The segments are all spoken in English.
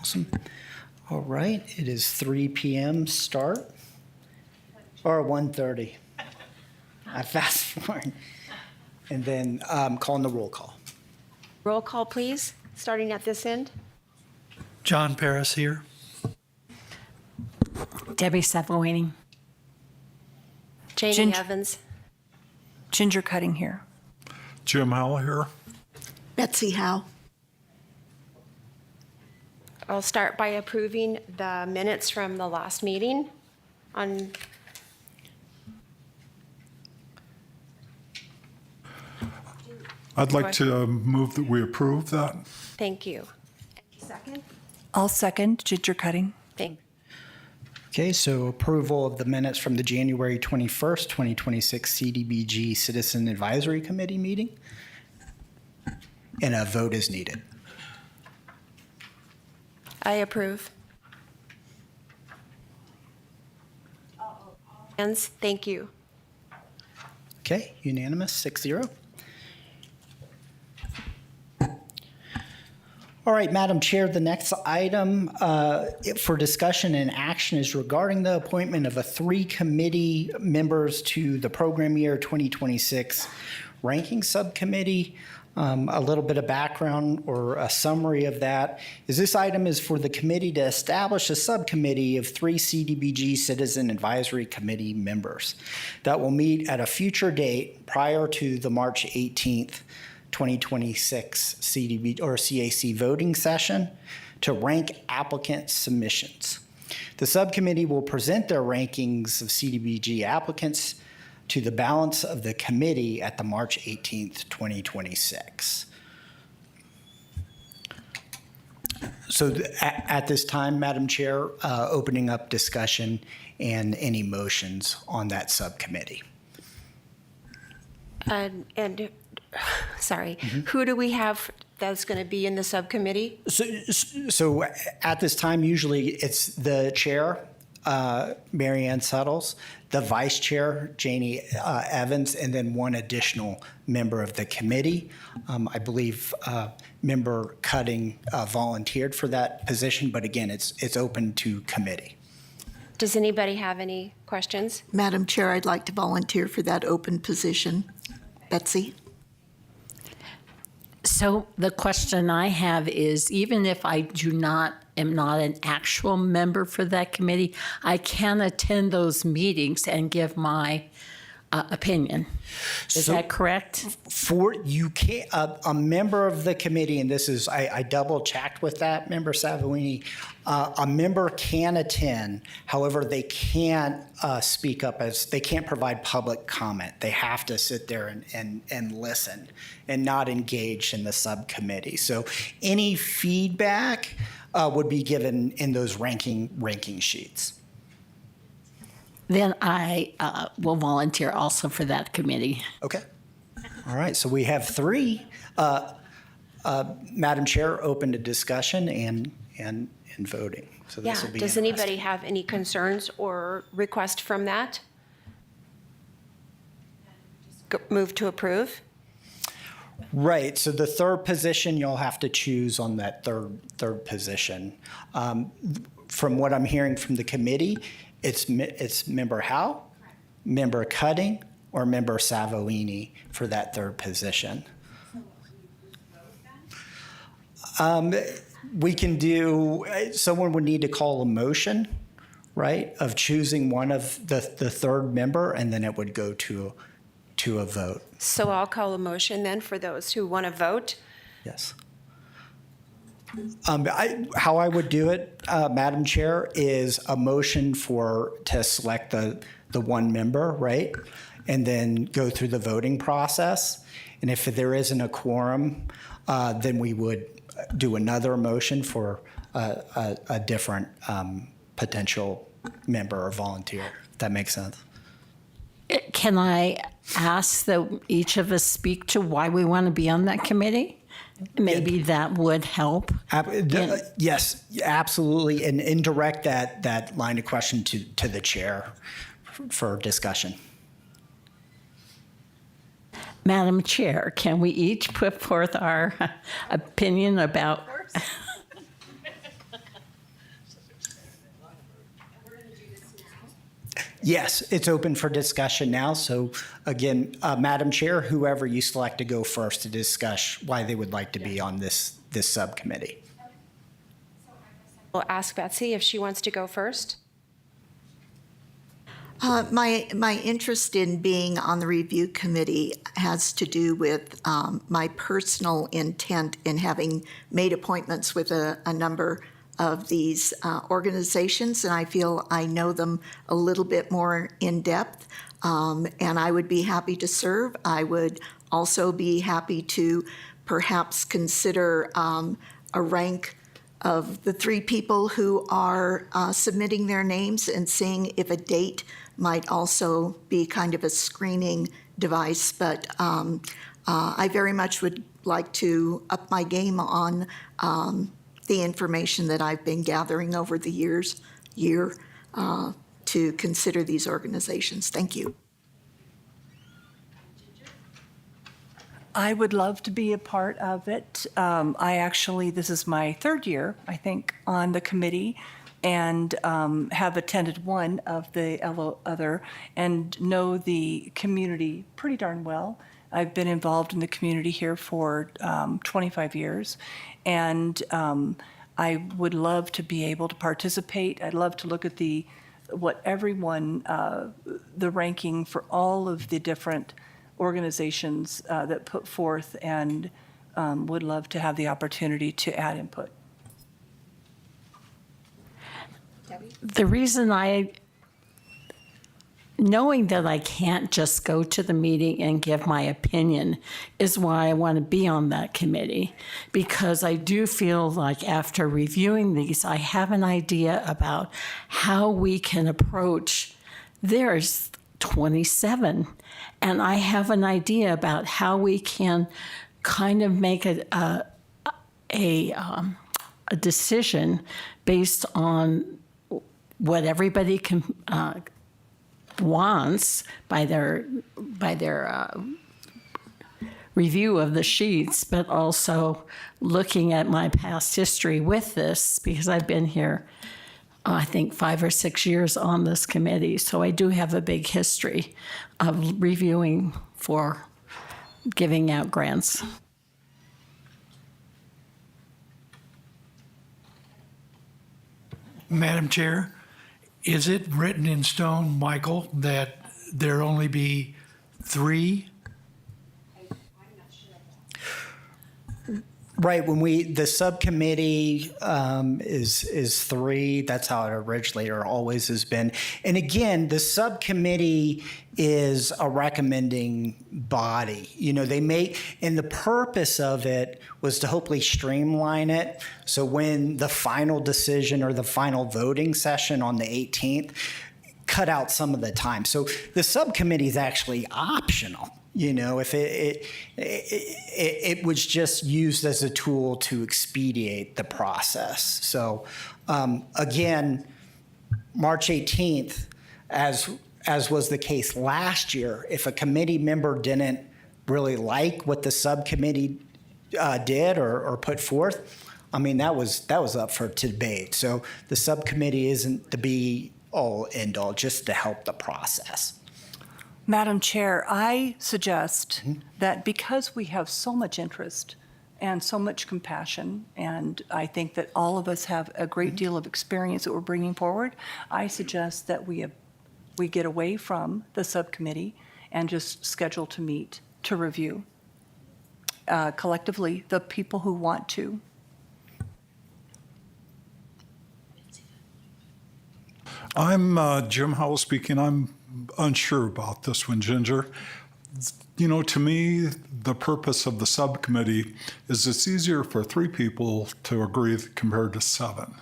Awesome. All right, it is 3 p.m. start, or 1:30. I fast forward. And then calling the roll call. Roll call, please, starting at this end. John Paris here. Debbie Savoini. Janie Evans. Ginger Cutting here. Jim Howell here. Betsy Howe. I'll start by approving the minutes from the last meeting on. I'd like to move that we approve that. Thank you. Second? I'll second Ginger Cutting. Thank. Okay, so approval of the minutes from the January 21st, 2026 CDBG Citizen Advisory Committee meeting. And a vote is needed. I approve. Hands, thank you. Okay, unanimous, 6-0. All right, Madam Chair, the next item for discussion and action is regarding the appointment of 3 committee members to the program year 2026 ranking subcommittee. A little bit of background or a summary of that is this item is for the committee to establish a subcommittee of 3 CDBG Citizen Advisory Committee members that will meet at a future date prior to the March 18th, 2026 CDB or CAC voting session to rank applicant submissions. The subcommittee will present their rankings of CDBG applicants to the balance of the committee at the March 18th, 2026. So at this time, Madam Chair, opening up discussion and any motions on that subcommittee. Sorry, who do we have that's going to be in the subcommittee? So at this time, usually it's the chair, Mary Ann Suttles, the vice chair, Janie Evans, and then one additional member of the committee. I believe Member Cutting volunteered for that position, but again, it's open to committee. Does anybody have any questions? Madam Chair, I'd like to volunteer for that open position. Betsy? So the question I have is, even if I am not an actual member for that committee, I can attend those meetings and give my opinion. Is that correct? A member of the committee, and this is, I double checked with that, Member Savoini, a member can attend, however, they can't speak up they can't provide public comment. They have to sit there and listen and not engage in the subcommittee. So any feedback would be given in those ranking sheets. Then I will volunteer also for that committee. Okay. All right. So we have 3. Madam Chair, open to discussion and voting. So this will be Does anybody have any concerns or request from that? Move to approve. Right. So the third position, you'll have to choose on that third position. From what I'm hearing from the committee, it's Member Howe, Member Cutting, or Member Savoini for that third position. We can do, someone would need to call a motion, right, of choosing one of the third member, and then it would go to a vote. So I'll call a motion then for those who want to vote. Yes. How I would do it, Madam Chair, is a motion to select the one member, right? And then go through the voting process. And if there isn't a quorum, then we would do another motion for a different potential member or volunteer, if that makes sense. Can I ask that each of us speak to why we want to be on that committee? Maybe that would help. Yes, absolutely, and direct that line of question to the chair for discussion. Madam Chair, can we each put forth our opinion about? Yes, it's open for discussion now. So again, Madam Chair, whoever you select to go first to discuss why they would like to be on this subcommittee. We'll ask Betsy if she wants to go first. My interest in being on the review committee has to do with my personal intent in having made appointments with a number of these organizations, and I feel I know them a little bit more in depth, and I would be happy to serve. I would also be happy to perhaps consider a rank of the 3 people who are submitting their names and seeing if a date might also be kind of a screening device. But I very much would like to up my game on the information that I've been gathering over the year to consider these organizations. Thank you. I would love to be a part of it. This is my 3rd year, I think, on the committee, and have attended one of the other and know the community pretty darn well. I've been involved in the community here for 25 years, and I would love to be able to participate. I'd love to look at the ranking for all of the different organizations that put forth, and would love to have the opportunity to add input. The reason knowing that I can't just go to the meeting and give my opinion is why I want to be on that committee, because I do feel like after reviewing these, I have an idea about how we can approach. There's 27, and I have an idea about how we can kind of make a decision based on what everybody wants by their review of the sheets, but also looking at my past history with this, because I've been here, I think 5 or 6 years on this committee. So I do have a big history of reviewing for giving out grants. Madam Chair, is it written in stone, Michael, that there only be 3? Right, the subcommittee is 3. That's how it originally or always has been. And again, the subcommittee is a recommending body. And the purpose of it was to hopefully streamline it. So when the final decision or the final voting session on the 18th, cut out some of the time. So the subcommittee is actually optional. If it was just used as a tool to expedite the process. So again, March 18th, as was the case last year, if a committee member didn't really like what the subcommittee did or put forth, that was up for debate. So the subcommittee isn't to be all end all, just to help the process. Madam Chair, I suggest that because we have so much interest and so much compassion, and I think that all of us have a great deal of experience that we're bringing forward, I suggest that we get away from the subcommittee and just schedule to meet to review collectively the people who want to. I'm Jim Howell speaking. I'm unsure about this one, Ginger. To me, the purpose of the subcommittee is it's easier for 3 people to agree compared to 7.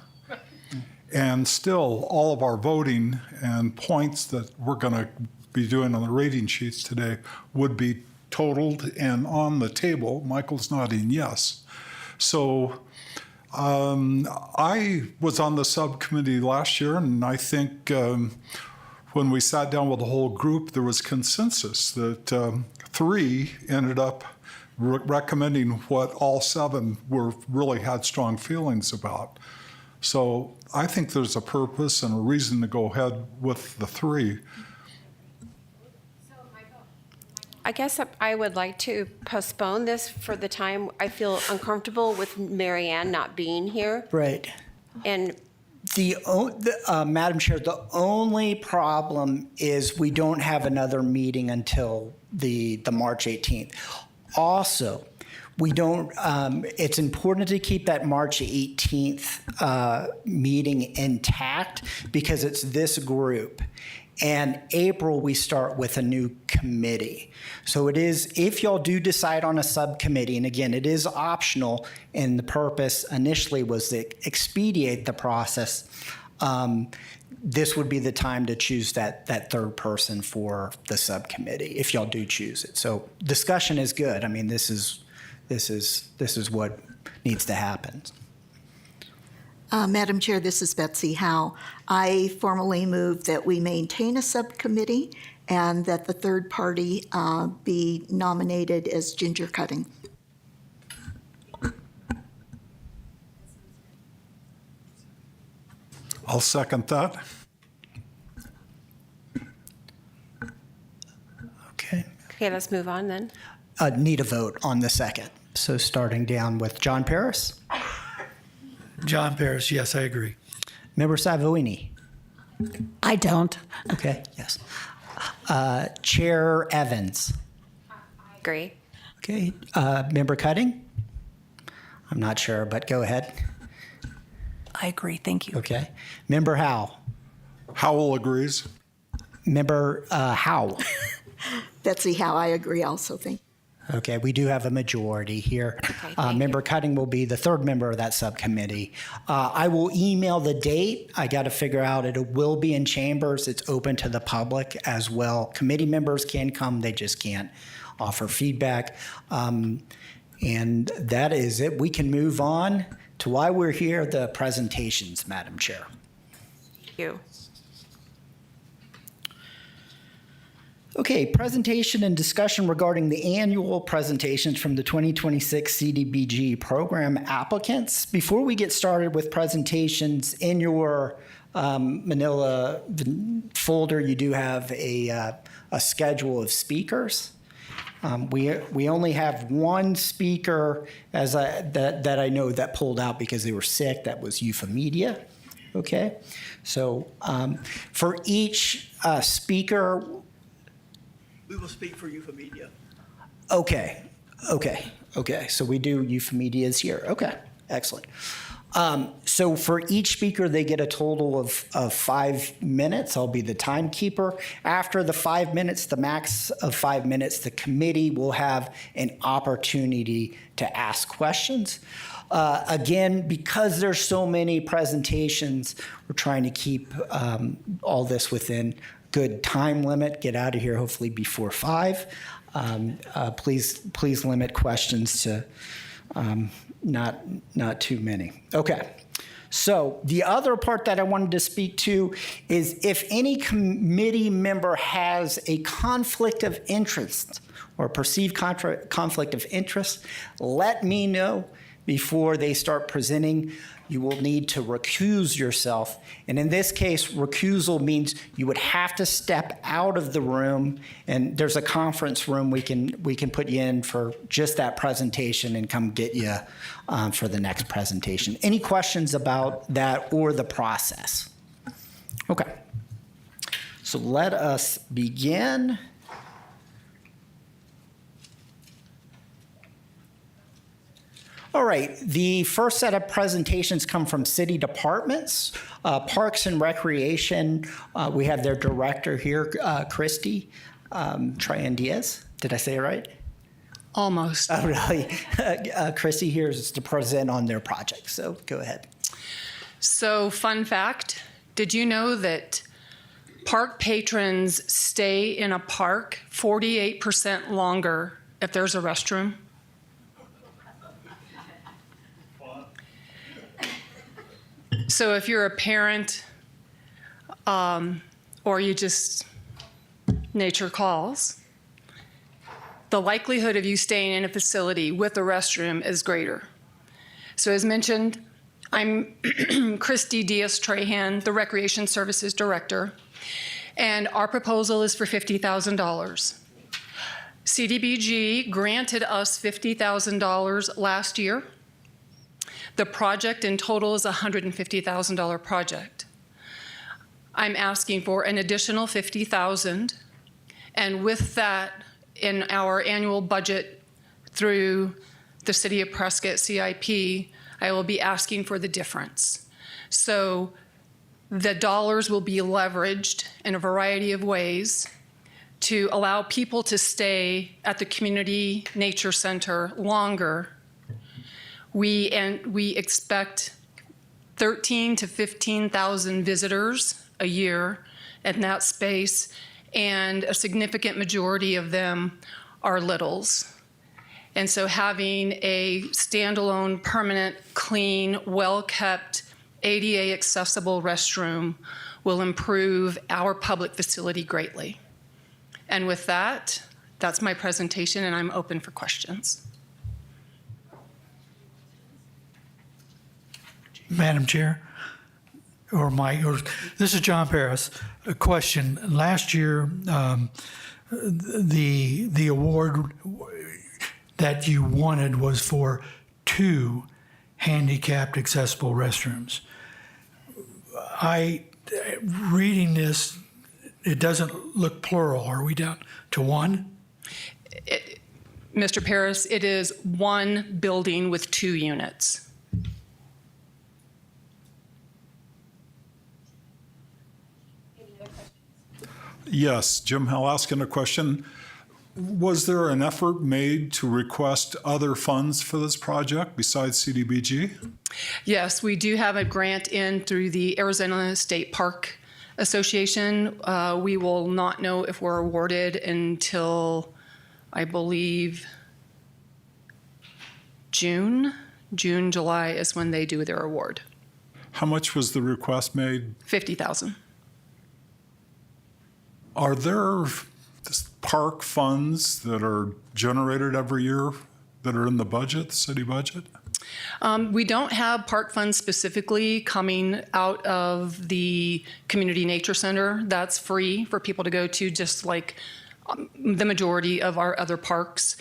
And still, all of our voting and points that we're going to be doing on the rating sheets today would be totaled and on the table. Michael's nodding yes. So I was on the subcommittee last year, and I think when we sat down with the whole group, there was consensus that 3 ended up recommending what all 7 really had strong feelings about. So I think there's a purpose and a reason to go ahead with the 3. I guess I would like to postpone this for the time. I feel uncomfortable with Mary Ann not being here. Right. And Madam Chair, the only problem is we don't have another meeting until the March 18th. Also, we don't, it's important to keep that March 18th meeting intact because it's this group. And April, we start with a new committee. So it is, if y'all do decide on a subcommittee, and again, it is optional, and the purpose initially was to expedite the process, this would be the time to choose that third person for the subcommittee, if y'all do choose it. So discussion is good. I mean, this is what needs to happen. Madam Chair, this is Betsy Howe. I formally move that we maintain a subcommittee and that the third party be nominated as Ginger Cutting. I'll second that. Okay. okay, let's move on then. Need a vote on the second. So starting down with John Paris, John Paris, yes, I agree. Member Savoini. I don't. Okay, yes. Chair Evans. Agree. Okay, Member Cutting? I'm not sure, but go ahead. I agree. Thank you. Okay. Member Howe? Howell agrees. Member Howe? Betsy Howe, I agree also. Thank you. Okay, we do have a majority here. thank Member Cutting will be the third member of that subcommittee. I will email the date. I got to figure out, it will be in chambers. It's open to the public as well. Committee members can come, they just can't offer feedback. And that is it. We can move on to why we're here, the presentations, Madam Chair. Thank you. Okay, presentation and discussion regarding the annual presentations from the 2026 CDBG program applicants. Before we get started with presentations, in your manila folder, you do have a schedule of speakers. We only have one speaker that I know that pulled out because they were sick. That was Euphomedia. Okay, so for each speaker. We will speak for Euphomedia. Okay. So we do Euphomedias here. Okay, excellent. So for each speaker, they get a total of 5 minutes. I'll be the timekeeper. After the 5 minutes, the max of 5 minutes, the committee will have an opportunity to ask questions. Again, because there's so many presentations, we're trying to keep all this within good time limit. Get out of here hopefully before 5. Please limit questions to not too many. Okay. So the other part that I wanted to speak to is if any committee member has a conflict of interest or perceived conflict of interest, let me know before they start presenting. You will need to recuse yourself. And in this case, recusal means you would have to step out of the room, and there's a conference room we can put you in for just that presentation and come get you for the next presentation. Any questions about that or the process? Okay. So let us begin. All right, the first set of presentations come from city departments. Parks and Recreation, we have their director here, Christy Tryon Diaz. Did I say it right? Almost. Oh, really? Christy here is to present on their project, so go ahead. So, fun fact, did you know that park patrons stay in a park 48% longer if there's a restroom? So if you're a parent or you just nature calls, the likelihood of you staying in a facility with a restroom is greater. So as mentioned, I'm Christy Diaz-Trahan, the Recreation Services Director, and our proposal is for $50,000. CDBG granted us $50,000 last year. The project in total is a $150,000 project. I'm asking for an additional $50,000, and with that, in our annual budget through the City of Prescott CIP, I will be asking for the difference. So the dollars will be leveraged in a variety of ways to allow people to stay at the community nature center longer. We expect 13 to 15,000 visitors a year in that space, and a significant majority of them are littles. And so having a standalone, permanent, clean, well-kept, ADA accessible restroom will improve our public facility greatly. And with that, that's my presentation, and I'm open for questions. Madam Chair, or Mike, or this is John Paris. A question. Last year, the award that you wanted was for 2 handicapped accessible restrooms. Reading this, it doesn't look plural. Are we down to 1? Mr. Paris, it is 1 building with 2 units. Yes, Jim Howell asking a question. Was there an effort made to request other funds for this project besides CDBG? Yes, we do have a grant in through the Arizona State Park Association. We will not know if we're awarded until, I believe, June, July is when they do their award. How much was the request made? $50,000. Are there park funds that are generated every year that are in the budget, the city budget? We don't have park funds specifically coming out of the Community Nature Center. That's free for people to go to, just like the majority of our other parks.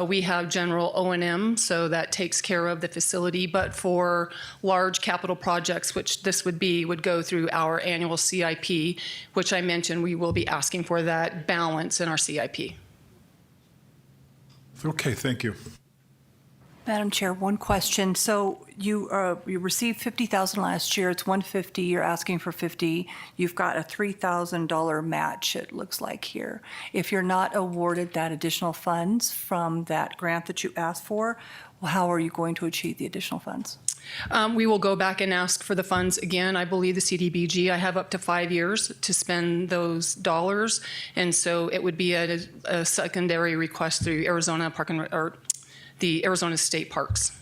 We have general O&M, so that takes care of the facility. But for large capital projects, which this would go through our annual CIP, which I mentioned we will be asking for that balance in our CIP. Okay, thank you. Madam Chair, one question. So you received $50,000 last year. It's $150. You're asking for $50. You've got a $3,000 match, it looks like here. If you're not awarded that additional funds from that grant that you asked for, well, how are you going to achieve the additional funds? We will go back and ask for the funds again. I believe the CDBG, I have up to 5 years to spend those dollars. And so it would be a secondary request through Arizona Park or the Arizona State Parks.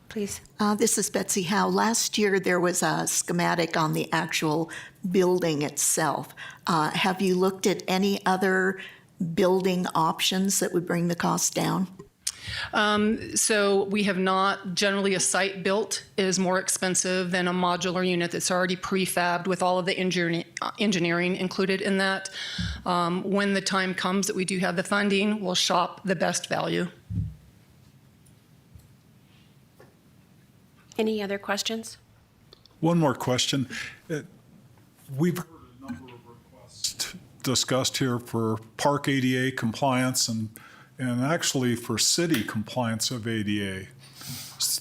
Please. This is Betsy Howe. Last year, there was a schematic on the actual building itself. Have you looked at any other building options that would bring the cost down? So we have not. Generally, a site built is more expensive than a modular unit that's already prefabbed with all of the engineering included in that. When the time comes that we do have the funding, we'll shop the best value. Any other questions? One more question. We've heard a number of requests discussed here for park ADA compliance and actually for city compliance of ADA.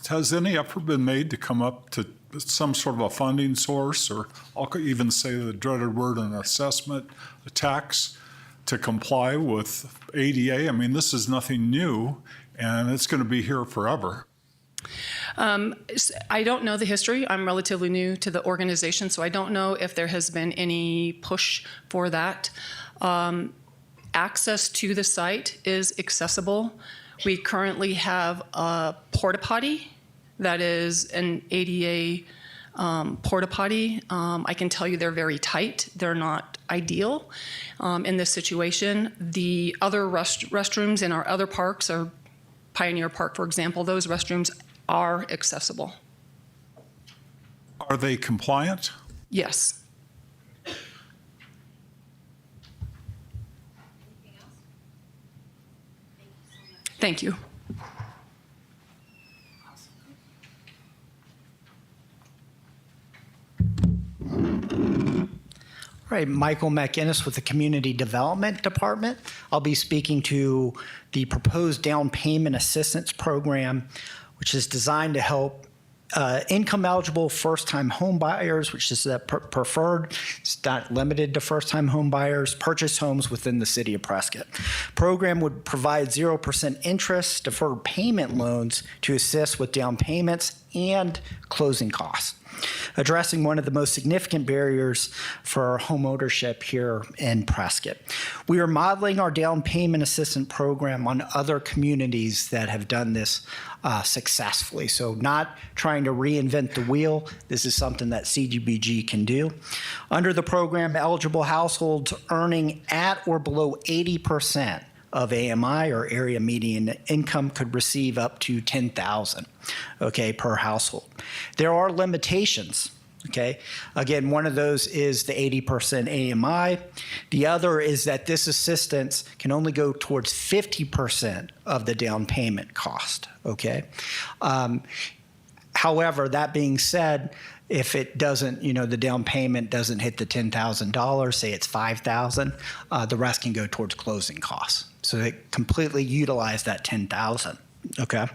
Has any effort been made to come up to some sort of a funding source, or I'll even say the dreaded word, an assessment, a tax, to comply with ADA? I mean, this is nothing new, and it's going to be here forever. I don't know the history. I'm relatively new to the organization, so I don't know if there has been any push for that. Access to the site is accessible. We currently have a porta potty that is an ADA porta potty. I can tell you they're very tight. They're not ideal in this situation. The other restrooms in our other parks, or Pioneer Park, for example, those restrooms are accessible. Are they compliant? Yes. Thank you. All right, Michael McInnes with the Community Development Department. I'll be speaking to the proposed down payment assistance program, which is designed to help income-eligible first-time home buyers, which is the preferred, it's not limited to first-time home buyers, purchase homes within the city of Prescott. Program would provide 0% interest deferred payment loans to assist with down payments and closing costs, addressing one of the most significant barriers for home ownership here in Prescott. We are modeling our down payment assistance program on other communities that have done this successfully. So not trying to reinvent the wheel. This is something that CDBG can do. Under the program, eligible households earning at or below 80% of AMI or area median income could receive up to $10,000, okay, per household. There are limitations, okay? Again, one of those is the 80% AMI. The other is that this assistance can only go towards 50% of the down payment cost, okay? However, that being said, if it doesn't, the down payment doesn't hit the $10,000, say it's $5,000, the rest can go towards closing costs. So they completely utilize that $10,000, okay?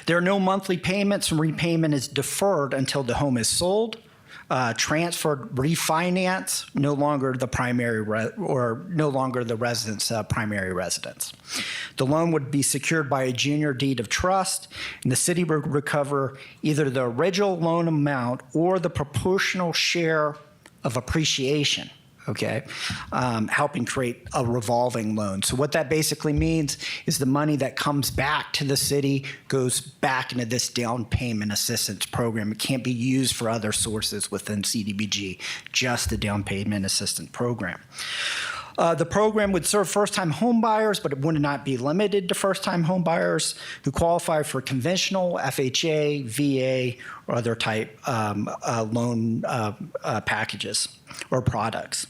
There are no monthly payments, and repayment is deferred until the home is sold, transferred, refinance, no longer the primary no longer the resident's primary residence. The loan would be secured by a junior deed of trust, and the city would recover either the original loan amount or the proportional share of appreciation. Okay, helping create a revolving loan. So what that basically means is the money that comes back to the city goes back into this down payment assistance program. It can't be used for other sources within CDBG, just the down payment assistance program. The program would serve first-time home buyers, but it would not be limited to first-time home buyers who qualify for conventional, FHA, VA, or other type loan packages or products.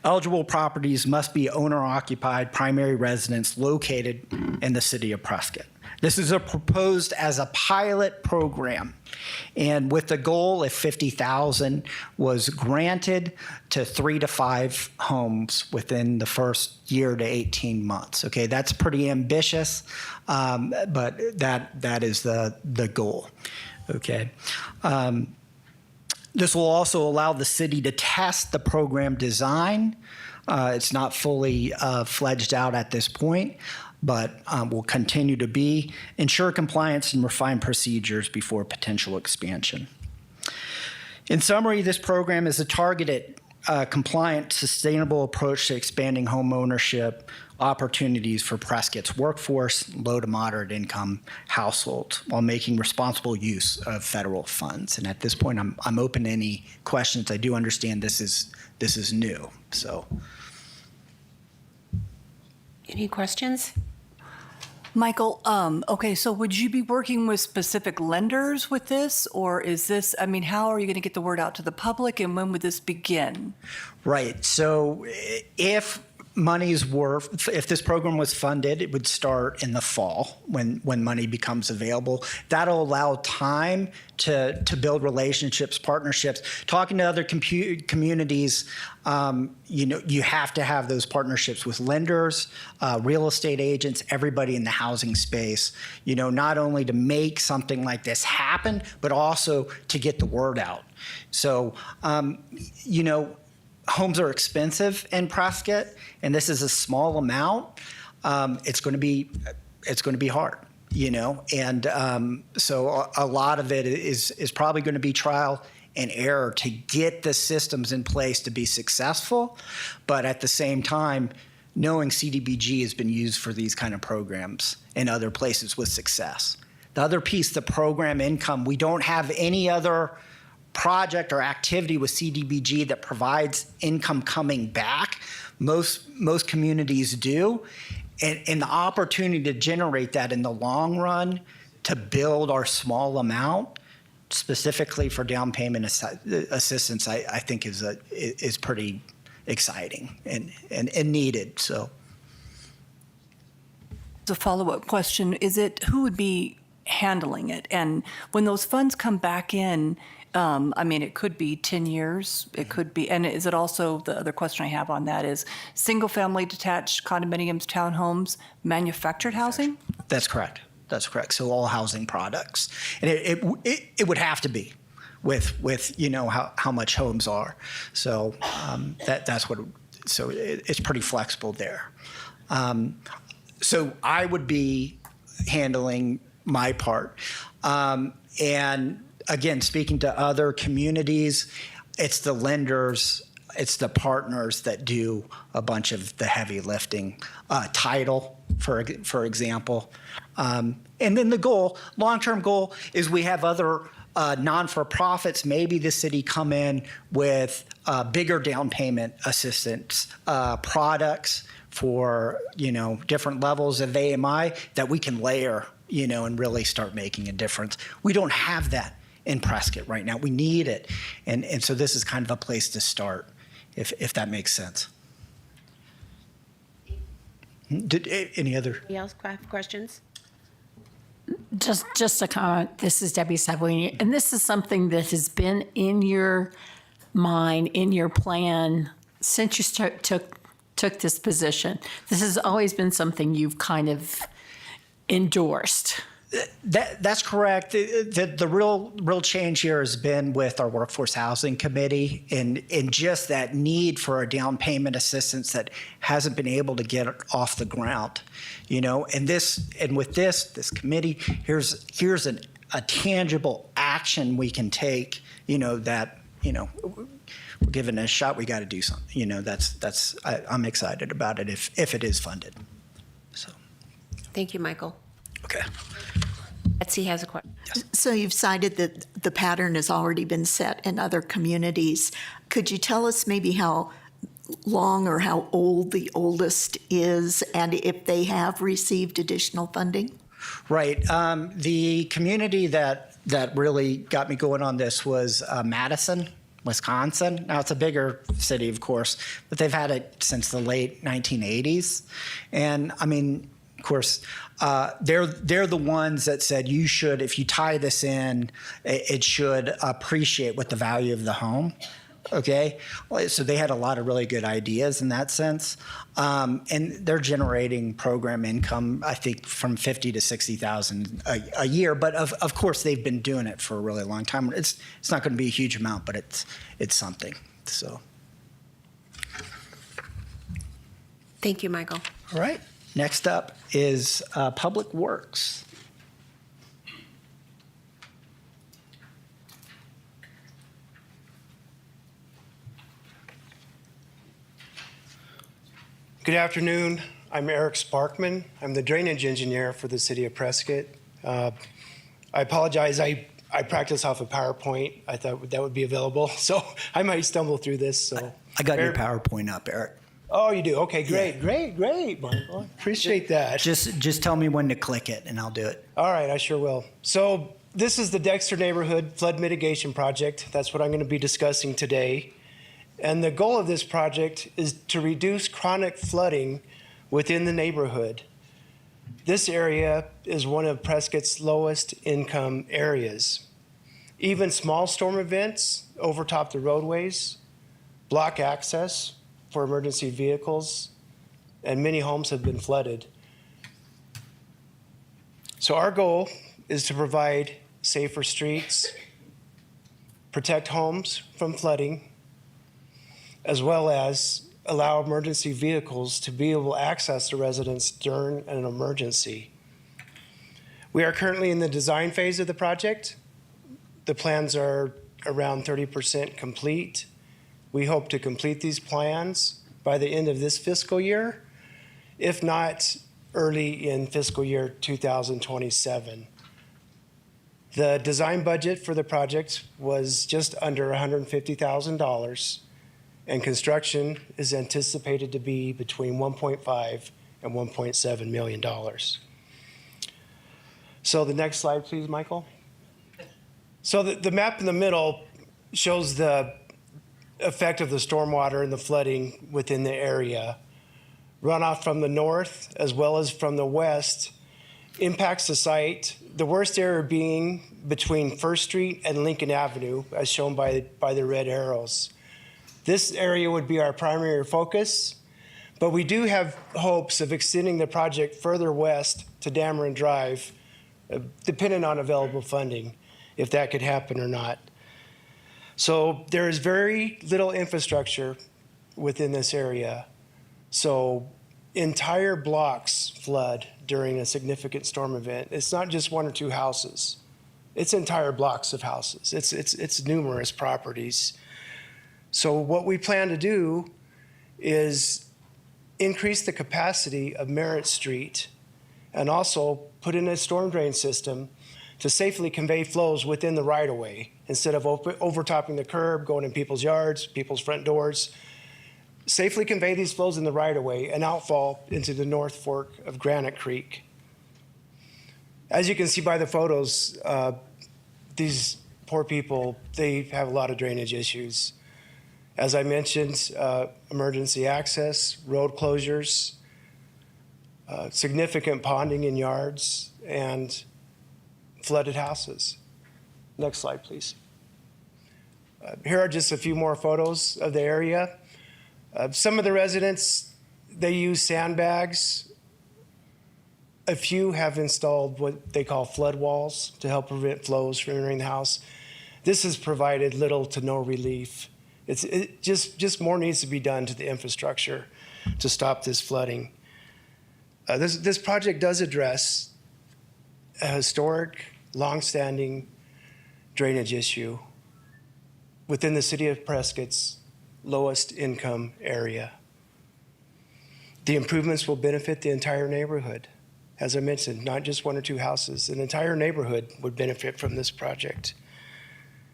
Eligible properties must be owner-occupied primary residence located in the city of Prescott. This is proposed as a pilot program, and with the goal, if 50,000 was granted, to 3 to 5 homes within the first year to 18 months. Okay, that's pretty ambitious, but that is the goal. Okay. This will also allow the city to test the program design. It's not fully fledged out at this point, but will continue to be, ensure compliance and refine procedures before potential expansion. In summary, this program is a targeted, compliant, sustainable approach to expanding home ownership opportunities for Prescott's workforce, low to moderate income households, while making responsible use of federal funds. And at this point, I'm open to any questions. I do understand this is new, so. Any questions? Michael, okay, so would you be working with specific lenders with this, or is this, how are you going to get the word out to the public, and when would this begin? Right, so if this program was funded, it would start in the fall when money becomes available. That'll allow time to build relationships, partnerships. Talking to other communities, you have to have those partnerships with lenders, real estate agents, everybody in the housing space, not only to make something like this happen, but also to get the word out. So, homes are expensive in Prescott, and this is a small amount. It's going to be hard, and so a lot of it is probably going to be trial and error to get the systems in place to be successful. But at the same time, knowing CDBG has been used for these kind of programs in other places with success. The other piece, the program income, we don't have any other project or activity with CDBG that provides income coming back. Most communities do. And the opportunity to generate that in the long run to build our small amount specifically for down payment assistance, I think is pretty exciting and needed. So. As a follow-up question, who would be handling it? And when those funds come back in, it could be 10 years, it could be, and is it also, the other question I have on that is, single-family detached condominiums, townhomes, manufactured housing? That's correct. That's correct. So all housing products, and it would have to be with how much homes are. So that's what. So it's pretty flexible there. So I would be handling my part, and again, speaking to other communities, it's the lenders, it's the partners that do a bunch of the heavy lifting. Title, for example. And then the long-term goal is we have other non-for-profits, maybe the city come in with bigger down payment assistance products for, different levels of AMI that we can layer, and really start making a difference. We don't have that in Prescott right now. We need it. And so this is kind of a place to start, if that makes sense. Did any other? Anybody else have questions? Just a comment. This is Debbie Savoini, and this is something that has been in your mind, in your plan since you took this position. This has always been something you've kind of endorsed. That's correct. The real change here has been with our Workforce Housing Committee and just that need for a down payment assistance that hasn't been able to get off the ground, and with this committee, here's a tangible action we can take, that, we're given a shot, we got to do something, I'm excited about it if it is funded. So. Thank you, Michael. Okay. Betsy has a question. So you've cited that the pattern has already been set in other communities. Could you tell us maybe how long or how old the oldest is and if they have received additional funding? Right. The community that really got me going on this was Madison, Wisconsin. Now, it's a bigger city, of course, but they've had it since the late 1980s. And, of course, they're the ones that said you should, if you tie this in, it should appreciate what the value of the home. Okay, so they had a lot of really good ideas in that sense, and they're generating program income, I think, from $50,000 to $60,000 a year. But of course, they've been doing it for a really long time. It's not going to be a huge amount, but it's something. So, Thank you, Michael. all right. Next up is Public Works. Good afternoon. I'm Eric Sparkman. I'm the drainage engineer for the city of Prescott. I apologize. I practice off of PowerPoint. I thought that would be available, so I might stumble through this. So I got your PowerPoint up, Eric. Oh, you do? Okay, great, great, Michael. Appreciate that. Just tell me when to click it, and I'll do it. All right, I sure will. So this is the Dexter Neighborhood Flood Mitigation Project. That's what I'm going to be discussing today. And the goal of this project is to reduce chronic flooding within the neighborhood. This area is one of Prescott's lowest income areas. Even small storm events overtop the roadways, block access for emergency vehicles, and many homes have been flooded. So our goal is to provide safer streets, protect homes from flooding, as well as allow emergency vehicles to be able to access the residents during an emergency. We are currently in the design phase of the project. The plans are around 30% complete. We hope to complete these plans by the end of this fiscal year, if not early in fiscal year 2027. The design budget for the project was just under $150,000. And construction is anticipated to be between $1.5 and $1.7 million. So the next slide, please, Michael. So the map in the middle shows the effect of the stormwater and the flooding within the area. Runoff from the north as well as from the west impacts the site, the worst area being between First Street and Lincoln Avenue, as shown by the red arrows. This area would be our primary focus, but we do have hopes of extending the project further west to Dameron Drive, depending on available funding, if that could happen or not. So there is very little infrastructure within this area. So entire blocks flood during a significant storm event. It's not just one or two houses. It's entire blocks of houses. It's numerous properties. So what we plan to do is increase the capacity of Merritt Street and also put in a storm drain system to safely convey flows within the right-of-way instead of overtopping the curb, going in people's yards, people's front doors. Safely convey these flows in the right-of-way and outfall into the North Fork of Granite Creek. As you can see by the photos, these poor people, they have a lot of drainage issues. As I mentioned, emergency access, road closures, significant ponding in yards, and flooded houses. Next slide, please. Here are just a few more photos of the area. Some of the residents, they use sandbags. A few have installed what they call flood walls to help prevent flows from entering the house. This has provided little to no relief. It just more needs to be done to the infrastructure to stop this flooding. This project does address a historic, long-standing drainage issue within the city of Prescott's lowest income area. The improvements will benefit the entire neighborhood. As I mentioned, not just one or two houses. An entire neighborhood would benefit from this project.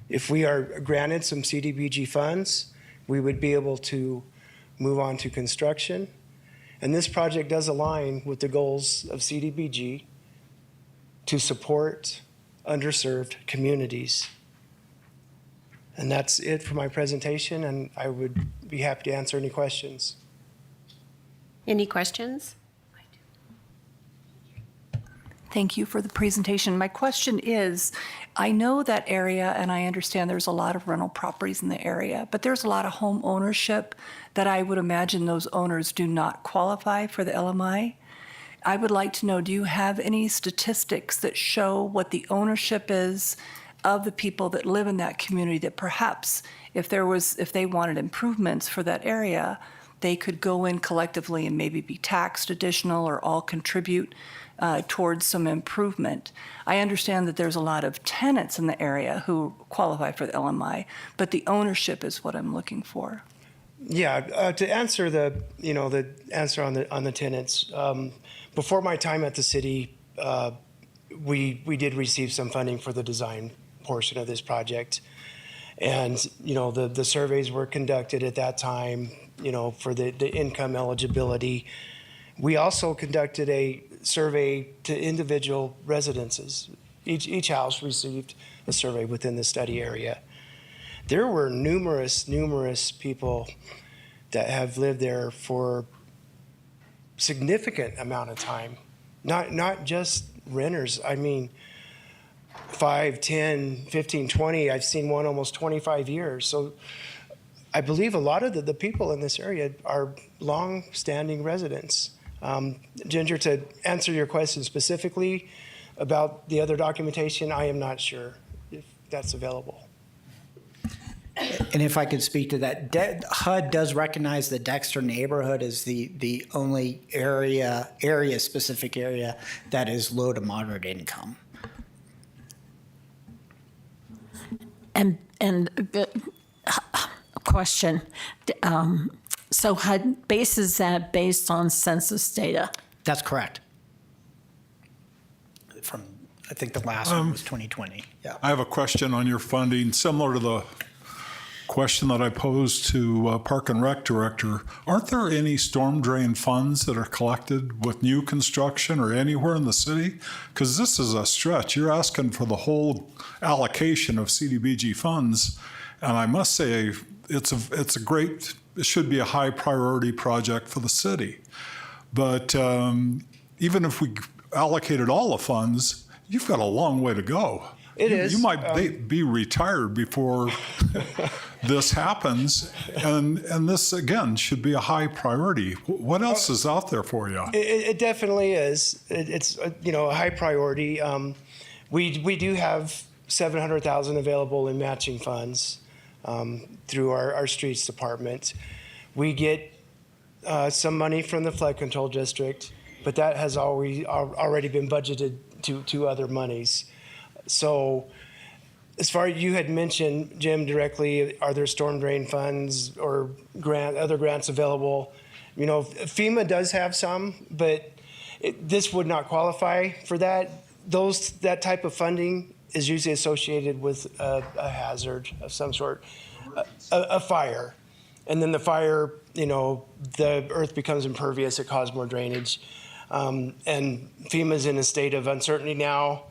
If we are granted some CDBG funds, we would be able to move on to construction. And this project does align with the goals of CDBG to support underserved communities. And that's it for my presentation, and I would be happy to answer any questions. Any questions? Thank you for the presentation. My question is, I know that area and I understand there's a lot of rental properties in the area, but there's a lot of home ownership that I would imagine those owners do not qualify for the LMI. I would like to know, do you have any statistics that show what the ownership is of the people that live in that community, that perhaps if they wanted improvements for that area, they could go in collectively and maybe be taxed additional or all contribute towards some improvement? I understand that there's a lot of tenants in the area who qualify for the LMI, but the ownership is what I'm looking for. Yeah, to answer the answer on the tenants. Before my time at the city, we did receive some funding for the design portion of this project, and the surveys were conducted at that time. For the income eligibility. We also conducted a survey to individual residences. Each house received a survey within the study area. There were numerous people that have lived there for significant amount of time, not just renters. I mean, 5, 10, 15, 20. I've seen one almost 25 years. So I believe a lot of the people in this area are long-standing residents. Ginger, to answer your question specifically about the other documentation, I am not sure if that's available. And if I could speak to that, HUD does recognize the Dexter neighborhood as the only specific area that is low to moderate income. And question. So HUD bases that based on census data? That's correct. From, I think the last one was 2020. Yeah. I have a question on your funding, similar to the question that I posed to Park and Rec Director. Aren't there any storm drain funds that are collected with new construction or anywhere in the city? Because this is a stretch. You're asking for the whole allocation of CDBG funds. And I must say, it should be a high priority project for the city. But even if we allocated all the funds, you've got a long way to go. It is. You might be retired before this happens, and this again should be a high priority. What else is out there for you? It definitely is. It's a high priority. We do have $700,000 available in matching funds through our streets department. We get some money from the flood control district, but that has already been budgeted to other monies. So as far as you had mentioned, Jim, directly, are there storm drain funds or other grants available? FEMA does have some, but this would not qualify for that. That type of funding is usually associated with a hazard of some sort, a fire. And then the fire, the earth becomes impervious, it causes more drainage. And FEMA's in a state of uncertainty now.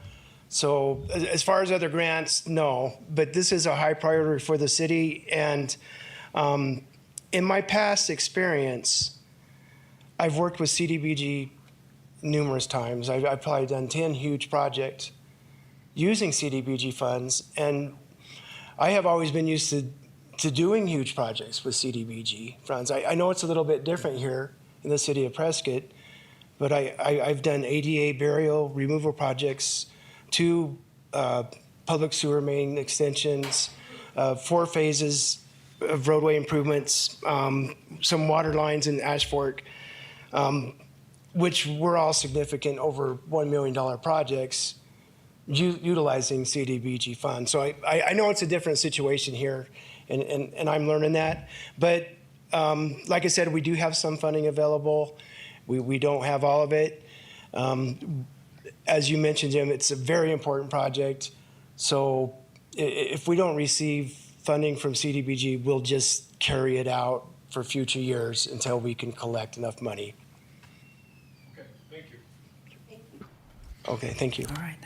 So as far as other grants, no, but this is a high priority for the city. And in my past experience, I've worked with CDBG numerous times. I've probably done 10 huge projects using CDBG funds. And I have always been used to doing huge projects with CDBG funds. I know it's a little bit different here in the city of Prescott, but I've done ADA burial removal projects, 2 public sewer main extensions, 4 phases of roadway improvements, some water lines in Ash Fork, which were all significant, over $1 million projects utilizing CDBG funds. So I know it's a different situation here, and I'm learning that. But like I said, we do have some funding available. We don't have all of it. As you mentioned, Jim, it's a very important project. So if we don't receive funding from CDBG, we'll just carry it out for future years until we can collect enough money. Okay, thank you. Okay, thank you. All right.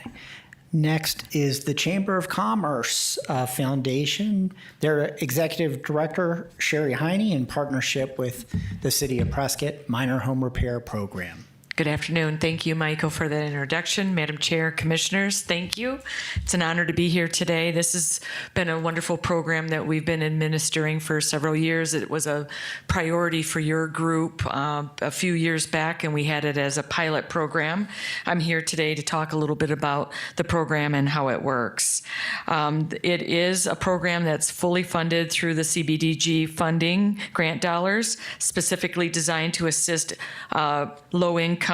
Next is the Chamber of Commerce Foundation. Their executive director, Sherry Heine, in partnership with the City of Prescott Minor Home Repair Program. Good afternoon. Thank you, Michael, for that introduction. Madam Chair, Commissioners, thank you. It's an honor to be here today. This has been a wonderful program that we've been administering for several years. It was a priority for your group a few years back, and we had it as a pilot program. I'm here today to talk a little bit about the program and how it works. It is a program that's fully funded through the CDBG funding grant dollars, specifically designed to assist low-income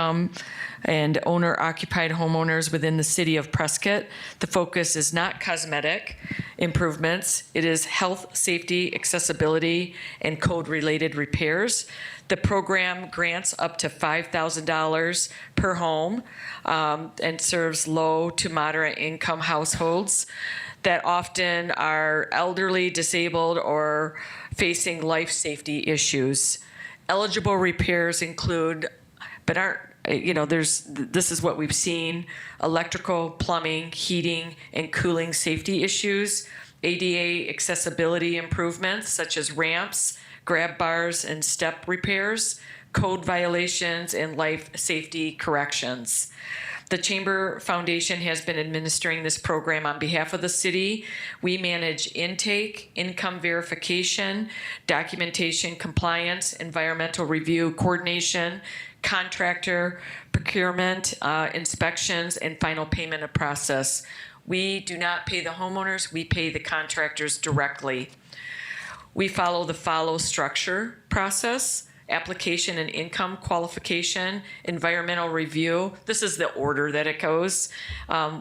and owner-occupied homeowners within the city of Prescott. The focus is not cosmetic improvements. It is health, safety, accessibility, and code-related repairs. The program grants up to $5,000 per home and serves low to moderate income households that often are elderly, disabled, or facing life safety issues. Eligible repairs include, but aren't, this is what we've seen: electrical, plumbing, heating, and cooling safety issues, ADA accessibility improvements such as ramps, grab bars, and step repairs, code violations, and life safety corrections. The Chamber Foundation has been administering this program on behalf of the city. We manage intake, income verification, documentation compliance, environmental review coordination, contractor procurement, inspections, and final payment of process. We do not pay the homeowners, we pay the contractors directly. We follow the follow structure process: application and income qualification, environmental review. This is the order that it goes,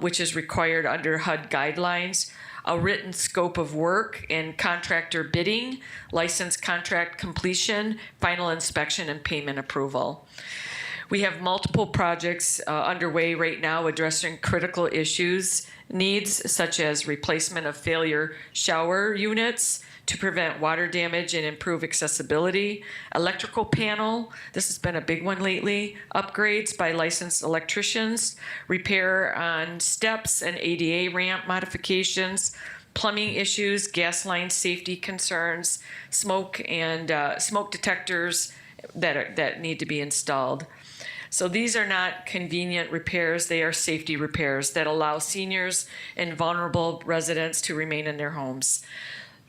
which is required under HUD guidelines. A written scope of work and contractor bidding, license contract completion, final inspection, and payment approval. We have multiple projects underway right now addressing critical issues, needs such as replacement of failure shower units to prevent water damage and improve accessibility. Electrical panel, this has been a big one lately. Upgrades by licensed electricians. Repair on steps and ADA ramp modifications. Plumbing issues, gas line safety concerns, smoke and smoke detectors that need to be installed. So these are not convenient repairs, they are safety repairs that allow seniors and vulnerable residents to remain in their homes.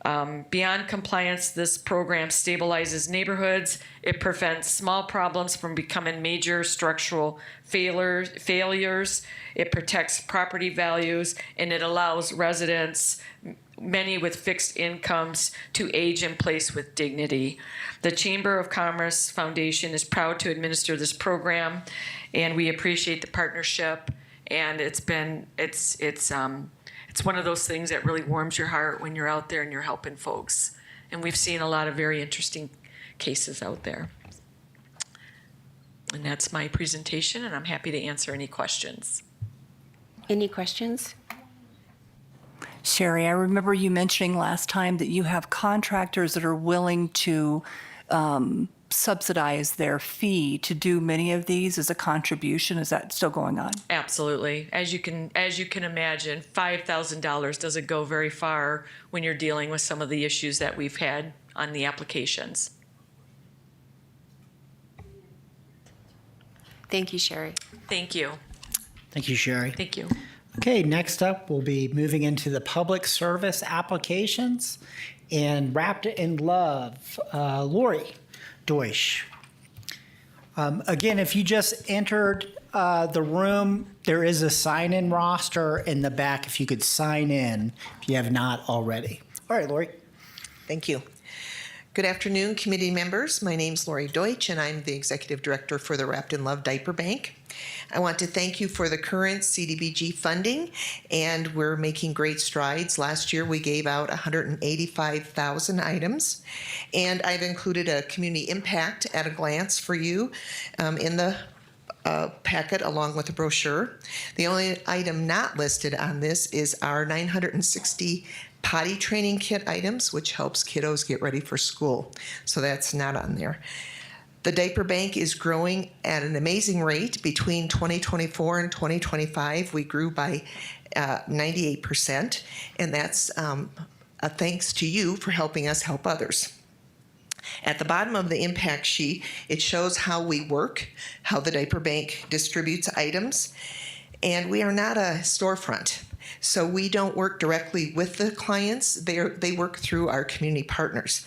Beyond compliance, this program stabilizes neighborhoods. It prevents small problems from becoming major structural failures. It protects property values, and it allows residents, many with fixed incomes, to age in place with dignity. The Chamber of Commerce Foundation is proud to administer this program, and we appreciate the partnership. And it's one of those things that really warms your heart when you're out there and you're helping folks. And we've seen a lot of very interesting cases out there. And that's my presentation, and I'm happy to answer any questions. Any questions? Sherry, I remember you mentioning last time that you have contractors that are willing to subsidize their fee to do many of these as a contribution. Is that still going on? Absolutely. As you can imagine, $5,000 doesn't go very far when you're dealing with some of the issues that we've had on the applications. Thank you, Sherry. Thank you. Thank you, Sherry. Thank you. Okay, next up, we'll be moving into the public service applications. And Wrapped in Love, Lori Deutsch. Again, if you just entered the room, there is a sign-in roster in the back if you could sign in if you have not already. All right, Lori. Thank you. Good afternoon, committee members. My name's Lori Deutsch, and I'm the Executive Director for the Wrapped in Love Diaper Bank. I want to thank you for the current CDBG funding, and we're making great strides. Last year, we gave out 185,000 items, and I've included a community impact at a glance for you in the packet along with a brochure. The only item not listed on this is our 960 potty training kit items, which helps kiddos get ready for school. So that's not on there. The diaper bank is growing at an amazing rate. Between 2024 and 2025, we grew by 98%, and that's a thanks to you for helping us help others. At the bottom of the impact sheet, it shows how we work, how the diaper bank distributes items, and we are not a storefront. So we don't work directly with the clients. They work through our community partners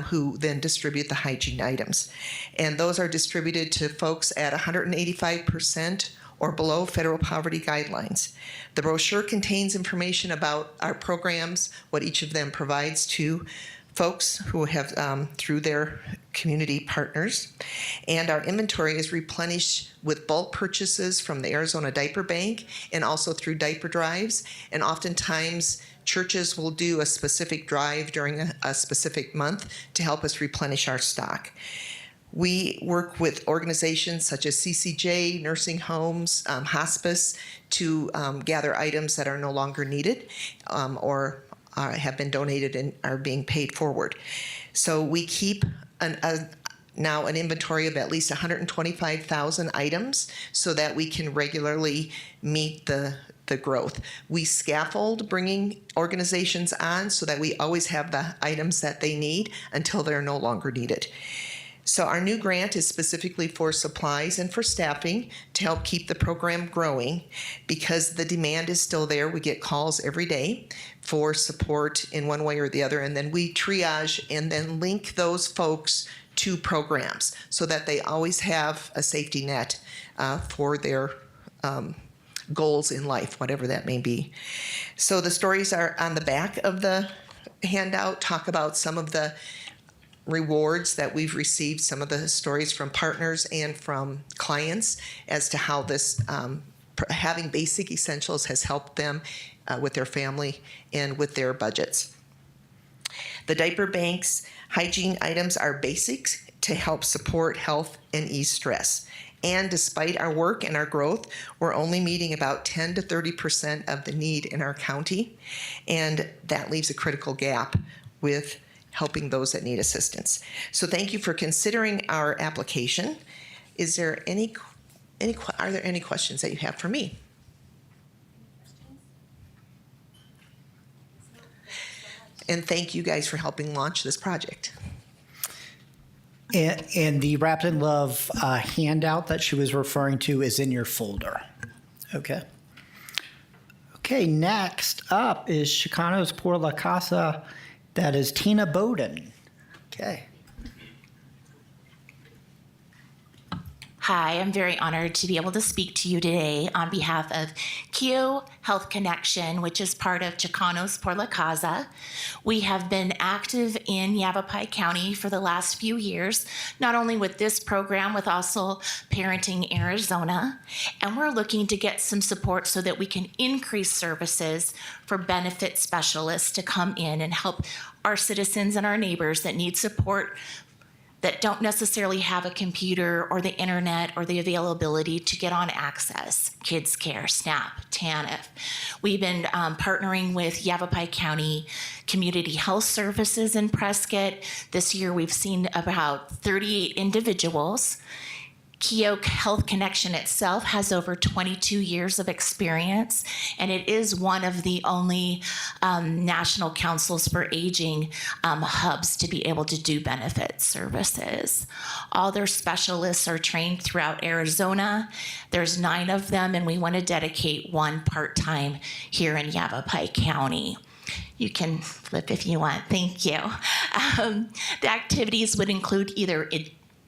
who then distribute the hygiene items. And those are distributed to folks at 185% or below federal poverty guidelines. The brochure contains information about our programs, what each of them provides to folks who have through their community partners. And our inventory is replenished with bulk purchases from the Arizona Diaper Bank and also through diaper drives. And oftentimes churches will do a specific drive during a specific month to help us replenish our stock. We work with organizations such as CCJ, nursing homes, hospice to gather items that are no longer needed or have been donated and are being paid forward. So we keep now an inventory of at least 125,000 items so that we can regularly meet the growth. We scaffold bringing organizations on so that we always have the items that they need until they're no longer needed. So our new grant is specifically for supplies and for staffing to help keep the program growing because the demand is still there. We get calls every day for support in one way or the other, and then we triage and then link those folks to programs so that they always have a safety net for their goals in life, whatever that may be. So the stories are on the back of the handout, talk about some of the rewards that we've received, some of the stories from partners and from clients as to how this having basic essentials has helped them with their family and with their budgets. The diaper bank's hygiene items are basics to help support health and ease stress. And despite our work and our growth, we're only meeting about 10 to 30% of the need in our county. And that leaves a critical gap with helping those that need assistance. So thank you for considering our application. Is there are there any questions that you have for me? And thank you guys for helping launch this project. And the Wrapped in Love handout that she was referring to is in your folder. Okay. Okay, next up is Chicanos por la Casa. That is Tina Bowden. Okay. Hi, I'm very honored to be able to speak to you today on behalf of Keo Health Connection, which is part of Chicanos por la Casa. We have been active in Yavapai County for the last few years, not only with this program, with also Parenting Arizona. And we're looking to get some support so that we can increase services for benefit specialists to come in and help our citizens and our neighbors that need support that don't necessarily have a computer or the internet or the availability to get on Access, Kids Care, SNAP, TANF. We've been partnering with Yavapai County Community Health Services in Prescott. This year we've seen about 38 individuals. Keo Health Connection itself has over 22 years of experience, and it is one of the only National Councils for Aging hubs to be able to do benefit services. All their specialists are trained throughout Arizona. There's 9 of them, and we want to dedicate 1 part-time here in Yavapai County. You can flip if you want. Thank you. The activities would include either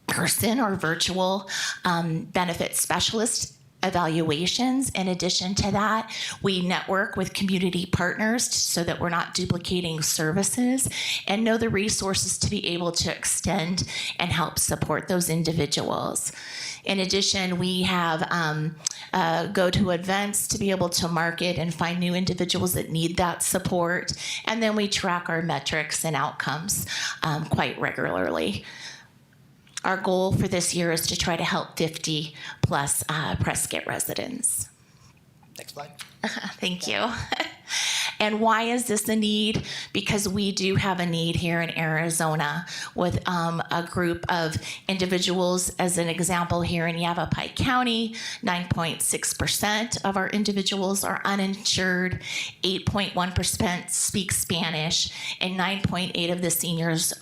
person or virtual benefit specialist evaluations. In addition to that, we network with community partners so that we're not duplicating services and know the resources to be able to extend and help support those individuals. In addition, we have go to events to be able to market and find new individuals that need that support. And then we track our metrics and outcomes quite regularly. Our goal for this year is to try to help 50 plus Prescott residents. Next slide. Thank you. And why is this a need? Because we do have a need here in Arizona with a group of individuals. As an example, here in Yavapai County, 9.6% of our individuals are uninsured, 8.1% speak Spanish, and 9.8% of the seniors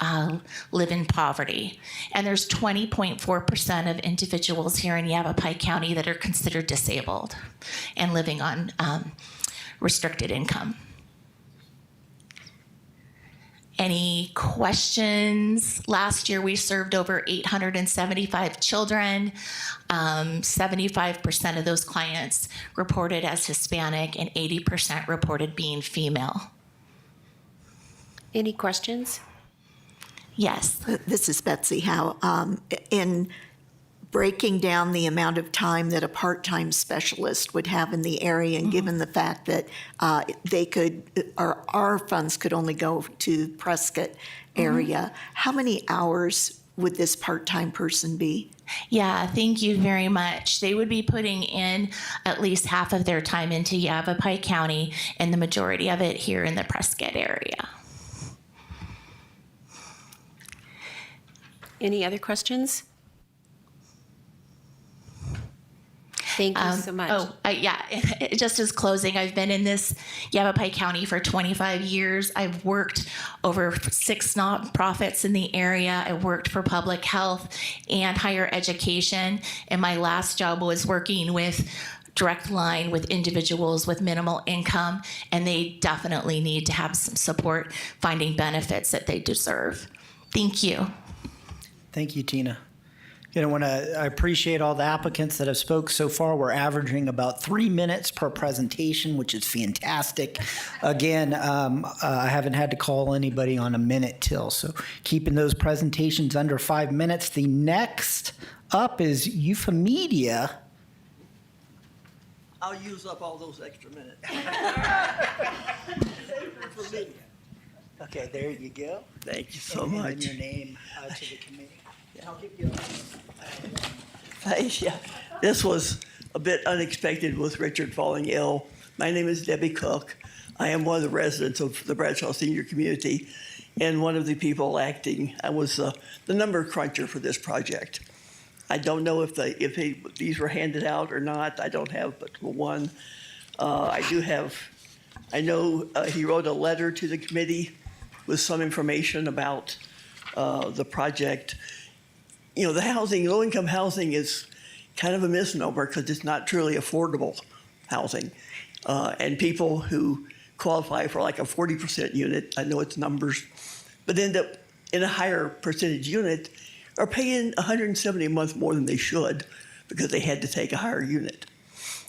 live in poverty. And there's 20.4% of individuals here in Yavapai County that are considered disabled and living on restricted income. Any questions? Last year we served over 875 children. 75% of those clients reported as Hispanic and 80% reported being female. Any questions? Yes. This is Betsy Howe. In breaking down the amount of time that a part-time specialist would have in the area, and given the fact that they could, or our funds could only go to Prescott area, how many hours would this part-time person be? Yeah, thank you very much. They would be putting in at least half of their time into Yavapai County and the majority of it here in the Prescott area. Any other questions? Thank you so much. Just as closing, I've been in this Yavapai County for 25 years. I've worked over 6 nonprofits in the area. I worked for public health and higher education. And my last job was working with direct line with individuals with minimal income. And they definitely need to have some support finding benefits that they deserve. Thank you. Thank you, Tina. I appreciate all the applicants that have spoke so far. We're averaging about 3 minutes per presentation, which is fantastic. Again, I haven't had to call anybody on a minute till, so keeping those presentations under 5 minutes. The next up is Euphemedia. I'll use up all those extra minutes. Okay, there you go. Thank you so And much. your name to the committee. I'll give you Yeah, this was a bit unexpected with Richard falling ill. My name is Debbie Cook. I am one of the residents of the Bradshaw Senior Community. and one of the people acting, I was the number cruncher for this project. I don't know if these were handed out or not. I don't have but one. I know he wrote a letter to the committee with some information about the project. You know, the housing, low-income housing is kind of a misnomer because it's not truly affordable housing. And people who qualify for like a 40% unit, I know it's numbers, but end up in a higher percentage unit are paying $170 a month more than they should because they had to take a higher unit.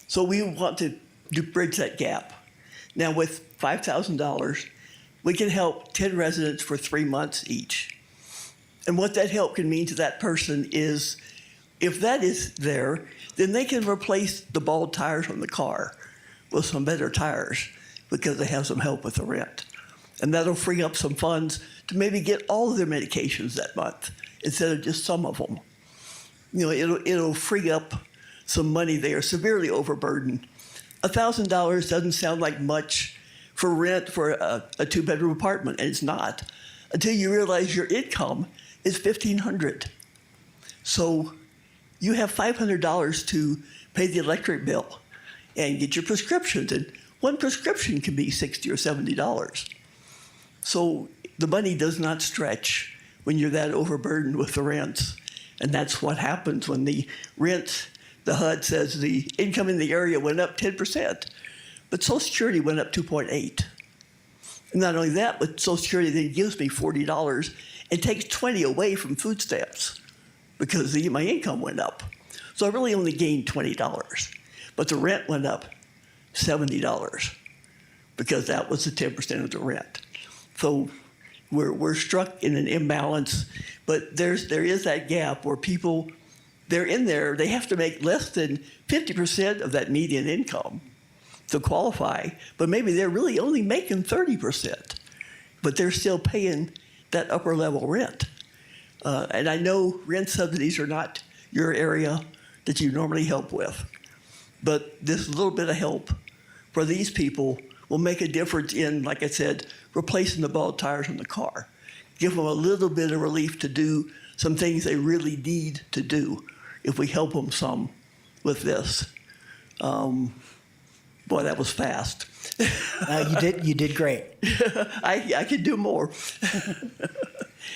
So we want to bridge that gap. Now with $5,000, we can help 10 residents for 3 months each. And what that help can mean to that person is, if that is there, then they can replace the bald tires on the car with some better tires because they have some help with the rent. And that'll free up some funds to maybe get all of their medications that month instead of just some of them. You know, it'll free up some money. They are severely overburdened. $1,000 doesn't sound like much for rent for a two-bedroom apartment, and it's not, until you realize your income is $1,500. So you have $500 to pay the electric bill and get your prescriptions, and one prescription can be $60 or $70. So the money does not stretch when you're that overburdened with the rents. And that's what happens when the rent, the HUD says the income in the area went up 10%, but Social Security went up 2.8. And not only that, but Social Security then gives me $40 and takes 20 away from food stamps because my income went up. So I really only gained $20, but the rent went up $70 because that was the 10% of the rent. So we're struck in an imbalance, but there is that gap where people, they're in there, they have to make less than 50% of that median income to qualify, but maybe they're really only making 30%, but they're still paying that upper level rent. And I know rent subsidies are not your area that you normally help with, but this little bit of help for these people will make a difference in, like I said, replacing the bald tires on the car. Give them a little bit of relief to do some things they really need to do if we help them some with this. Boy, that was fast. You did great. I could do more.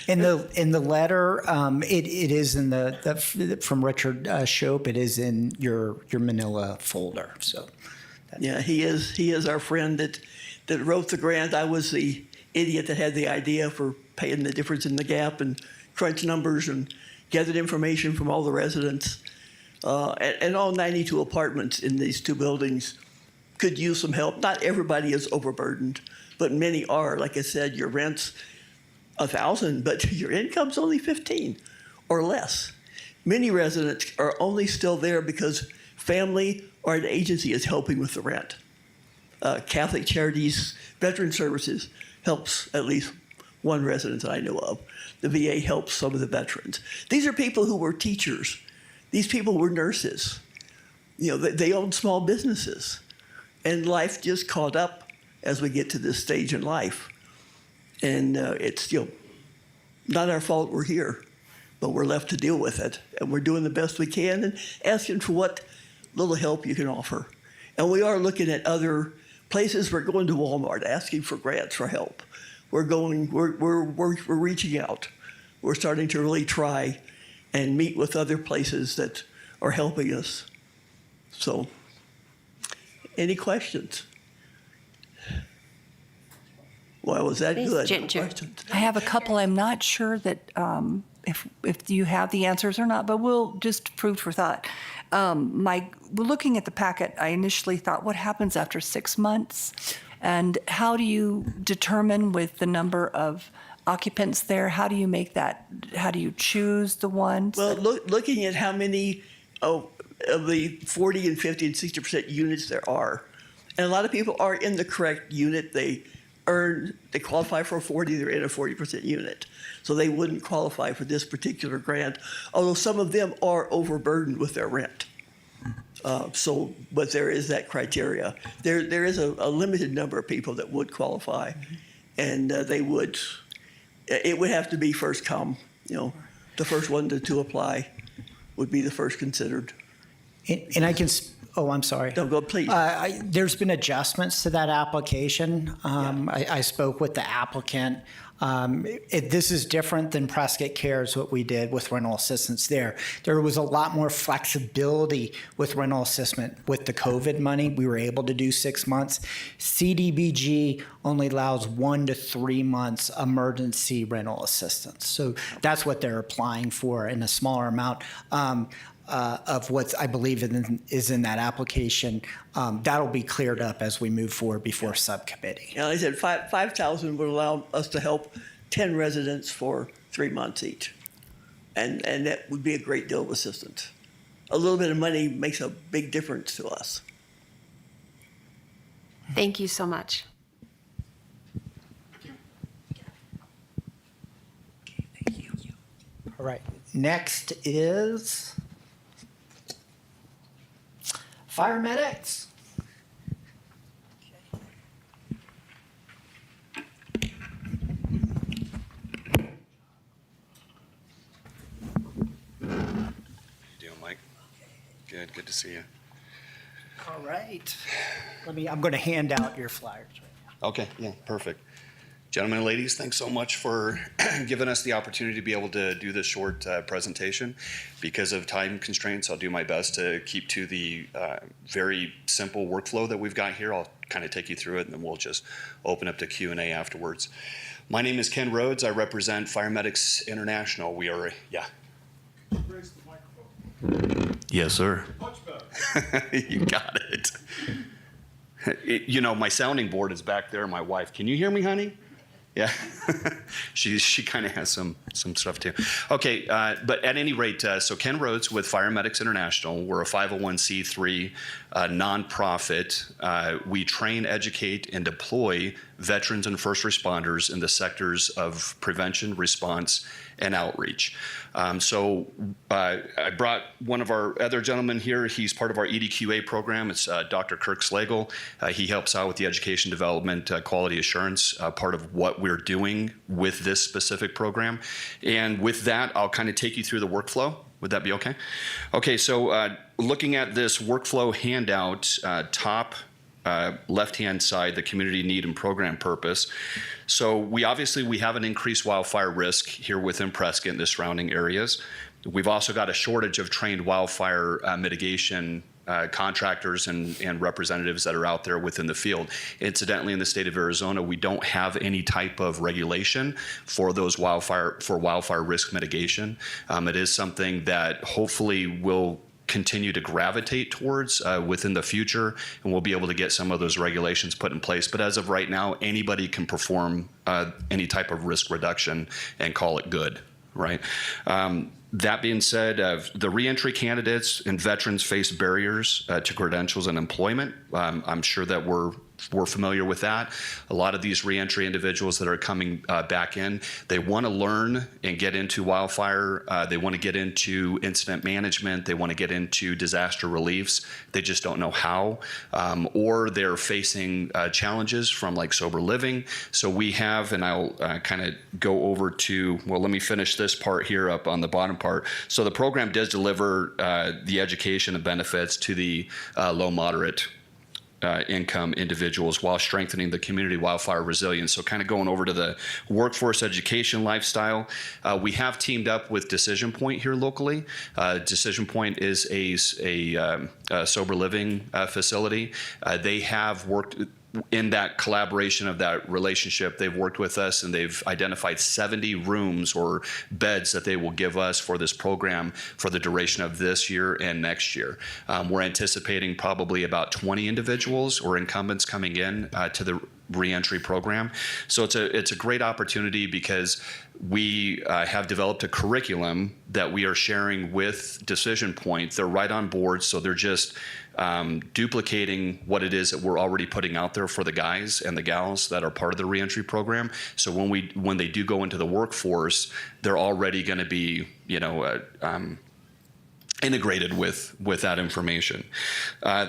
In the letter, it is in the from Richard Shope. It is in your Manila folder. So, yeah, he is our friend that wrote the grant. I was the idiot that had the idea for paying the difference in the gap and crunch numbers and gathered information from all the residents. And all 92 apartments in these two buildings could use some help. Not everybody is overburdened, but many are. Like I said, your rent's $1,000, but your income's only $15 or less. Many residents are only still there because family or an agency is helping with the rent. Catholic Charities Veteran Services helps at least one resident that I know of. The VA helps some of the veterans. These are people who were teachers. These people were nurses. You know, they own small businesses. And life just caught up as we get to this stage in life. And it's, not our fault we're here, but we're left to deal with it. And we're doing the best we can and asking for what little help you can offer. And we are looking at other places. We're going to Walmart asking for grants for help. We're reaching out. We're starting to really try and meet with other places that are helping us. So, any questions? Well, was that Please, good? Ginger. Questions? I have a couple. I'm not sure that if you have the answers or not, but we'll just food for thought. Looking at the packet, I initially thought, what happens after 6 months? And how do you determine with the number of occupants there? How do you make that? How do you choose the ones? Well, looking at how many of the 40 and 50 and 60% units there are, and a lot of people are in the correct unit. They qualify for a 40, they're in a 40% unit. So they wouldn't qualify for this particular grant, although some of them are overburdened with their rent. But there is that criteria. There is a limited number of people that would qualify, and they would it would have to be first come, the first one to apply would be the first considered. And I can, oh, I'm sorry. No, go, please. There's been adjustments to that application. I spoke with the applicant. This is different than Prescott Cares, what we did with rental assistance there. There was a lot more flexibility with rental assistance. With the COVID money, we were able to do 6 months. CDBG only allows 1 to 3 months emergency rental assistance. So that's what they're applying for in a smaller amount. Of what I believe is in that application. That'll be cleared up as we move forward before subcommittee. I said 5,000 would allow us to help 10 residents for 3 months each. And that would be a great deal of assistance. A little bit of money makes a big difference to us. Thank you so much. All right. Next is fire medics. Doing, Mike? Good to see you. All right. I'm going to hand out your flyers right now. Okay, yeah, perfect. Gentlemen and ladies, thanks so much for giving us the opportunity to be able to do this short presentation. Because of time constraints, I'll do my best to keep to the very simple workflow that we've got here. I'll kind of take you through it, and then we'll just open up to Q&A afterwards. My name is Ken Rhodes. I represent Fire Medics International. We are, yeah. Raise the microphone. Yes, sir. Much better. You got it. My sounding board is back there. My wife, can you hear me, honey? Yeah, she kind of has some stuff too. Okay, but at any rate, so Ken Rhodes with Fire Medics International. We're a 501c3 nonprofit. We train, educate, and deploy veterans and first responders in the sectors of prevention, response, and outreach. So I brought one of our other gentlemen here. He's part of our EDQA program. It's Dr. Kirk Slagle. He helps out with the education development, quality assurance, part of what we're doing with this specific program. And with that, I'll kind of take you through the workflow. Would that be okay? Okay, so looking at this workflow handout, top left-hand side, the community need and program purpose. So we have an increased wildfire risk here within Prescott and the surrounding areas. We've also got a shortage of trained wildfire mitigation contractors and representatives that are out there within the field. Incidentally, in the state of Arizona, we don't have any type of regulation for those wildfire risk mitigation. It is something that hopefully will continue to gravitate towards within the future, and we'll be able to get some of those regulations put in place. But as of right now, anybody can perform any type of risk reduction and call it good, right? That being said, the reentry candidates and veterans face barriers to credentials and employment. I'm sure that we're familiar with that. A lot of these reentry individuals that are coming back in, they want to learn and get into wildfire. They want to get into incident management. They want to get into disaster reliefs. They just don't know how. Or they're facing challenges from like sober living. So we have, and I'll kind of go over to, well, let me finish this part here up on the bottom part. So the program does deliver the education and benefits to the low moderate income individuals while strengthening the community wildfire resilience. So kind of going over to the workforce education lifestyle, we have teamed up with Decision Point here locally. Decision Point is a sober living facility. They have worked in that collaboration of that relationship. They've worked with us and they've identified 70 rooms or beds that they will give us for this program for the duration of this year and next year. We're anticipating probably about 20 individuals or incumbents coming in to the reentry program. So it's a great opportunity because we have developed a curriculum that we are sharing with Decision Point. They're right on board, so they're just duplicating what it is that we're already putting out there for the guys and the gals that are part of the reentry program. So when they do go into the workforce, they're already going to be, integrated with that information.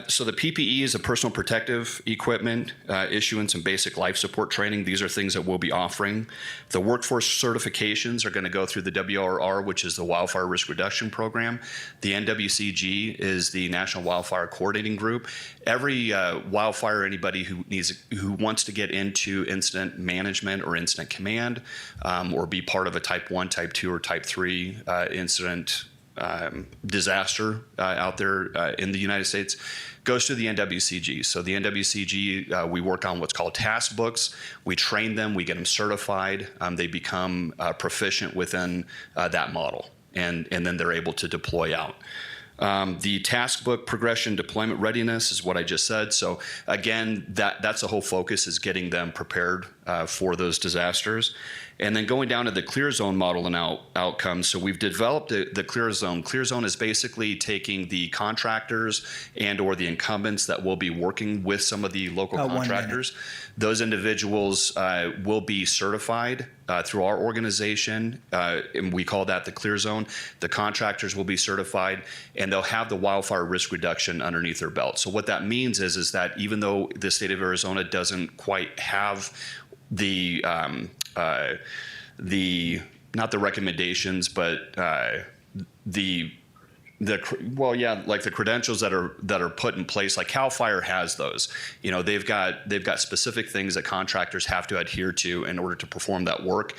So the PPE is a personal protective equipment, issuance and basic life support training. These are things that we'll be offering. The workforce certifications are going to go through the WRR, which is the Wildfire Risk Reduction Program. The NWCG is the National Wildfire Coordinating Group. Every wildfire, anybody who wants to get into incident management or incident command, or be part of a Type 1, Type 2, or Type 3 incident disaster out there in the United States, goes to the NWCG. So the NWCG, we work on what's called task books. We train them, we get them certified. They become proficient within that model, and then they're able to deploy out. The task book progression deployment readiness is what I just said. So again, that's the whole focus, is getting them prepared for those disasters. And then going down to the clear zone model and outcomes. So we've developed the clear zone. Clear zone is basically taking the contractors and or the incumbents that will be working with some of the local contractors. Those individuals will be certified through our organization, and we call that the clear zone. The contractors will be certified, and they'll have the wildfire risk reduction underneath their belt. So what that means is that even though the state of Arizona doesn't quite have the not the recommendations, but the credentials that are put in place, like CAL FIRE has those. You know, they've got specific things that contractors have to adhere to in order to perform that work.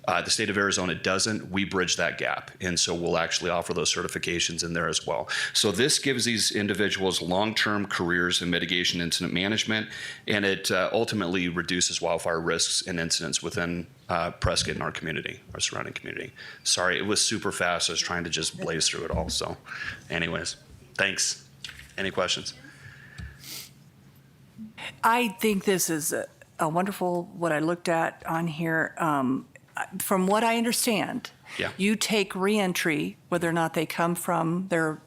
The state of Arizona doesn't. We bridge that gap, and so we'll actually offer those certifications in there as well. So this gives these individuals long-term careers in mitigation incident management, and it ultimately reduces wildfire risks and incidents within Prescott and our community, our surrounding community. Sorry, it was super fast. I was trying to just blaze through it all. So anyways, thanks. Any questions? I think this is a wonderful, what I looked at on here. From what I understand, you take reentry, whether or not they come from, they're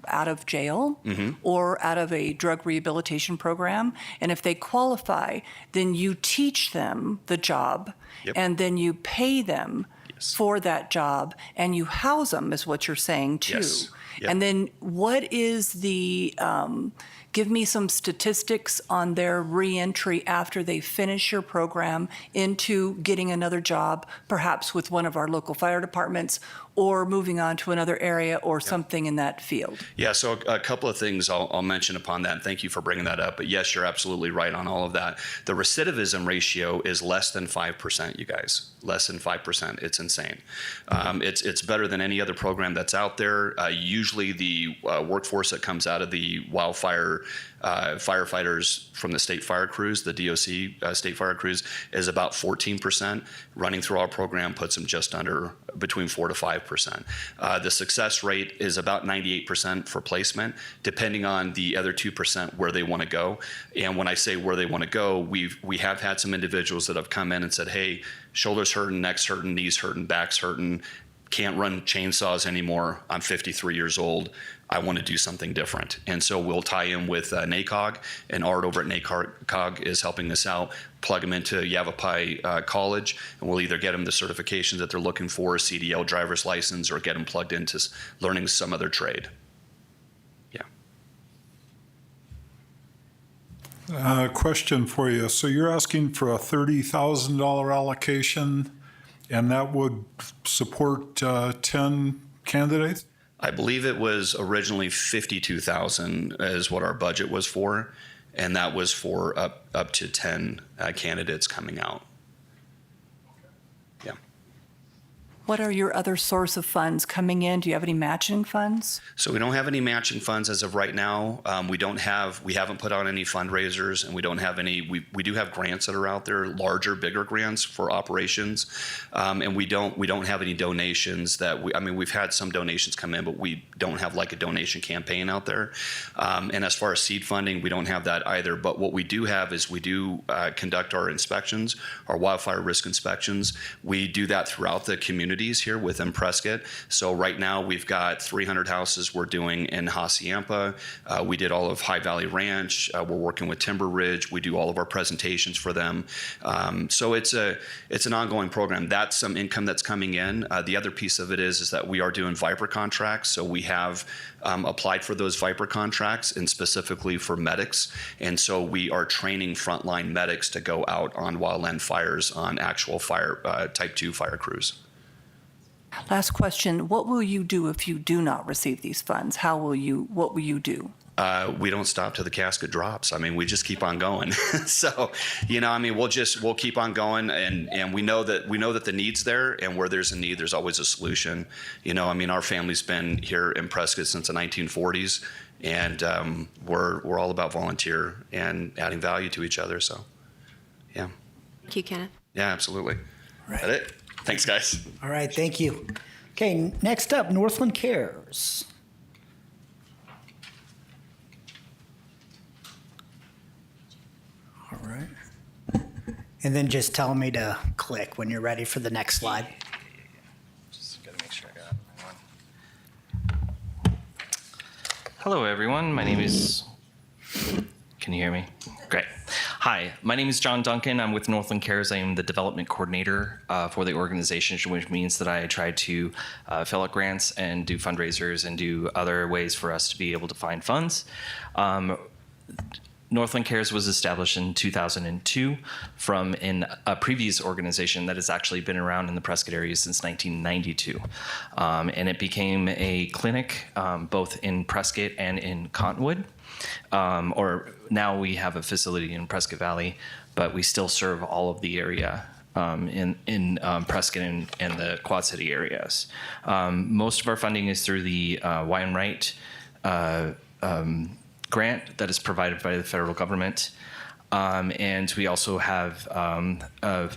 out of jail or out of a drug rehabilitation program. And if they qualify, then you teach them the job and then you pay them for that job and you house them, is what you're saying too. And then what is the, give me some statistics on their reentry after they finish your program into getting another job, perhaps with one of our local fire departments, or moving on to another area or something in that field. Yeah, so a couple of things I'll mention upon that, and thank you for bringing that up. But yes, you're absolutely right on all of that. The recidivism ratio is less than 5%, you guys. Less than 5%. It's insane. It's better than any other program that's out there. Usually the workforce that comes out of the wildfire firefighters from the state fire crews, the DOC state fire crews, is about 14%. Running through our program puts them just under between 4 to 5%. The success rate is about 98% for placement, depending on the other 2% where they want to go. And when I say where they want to go, we have had some individuals that have come in and said, hey, shoulders hurting, neck's hurting, knees hurting, back's hurting, can't run chainsaws anymore. I'm 53 years old. I want to do something different. And so we'll tie in with NACOG, and Art over at NACOG is helping us out, plug them into Yavapai College, and we'll either get them the certifications that they're looking for, a CDL driver's license, or get them plugged into learning some other trade. Question for you. So you're asking for a $30,000 allocation, and that would support 10 candidates? I believe it was originally $52,000 is what our budget was for, and that was for up to 10 candidates coming out. What are your other source of funds coming in? Do you have any matching funds? So we don't have any matching funds as of right now. We haven't put on any fundraisers, and we don't have any. We do have grants that are out there, larger, bigger grants for operations, and we don't have any donations that we've had some donations come in, but we don't have like a donation campaign out there. And as far as seed funding, we don't have that either. But what we do have is we do conduct our inspections, our wildfire risk inspections. We do that throughout the community communities here within Prescott. So right now we've got 300 houses we're doing in Hacienda. We did all of High Valley Ranch. We're working with Timber Ridge. We do all of our presentations for them. So it's an ongoing program. That's some income that's coming in. The other piece of it is that we are doing Viper contracts. So we have applied for those Viper contracts, and specifically for medics. And so we are training frontline medics to go out on wildland fires on actual fire type 2 fire crews. Last question. What will you do if you do not receive these funds? What will you do? We don't stop till the casket drops. I mean, we just keep on going. So, I mean, we'll keep on going, and we know that the need's there, and where there's a need, there's always a solution. I mean, our family's been here in Prescott since the 1940s, and we're all about volunteer and adding value to each other. So, yeah. Thank you, Kenneth. Yeah, absolutely. Right. That's it. Thanks, guys. All right, thank you. Okay, next up, Northland Cares. All right. And then just tell me to click when you're ready for the next slide. Just gotta make sure I got the right one. Hello, everyone. My name is. Can you hear me? Great. Hi, my name is John Duncan. I'm with Northland Cares. I am the development coordinator for the organization, which means that I try to fill out grants and do fundraisers and do other ways for us to be able to find funds. Northland Cares was established in 2002 from a previous organization that has actually been around in the Prescott area since 1992. And it became a clinic both in Prescott and in Cottonwood. Or now we have a facility in Prescott Valley, but we still serve all of the area in Prescott and the Quad City areas. Most of our funding is through the Wainwright grant that is provided by the federal government. And we also have a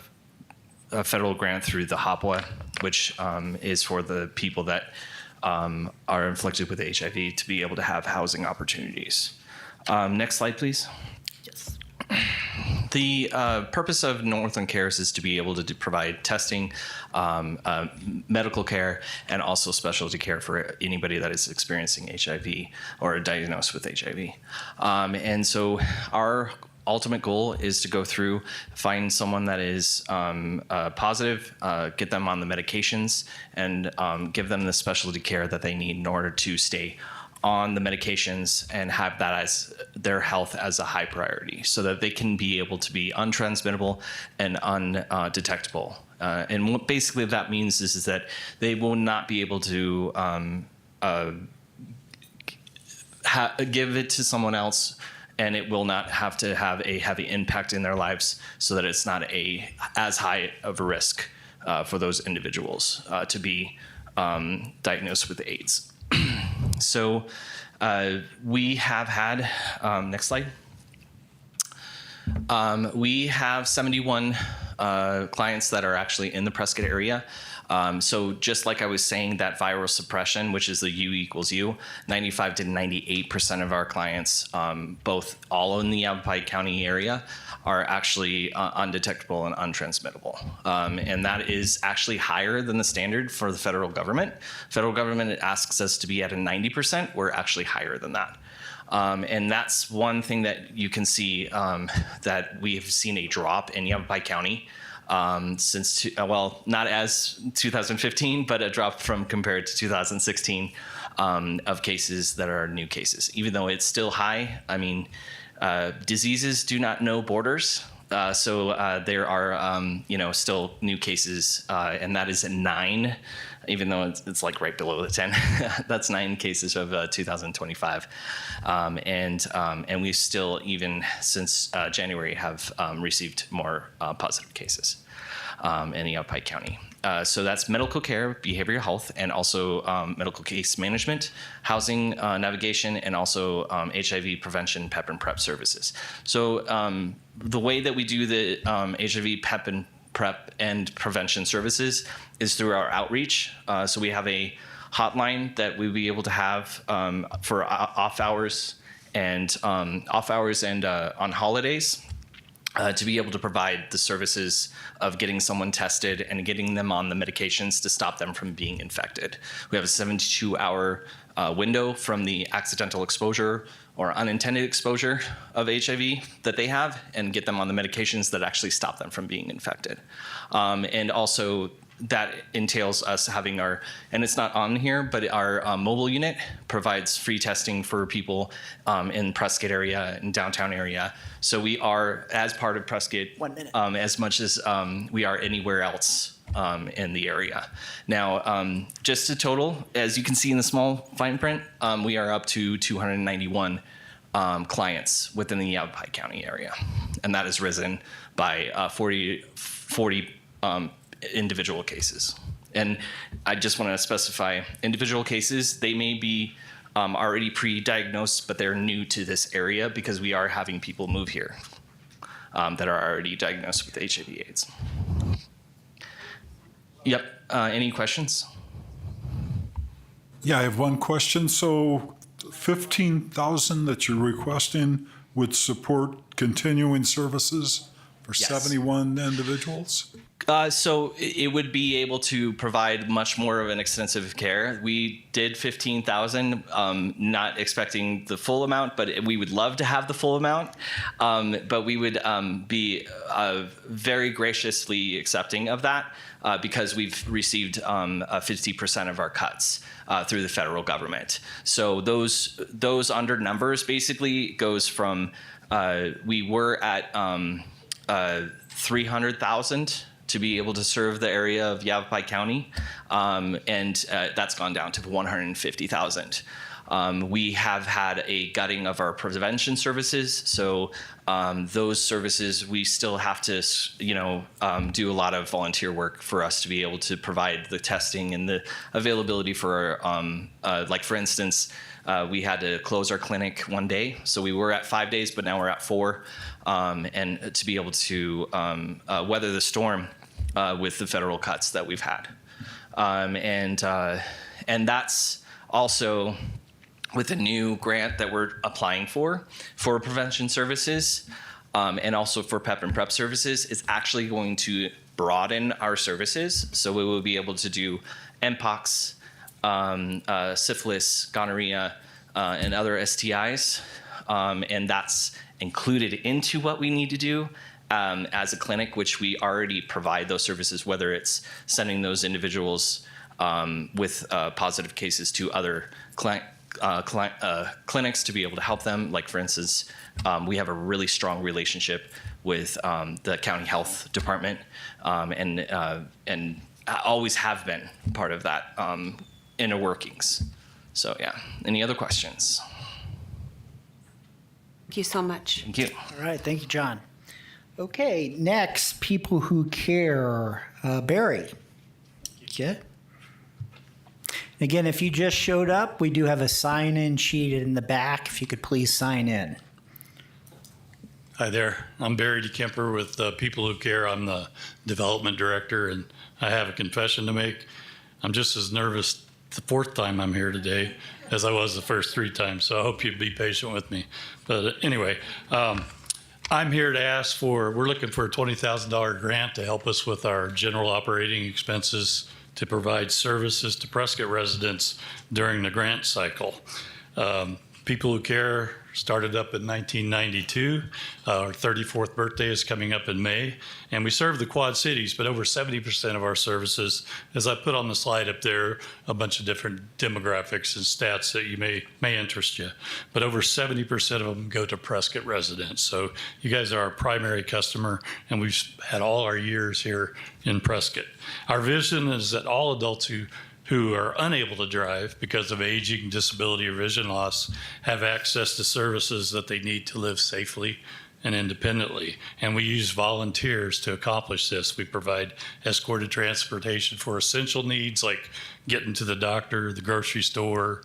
federal grant through the HOPWA, which is for the people that are inflicted with HIV to be able to have housing opportunities. Next slide, please. Yes. The purpose of Northland Cares is to be able to provide testing, medical care, and also specialty care for anybody that is experiencing HIV or diagnosed with HIV. And so our ultimate goal is to go through, find someone that is positive, get them on the medications, and give them the specialty care that they need in order to stay on the medications and have that as their health as a high priority so that they can be able to be untransmittable and undetectable. And what basically that means is that they will not be able to give it to someone else, and it will not have to have a heavy impact in their lives so that it's not as high of a risk for those individuals to be diagnosed with AIDS. So we have had, next slide. We have 71 clients that are actually in the Prescott area. So just like I was saying, that viral suppression, which is the U equals U, 95 to 98% of our clients, both all in the Yavapai County area, are actually undetectable and untransmittable. And that is actually higher than the standard for the federal government. Federal government asks us to be at a 90%. We're actually higher than that. And that's one thing that you can see that we have seen a drop in Yavapai County since, not as 2015, but a drop from compared to 2016 of cases that are new cases. Even though it's still high, I mean, diseases do not know borders. So there are, still new cases, and that is 9, even though it's like right below the 10. That's 9 cases of 2025. And we still, even since January, have received more positive cases in Yavapai County. So that's medical care, behavioral health, and also medical case management, housing navigation, and also HIV prevention, PEP, and PrEP services. So the way that we do the HIV, PEP, and PrEP and prevention services is through our outreach. So we have a hotline that we'll be able to have for off hours and on holidays. to be able to provide the services of getting someone tested and getting them on the medications to stop them from being infected. We have a 72-hour window from the accidental exposure or unintended exposure of HIV that they have and get them on the medications that actually stop them from being infected. And also that entails us having our, and it's not on here, but our mobile unit provides free testing for people in Prescott area and downtown area. So we are, as part of Prescott, 1 minute. as much as we are anywhere else in the area. Now, just a total, as you can see in the small fine print, we are up to 291 clients within the Yavapai County area. And that has risen by 40 individual cases. And I just want to specify individual cases, they may be already pre-diagnosed, but they're new to this area because we are having people move here that are already diagnosed with HIV/AIDS. Yep, any questions? Yeah, I have one question. So 15,000 that you're requesting would support continuing services for Yes. 71 individuals? So it would be able to provide much more of an extensive care. We did 15,000, not expecting the full amount, but we would love to have the full amount. But we would be very graciously accepting of that because we've received 50% of our cuts through the federal government. So those under numbers basically goes from, we were at 300,000 to be able to serve the area of Yavapai County, and that's gone down to 150,000. We have had a gutting of our prevention services, so those services we still have to, do a lot of volunteer work for us to be able to provide the testing and the availability for, like for instance, we had to close our clinic one day, so we were at 5 days, but now we're at 4, and to be able to weather the storm with the federal cuts that we've had, and that's also with a new grant that we're applying for prevention services, and also for PEP and PrEP services. Is actually going to broaden our services, so we will be able to do Mpox, syphilis, gonorrhea, and other STIs, and that's included into what we need to do as a clinic, which we already provide those services, whether it's sending those individuals with positive cases to other clinics to be able to help them. Like for instance, we have a really strong relationship with the county health department, and always have been part of that inner workings. So yeah, any other questions? Thank you so much. Thank you. All right, thank you, John. Okay, next, people who care. Barry. Yeah. Again, if you just showed up, we do have a sign-in sheet in the back. If you could please sign in. Hi there. I'm Barry DeKemper with People Who Care. I'm the development director, and I have a confession to make. I'm just as nervous the 4th time I'm here today as I was the first 3 times, so I hope you'd be patient with me. But anyway, I'm here to ask for, we're looking for a $20,000 grant to help us with our general operating expenses to provide services to Prescott residents during the grant cycle. People Who Care started up in 1992. Our 34th birthday is coming up in May, and we serve the Quad Cities, but over 70% of our services, as I put on the slide up there, a bunch of different demographics and stats that you may interest you, but over 70% of them go to Prescott residents. So you guys are our primary customer, and we've had all our years here in Prescott. Our vision is that all adults who are unable to drive because of aging, disability, or vision loss have access to services that they need to live safely and independently. And we use volunteers to accomplish this. We provide escorted transportation for essential needs like getting to the doctor, the grocery store,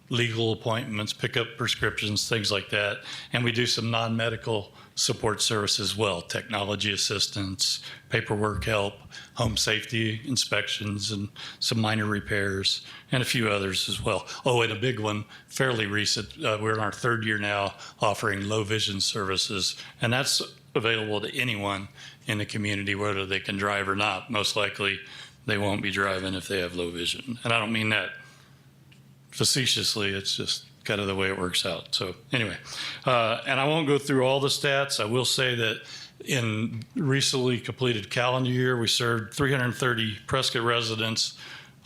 legal appointments, pick up prescriptions, things like that. And we do some non-medical support services as well, technology assistance, paperwork help, home safety inspections, and some minor repairs, and a few others as well. Oh, and a big one, fairly recent, we're in our 3rd year now offering low vision services, and that's available to anyone in the community, whether they can drive or not. Most likely, they won't be driving if they have low vision. And I don't mean that facetiously, it's just kind of the way it works out. So anyway, and I won't go through all the stats. I will say that in recently completed calendar year, we served 330 Prescott residents.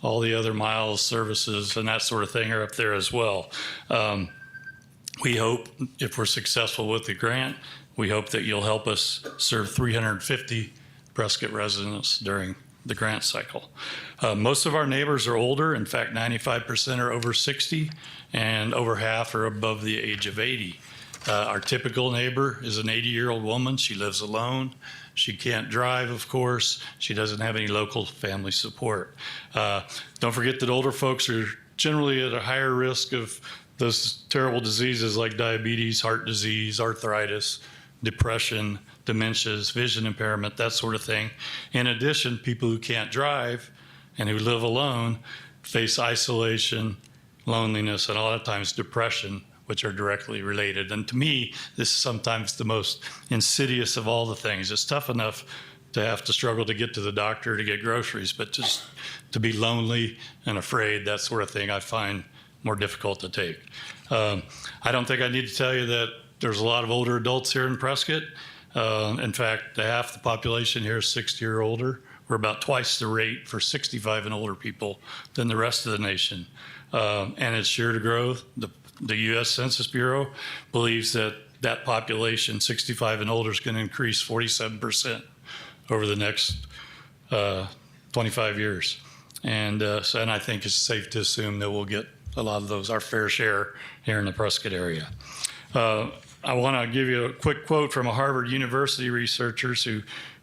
All the other miles, services, and that sort of thing are up there as well. We hope, if we're successful with the grant, we hope that you'll help us serve 350 Prescott residents during the grant cycle. Most of our neighbors are older. In fact, 95% are over 60, and over half are above the age of 80. Our typical neighbor is an 80-year-old woman. She lives alone. She can't drive, of course. She doesn't have any local family support. Don't forget that older folks are generally at a higher risk of those terrible diseases like diabetes, heart disease, arthritis, depression, dementias, vision impairment, that sort of thing. In addition, people who can't drive and who live alone face isolation, loneliness, and a lot of times depression, which are directly related. And to me, this is sometimes the most insidious of all the things. It's tough enough to have to struggle to get to the doctor to get groceries, but just to be lonely and afraid, that sort of thing, I find more difficult to take. I don't think I need to tell you that there's a lot of older adults here in Prescott. In fact, half the population here is 60 or older. We're about twice the rate for 65 and older people than the rest of the nation. And it's sure to grow. The U.S. Census Bureau believes that that population, 65 and older, is going to increase 47% over the next 25 years. And I think it's safe to assume that we'll get a lot of those, our fair share, here in the Prescott area. I want to give you a quick quote from a Harvard University researchers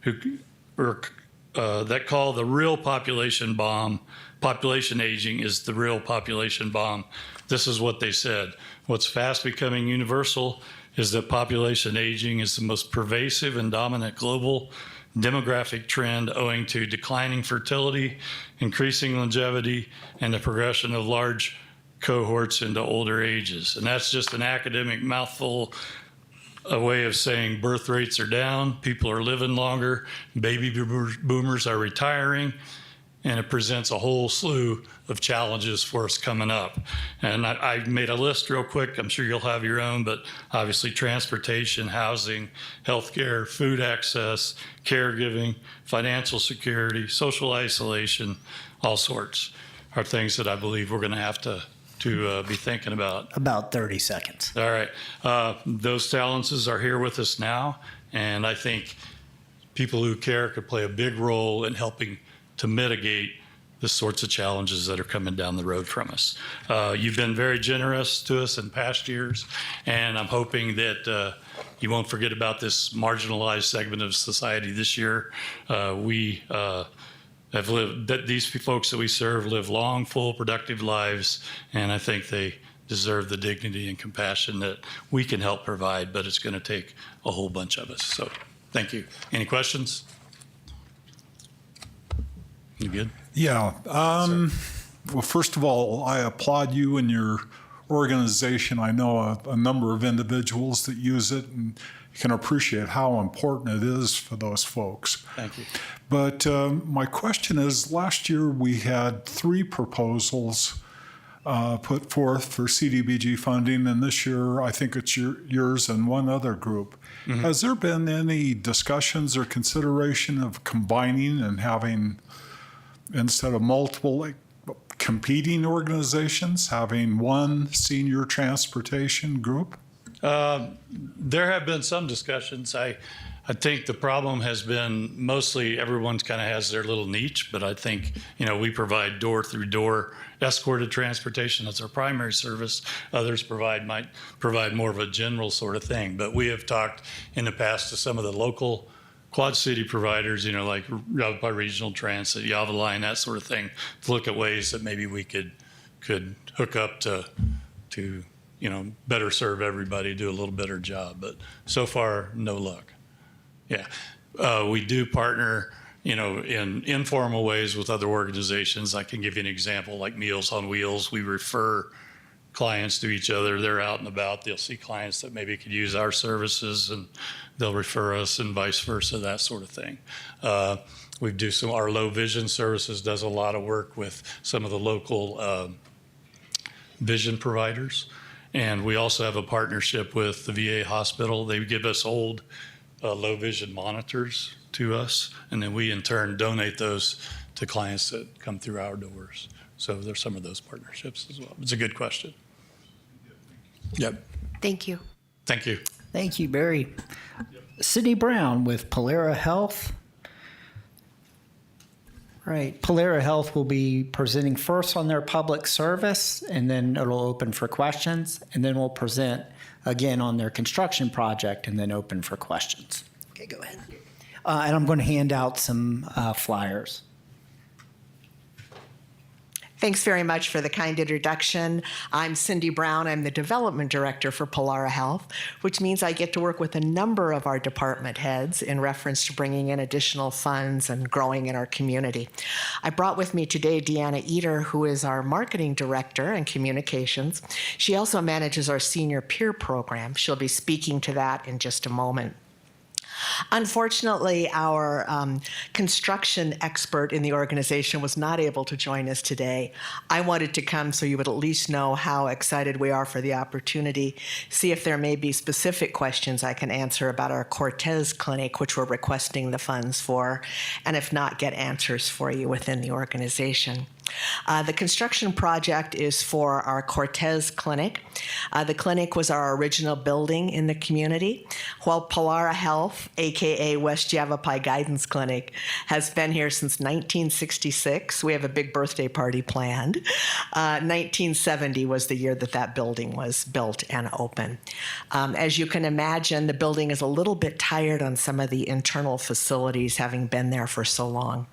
that call the real population bomb, population aging is the real population bomb. This is what they said. What's fast becoming universal is that population aging is the most pervasive and dominant global demographic trend owing to declining fertility, increasing longevity, and the progression of large cohorts into older ages. And that's just an academic mouthful, a way of saying birth rates are down, people are living longer, baby boomers are retiring, and it presents a whole slew of challenges for us coming up. And I made a list real quick. I'm sure you'll have your own, but obviously transportation, housing, healthcare, food access, caregiving, financial security, social isolation, all sorts are things that I believe we're going to have to be thinking about. About 30 seconds. All right. Those challenges are here with us now, and I think people who care could play a big role in helping to mitigate the sorts of challenges that are coming down the road from us. You've been very generous to us in past years, and I'm hoping that you won't forget about this marginalized segment of society this year. We have lived, that these folks that we serve live long, full, productive lives, and I think they deserve the dignity and compassion that we can help provide, but it's going to take a whole bunch of us. So thank you. Any questions? You good? Yeah. Well, first of all, I applaud you and your organization. I know a number of individuals that use it, and you can appreciate how important it is for those folks. Thank you. But my question is, last year we had 3 proposals put forth for CDBG funding, and this year I think it's yours and one other group. Mm-hmm. Has there been any discussions or consideration of combining and having, instead of multiple competing organizations, having one senior transportation group? There have been some discussions. I think the problem has been mostly everyone's kind of has their little niche, but I think, we provide door-through-door escorted transportation. That's our primary service. Others might provide more of a general sort of thing. But we have talked in the past to some of the local Quad City providers, like Yavapai Regional Transit, Yava Line, that sort of thing, to look at ways that maybe we could hook up to better serve everybody, do a little better job. But so far, no luck. Yeah. We do partner, in informal ways with other organizations. I can give you an example, like Meals on Wheels. We refer clients to each other. They're out and about. They'll see clients that maybe could use our services, and they'll refer us, and vice versa, that sort of thing. We do our low vision services does a lot of work with some of the local vision providers. And we also have a partnership with the VA hospital. They give us old low vision monitors to us, and then we in turn donate those to clients that come through our doors. So there's some of those partnerships as well. It's a good question. Yep. Thank you. Thank you. Thank you, Barry. Sydney Brown with Polera Health. Right. Polera Health will be presenting first on their public service, and then it'll open for questions, and then we'll present again on their construction project, and then open for questions. Okay, go ahead. And I'm going to hand out some flyers. Thanks very much for the kind introduction. I'm Cindy Brown. I'm the Development Director for Polera Health, which means I get to work with a number of our department heads in reference to bringing in additional funds and growing in our community. I brought with me today Deanna Eater, who is our Marketing Director and Communications. She also manages our Senior Peer Program. She'll be speaking to that in just a moment. Unfortunately, our construction expert in the organization was not able to join us today. I wanted to come so you would at least know how excited we are for the opportunity, see if there may be specific questions I can answer about our Cortez Clinic, which we're requesting the funds for, and if not, get answers for you within the organization. The construction project is for our Cortez Clinic. The clinic was our original building in the community, while Polera Health, aka West Yavapai Guidance Clinic, has been here since 1966. We have a big birthday party planned. 1970 was the year that that building was built and open. As you can imagine, the building is a little bit tired on some of the internal facilities, having been there for so long.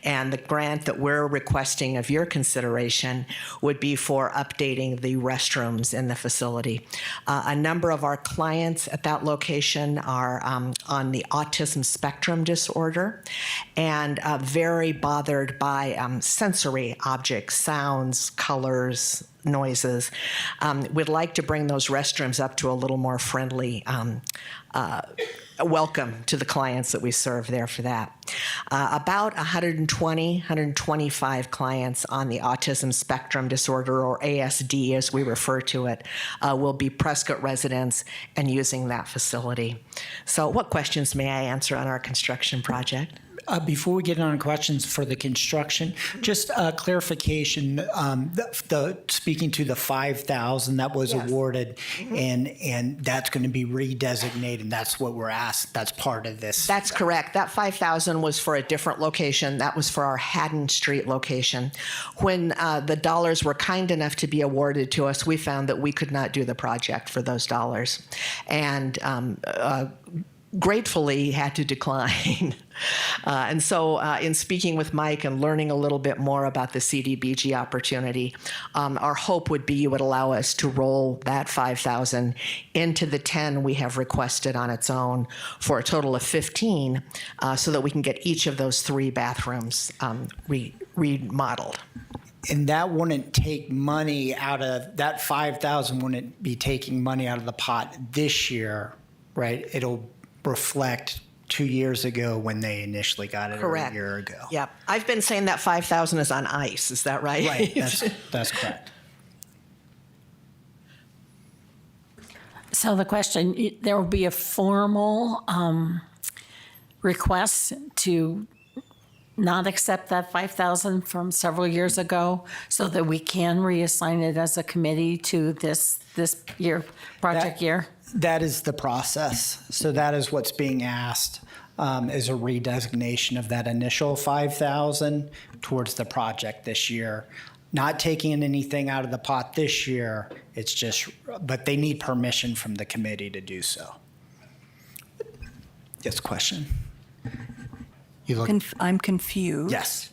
And the grant that we're requesting of your consideration would be for updating the restrooms in the facility. A number of our clients at that location are on the autism spectrum disorder and very bothered by sensory objects, sounds, colors, noises. We'd like to bring those restrooms up to a little more friendly welcome to the clients that we serve there for that. About 125 clients on the autism spectrum disorder, or ASD as we refer to it, will be Prescott residents and using that facility. So what questions may I answer on our construction project? Before we get on questions for the construction, just a clarification, speaking to the 5,000 that was awarded, and that's going to be redesignated, that's what we're asked, that's part of this. That's correct. That 5,000 was for a different location. That was for our Haddon Street location. When the dollars were kind enough to be awarded to us, we found that we could not do the project for those dollars. And gratefully had to decline. And so in speaking with Mike and learning a little bit more about the CDBG opportunity, our hope would be you would allow us to roll that 5,000 into the 10 we have requested on its own for a total of 15 so that we can get each of those 3 bathrooms remodeled. And that wouldn't take money out of, that 5,000 wouldn't be taking money out of the pot this year, right? It'll reflect 2 years ago when they initially got it, Correct. Or a year ago. Yep. I've been saying that 5,000 is on ice. Is that right? Right. That's correct. So the question, there will be a formal request to not accept that 5,000 from several years ago so that we can reassign it as a committee to this year, project year? That is the process. So that is what's being asked, is a redesignation of that initial 5,000 towards the project this year. Not taking anything out of the pot this year, it's just, but they need permission from the committee to do so. Yes, question? You look. I'm confused. Yes.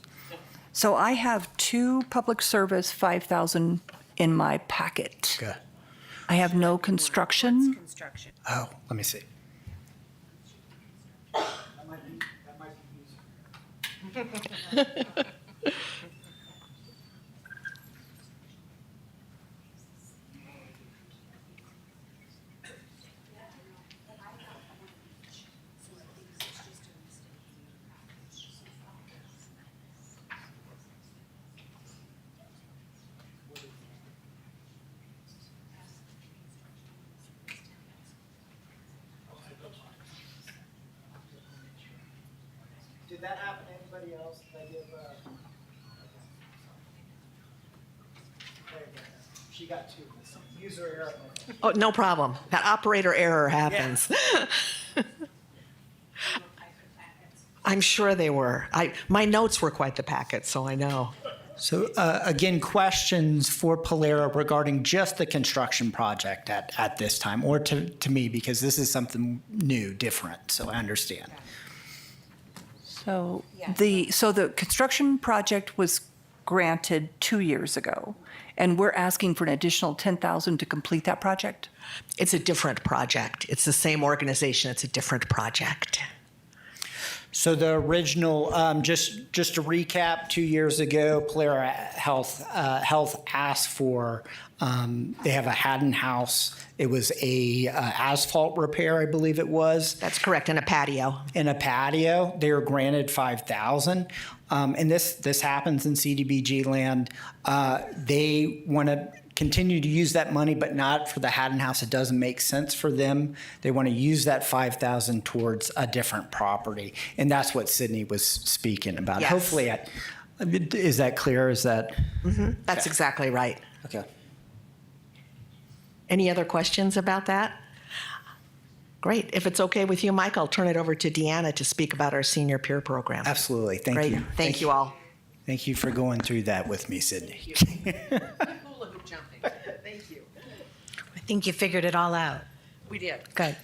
So I have 2 public service 5,000 in my packet. Good. I have no construction. Oh, let me see. Did that happen to anybody else? Did I give, there you go. She got two. User error. Oh, no problem. That operator error happens. I'm sure they were. My notes were quite the packet, so I know. So again, questions for Polera regarding just the construction project at this time, or to me, because this is something new, different, so I understand. So the construction project was granted 2 years ago, and we're asking for an additional $10,000 to complete that project? It's a different project. It's the same organization. It's a different project. So the original, just to recap, 2 years ago, Polera Health asked for, they have a Haddon House. It was a asphalt repair, I believe it was. That's correct, in a patio. In a patio. They were granted $5,000. And this happens in CDBG land. They want to continue to use that money, but not for the Haddon House. It doesn't make sense for them. They want to use that $5,000 towards a different property. And that's what Sydney was speaking about. Yes. Hopefully, is that clear? Is that? Mm-hmm. That's exactly right. Okay. Any other questions about that? Great. If it's okay with you, Mike, I'll turn it over to Deanna to speak about our senior peer program. Absolutely. Thank Great. you. Thank you all. Thank you for going through that with me, Sydney. Thank you. I think you figured it all out. We did. Good.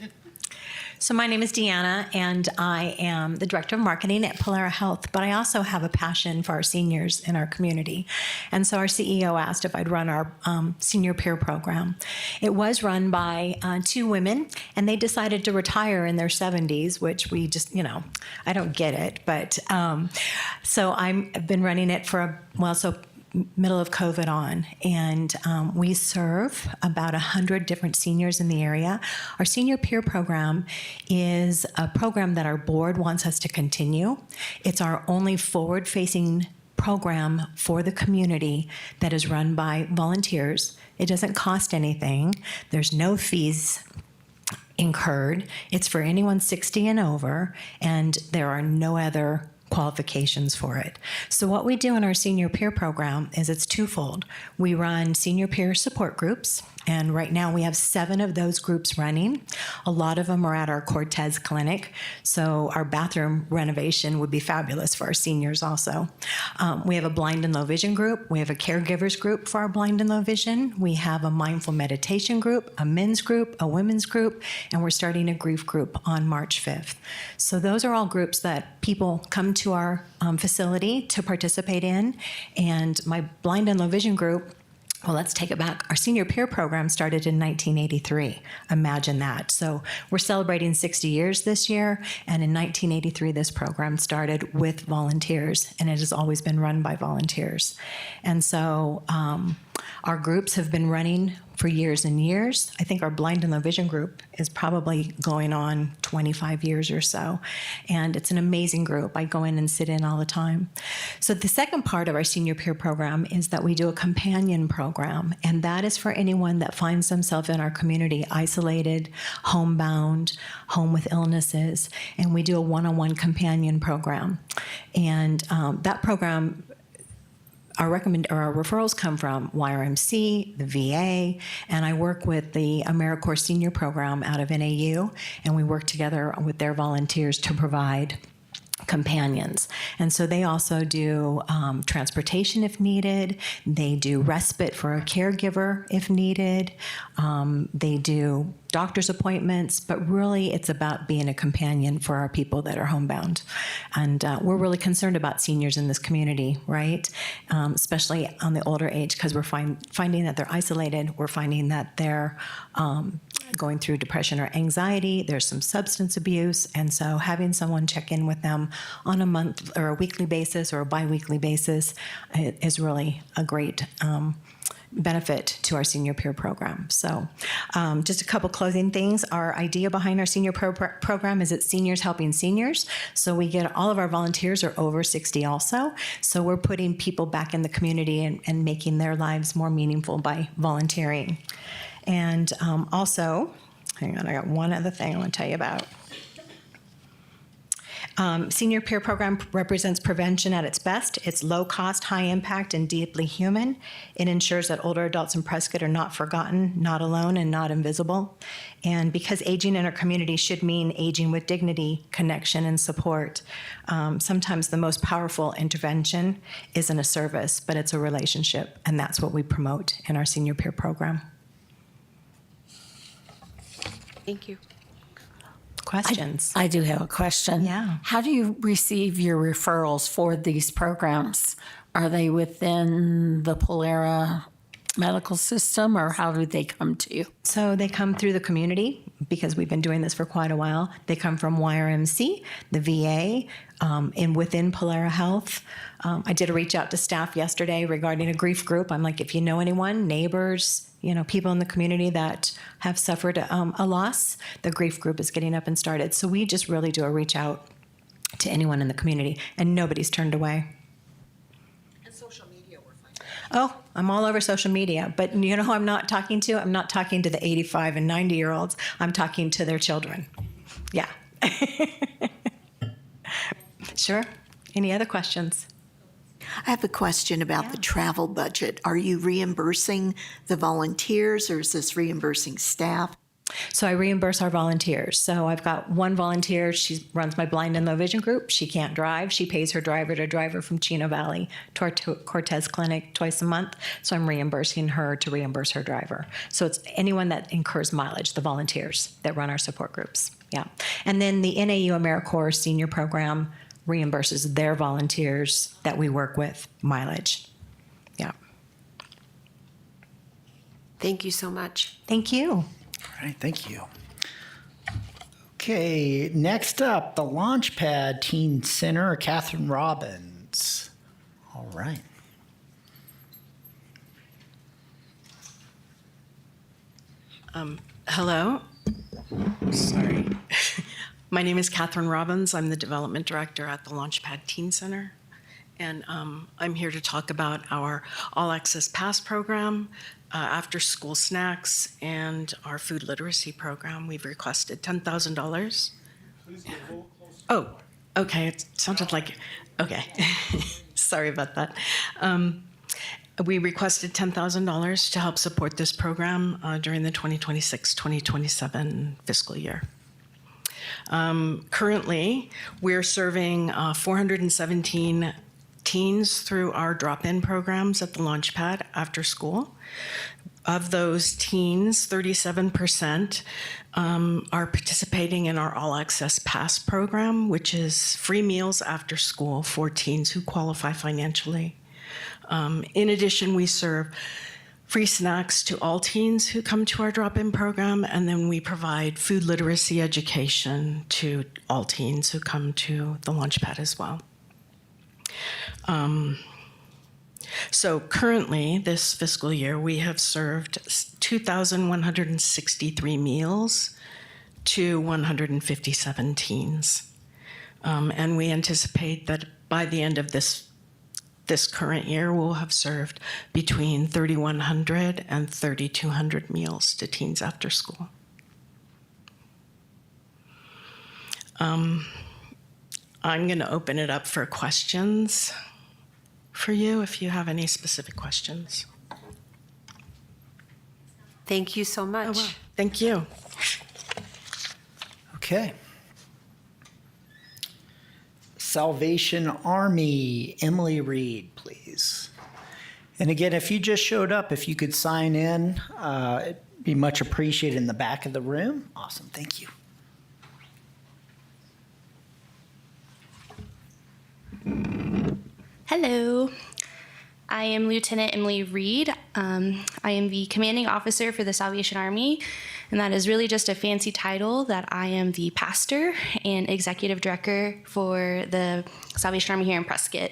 So my name is Deanna, and I am the Director of Marketing at Polera Health, but I also have a passion for our seniors in our community. And so our CEO asked if I'd run our senior peer program. It was run by two women, and they decided to retire in their 70s, which we just, I don't get it. But so I've been running it for, middle of COVID on, and we serve about 100 different seniors in the area. Our senior peer program is a program that our board wants us to continue. It's our only forward-facing program for the community that is run by volunteers. It doesn't cost anything. There's no fees incurred. It's for anyone 60 and over, and there are no other qualifications for it. So what we do in our senior peer program is it's twofold. We run senior peer support groups, and right now we have 7 of those groups running. A lot of them are at our Cortez clinic, so our bathroom renovation would be fabulous for our seniors also. We have a blind and low vision group. We have a caregivers group for our blind and low vision. We have a mindful meditation group, a men's group, a women's group, and we're starting a grief group on March 5th. So those are all groups that people come to our facility to participate in. And my blind and low vision group, well, let's take it back. Our senior peer program started in 1983. Imagine that. So we're celebrating 60 years this year. And in 1983, this program started with volunteers, and it has always been run by volunteers. And so our groups have been running for years and years. I think our blind and low vision group is probably going on 25 years or so. And it's an amazing group. I go in and sit in all the time. So the second part of our senior peer program is that we do a companion program. And that is for anyone that finds themselves in our community isolated, homebound, home with illnesses. And we do a one-on-one companion program. And that program, our referrals come from YRMC, the VA, and I work with the AmeriCorps Senior Program out of NAU, and we work together with their volunteers to provide companions. And so they also do transportation if needed. They do respite for a caregiver if needed. They do doctor's appointments, but really it's about being a companion for our people that are homebound. And we're really concerned about seniors in this community, right? Especially on the older age, because we're finding that they're isolated. We're finding that they're going through depression or anxiety. There's some substance abuse. And so having someone check in with them on a month or a weekly basis or a biweekly basis is really a great benefit to our senior peer program. So just a couple closing things. Our idea behind our senior program is it's seniors helping seniors. So we get all of our volunteers are over 60 also. So we're putting people back in the community and making their lives more meaningful by volunteering. And also, hang on, I got one other thing I want to tell you about. Senior Peer Program represents prevention at its best. It's low cost, high impact, and deeply human. It ensures that older adults in Prescott are not forgotten, not alone, and not invisible. And because aging in our community should mean aging with dignity, connection, and support, sometimes the most powerful intervention isn't a service, but it's a relationship. And that's what we promote in our Senior Peer Program. Thank you. Questions? I do have a question. Yeah. How do you receive your referrals for these programs? Are they within the Polera medical system, or how do they come to you? So they come through the community because we've been doing this for quite a while. They come from YRMC, the VA, and within Polera Health. I did a reach out to staff yesterday regarding a grief group. I'm like, if you know anyone, neighbors, people in the community that have suffered a loss, the grief group is getting up and started. So we just really do a reach out to anyone in the community, and nobody's turned away. And social media, we're fine. Oh, I'm all over social media, but you know who I'm not talking to? I'm not talking to the 85 and 90-year-olds. I'm talking to their children. Yeah. Sure. Any other questions? I have a question about the travel budget. Are you reimbursing the volunteers, or is this reimbursing staff? So I reimburse our volunteers. So I've got one volunteer. She runs my blind and low vision group. She can't drive. She pays her driver to drive her from Chino Valley to our Cortez Clinic twice a month. So I'm reimbursing her to reimburse her driver. So it's anyone that incurs mileage, the volunteers that run our support groups. Yeah. And then the NAU AmeriCorps senior program reimburses their volunteers that we work with mileage. Yeah. Thank you so much. Thank you. All right, thank you. Okay, next up, the Launchpad Teen Center, Catherine Robbins. All right. Hello. Sorry. My name is Catherine Robbins. I'm the Development Director at the Launchpad Teen Center. And I'm here to talk about our All Access Pass program, after school snacks, and our food literacy program. We've requested $10,000. Oh, okay. It sounded like, okay. Sorry about that. We requested $10,000 to help support this program during the 2026-2027 fiscal year. Currently, we're serving 417 teens through our drop-in programs at the Launchpad after school. Of those teens, 37% are participating in our All Access Pass program, which is free meals after school for teens who qualify financially. In addition, we serve free snacks to all teens who come to our drop-in program, and then we provide food literacy education to all teens who come to the Launchpad as well. So currently, this fiscal year, we have served 2,163 meals to 157 teens. And we anticipate that by the end of this current year, we'll have served between 3,100 and 3,200 meals to teens after school. I'm going to open it up for questions for you if you have any specific questions. Thank you so much. Oh, wow. Thank you. Okay. Salvation Army, Emily Reed, please. And again, if you just showed up, if you could sign in, it'd be much appreciated in the back of the room. Awesome, thank you. Hello, I am Lieutenant Emily Reed. I am the commanding officer for the Salvation Army, and that is really just a fancy title that I am the pastor and executive director for the Salvation Army here in Prescott.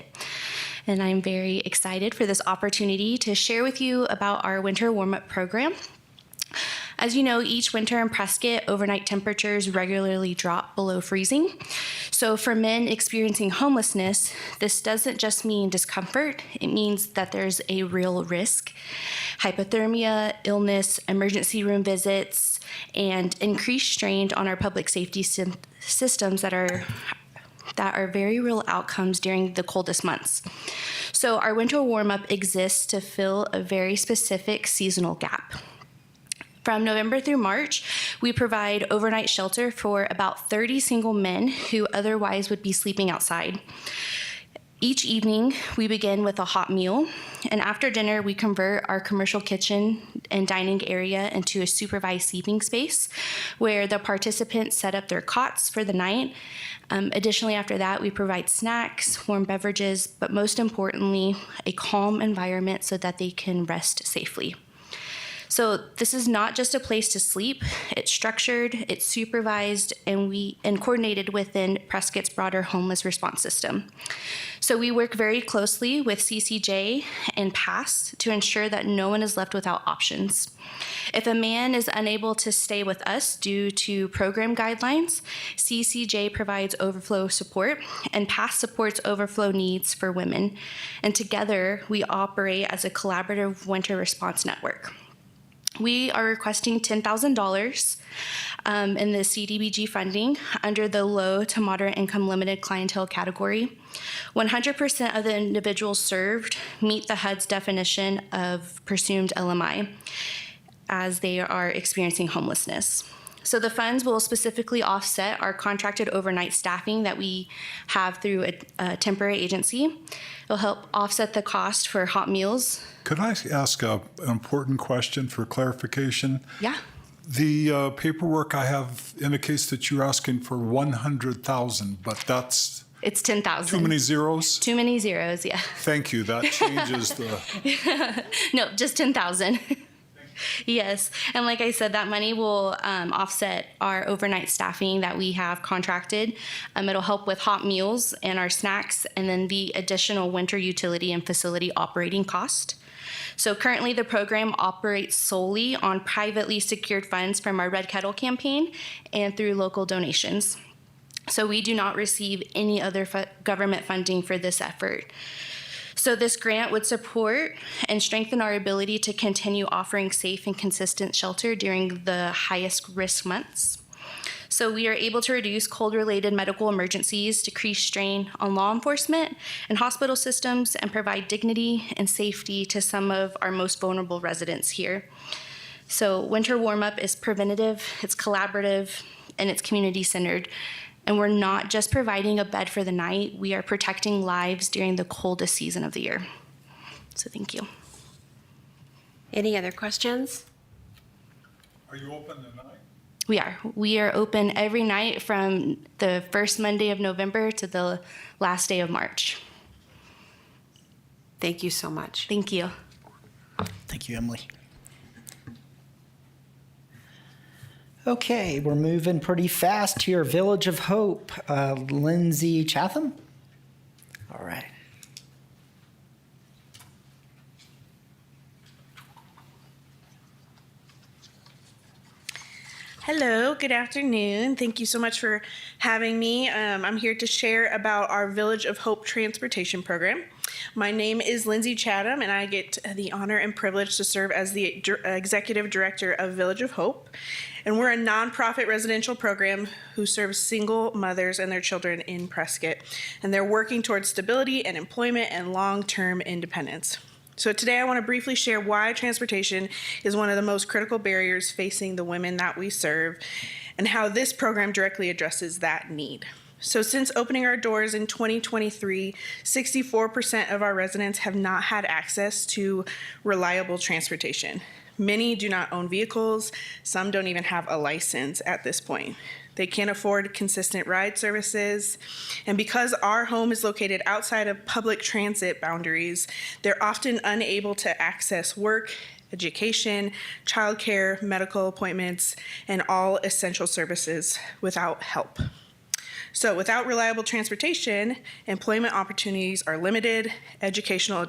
And I'm very excited for this opportunity to share with you about our winter warm-up program. As you know, each winter in Prescott, overnight temperatures regularly drop below freezing. So for men experiencing homelessness, this doesn't just mean discomfort, it means that there's a real risk. Hypothermia, illness, emergency room visits, and increased strain on our public safety systems that are that are very real outcomes during the coldest months. So our winter warm-up exists to fill a very specific seasonal gap. From November through March, we provide overnight shelter for about 30 single men who otherwise would be sleeping outside. Each evening, we begin with a hot meal, and after dinner, we convert our commercial kitchen and dining area into a supervised sleeping space where the participants set up their cots for the night. Additionally, after that, we provide snacks, warm beverages, but most importantly, a calm environment so that they can rest safely. So this is not just a place to sleep. It's structured, it's supervised, and coordinated within Prescott's broader homeless response system. So we work very closely with CCJ and PASS to ensure that no one is left without options. If a man is unable to stay with us due to program guidelines, CCJ provides overflow support, and PASS supports overflow needs for women. And together, we operate as a collaborative winter response network. We are requesting $10,000 in the CDBG funding under the low to moderate income limited clientele category. 100% of the individuals served meet the HUD's definition of presumed LMI as they are experiencing homelessness. So the funds will specifically offset our contracted overnight staffing that we have through a temporary agency. It'll help offset the cost for hot meals. Could I ask an important question for clarification? Yeah. The paperwork I have indicates that you're asking for 100,000, but that's It's 10,000. too many zeros? Too many zeros, yeah. Thank you. That changes the. No, just 10,000. Yes, and like I said, that money will offset our overnight staffing that we have contracted. It'll help with hot meals and our snacks, and then the additional winter utility and facility operating cost. So currently the program operates solely on privately secured funds from our Red Kettle campaign and through local donations. So we do not receive any other government funding for this effort. So this grant would support and strengthen our ability to continue offering safe and consistent shelter during the highest risk months. So we are able to reduce cold-related medical emergencies, decrease strain on law enforcement and hospital systems, and provide dignity and safety to some of our most vulnerable residents here. So winter warm-up is preventative, it's collaborative, and it's community-centered. And we're not just providing a bed for the night, we are protecting lives during the coldest season of the year. So thank you. Any other questions? Are you open tonight? We are. We are open every night from the first Monday of November to the last day of March. Thank you so much. Thank you. Thank you, Emily. Okay, we're moving pretty fast to your Village of Hope. Lindsay Chatham? All right. Hello, good afternoon. Thank you so much for having me. I'm here to share about our Village of Hope transportation program. My name is Lindsay Chatham, and I get the honor and privilege to serve as the Executive Director of Village of Hope. And we're a nonprofit residential program who serves single mothers and their children in Prescott. And they're working towards stability and employment and long-term independence. So today I want to briefly share why transportation is one of the most critical barriers facing the women that we serve and how this program directly addresses that need. So since opening our doors in 2023, 64% of our residents have not had access to reliable transportation. Many do not own vehicles. Some don't even have a license at this point. They can't afford consistent ride services. And because our home is located outside of public transit boundaries, they're often unable to access work, education, childcare, medical appointments, and all essential services without help. So without reliable transportation, employment opportunities are limited, educational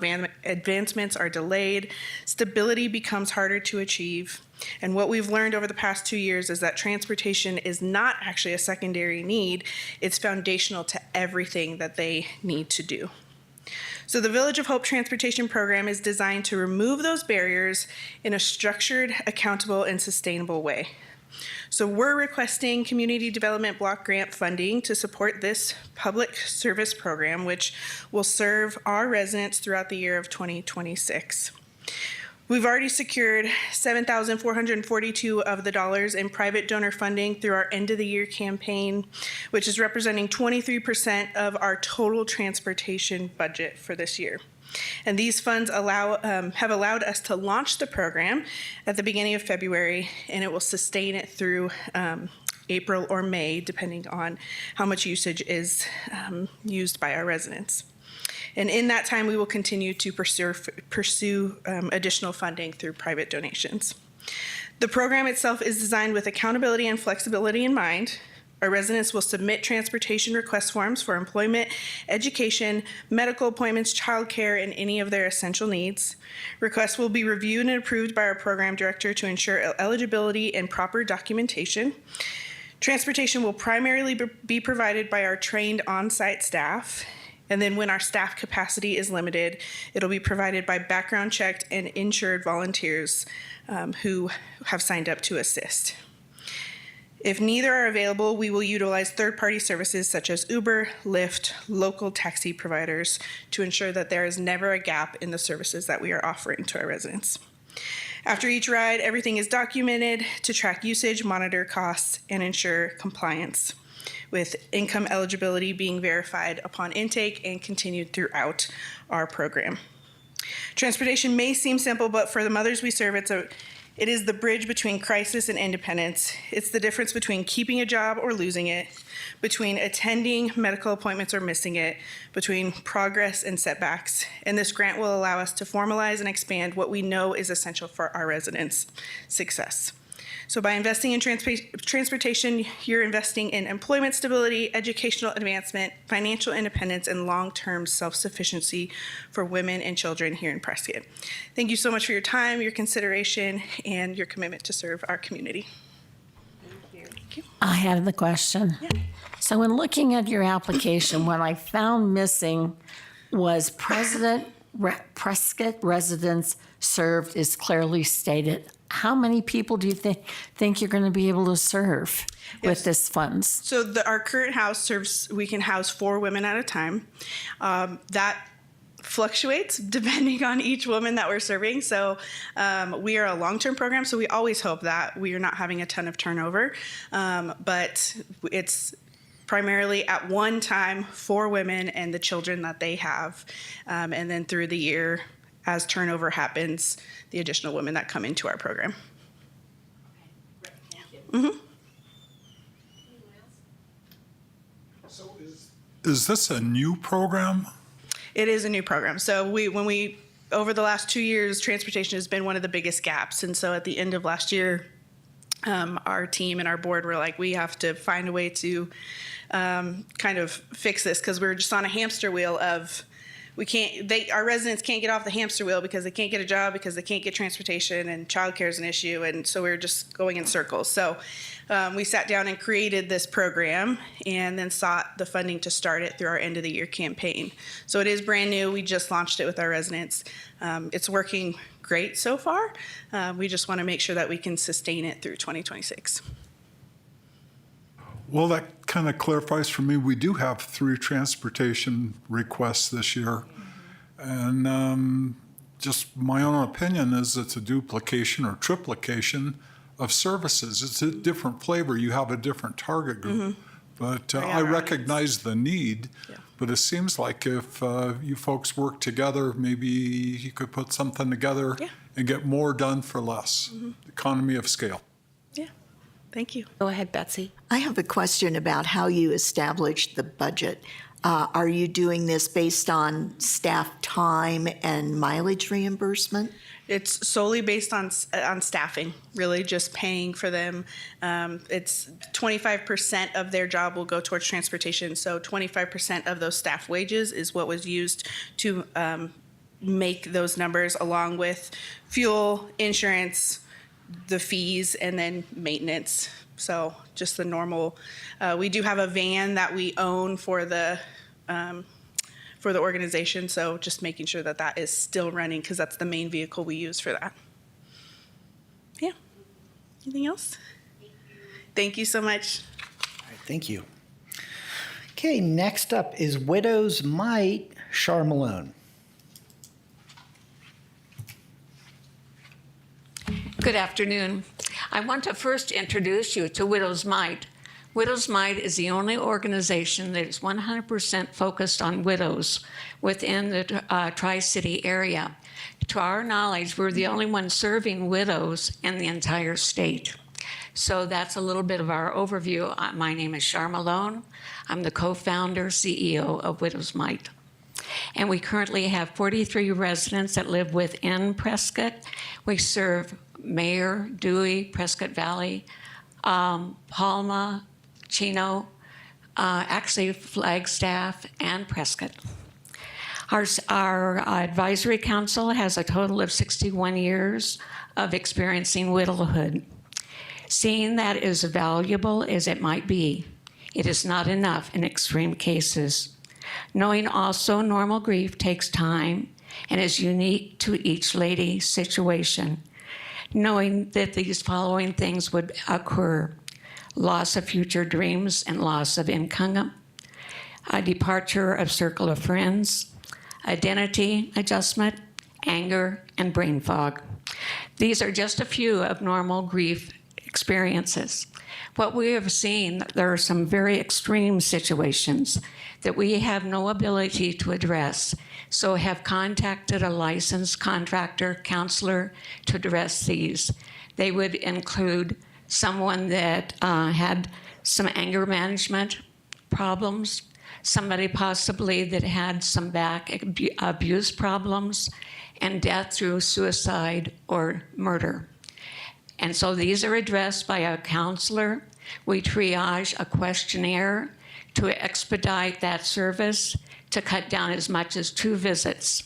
advancements are delayed, stability becomes harder to achieve. And what we've learned over the past 2 years is that transportation is not actually a secondary need, it's foundational to everything that they need to do. So the Village of Hope Transportation Program is designed to remove those barriers in a structured, accountable, and sustainable way. So we're requesting community development block grant funding to support this public service program, which will serve our residents throughout the year of 2026. We've already secured $7,442 of the dollars in private donor funding through our end of the year campaign, which is representing 23% of our total transportation budget for this year. And these funds have allowed us to launch the program at the beginning of February, and it will sustain it through April or May, depending on how much usage is used by our residents. And in that time, we will continue to pursue additional funding through private donations. The program itself is designed with accountability and flexibility in mind. Our residents will submit transportation request forms for employment, education, medical appointments, childcare, and any of their essential needs. Requests will be reviewed and approved by our program director to ensure eligibility and proper documentation. Transportation will primarily be provided by our trained on-site staff. And then when our staff capacity is limited, it'll be provided by background checked and insured volunteers who have signed up to assist. If neither are available, we will utilize third-party services such as Uber, Lyft, local taxi providers to ensure that there is never a gap in the services that we are offering to our residents. After each ride, everything is documented to track usage, monitor costs, and ensure compliance, with income eligibility being verified upon intake and continued throughout our program. Transportation may seem simple, but for the mothers we serve, it is the bridge between crisis and independence. It's the difference between keeping a job or losing it, between attending medical appointments or missing it, between progress and setbacks. And this grant will allow us to formalize and expand what we know is essential for our residents' success. So by investing in transportation, you're investing in employment stability, educational advancement, financial independence, and long-term self-sufficiency for women and children here in Prescott. Thank you so much for your time, your consideration, and your commitment to serve our community. Thank you. I have the question. Yeah. So in looking at your application, what I found missing was Prescott residents served is clearly stated. How many people do you think you're going to be able to serve with this funds? So our current house serves, we can house 4 women at a time. That fluctuates depending on each woman that we're serving. So we are a long-term program, so we always hope that we are not having a ton of turnover. But it's primarily at one time 4 women and the children that they have. And then through the year, as turnover happens, the additional women that come into our program. Mm-hmm. So is this a new program? It is a new program. So over the last 2 years, transportation has been one of the biggest gaps. And so at the end of last year, our team and our board were like, we have to find a way to kind of fix this, because we're just on a hamster wheel of our residents can't get off the hamster wheel because they can't get a job, because they can't get transportation, and childcare is an issue. And so we're just going in circles. So we sat down and created this program and then sought the funding to start it through our end of the year campaign. So it is brand new. We just launched it with our residents. It's working great so far. We just want to make sure that we can sustain it through 2026. Well, that kind of clarifies for me. We do have 3 transportation requests this year. And just my own opinion is it's a duplication or triplication of services. It's a different flavor. You have a different target group. But I recognize the need. Yeah. But it seems like if you folks work together, maybe you could put something together and get more done for less. Economy of scale. Thank you. Go ahead, Betsy. I have a question about how you established the budget. Are you doing this based on staff time and mileage reimbursement? It's solely based on staffing, really just paying for them. It's 25% of their job will go towards transportation. So 25% of those staff wages is what was used to make those numbers, along with fuel, insurance, the fees, and then maintenance. So just the normal. We do have a van that we own for the organization. So just making sure that that is still running, because that's the main vehicle we use for that. Yeah. Anything else? Thank you so much. All right, thank you. Okay, next up is Widows Might, Char Malone. Good afternoon. I want to first introduce you to Widows Might. Widows Might is the only organization that is 100% focused on widows within the Tri-City area. To our knowledge, we're the only one serving widows in the entire state. So that's a little bit of our overview. My name is Char Malone. I'm the co-founder, CEO of Widows Might. And we currently have 43 residents that live within Prescott. We serve Mayor, Dewey, Prescott Valley, Palma, Chino, actually Flagstaff, and Prescott. Our advisory council has a total of 61 years of experiencing widowhood. Seeing that as valuable as it might be, it is not enough in extreme cases. Knowing also normal grief takes time and is unique to each lady's situation. Knowing that these following things would occur: loss of future dreams and loss of income, a departure of circle of friends, identity adjustment, anger, and brain fog. These are just a few of normal grief experiences. What we have seen, there are some very extreme situations that we have no ability to address, so have contacted a licensed contractor, counselor to address these. They would include someone that had some anger management problems, somebody possibly that had some back abuse problems, and death through suicide or murder. And so these are addressed by a counselor. We triage a questionnaire to expedite that service, to cut down as much as 2 visits.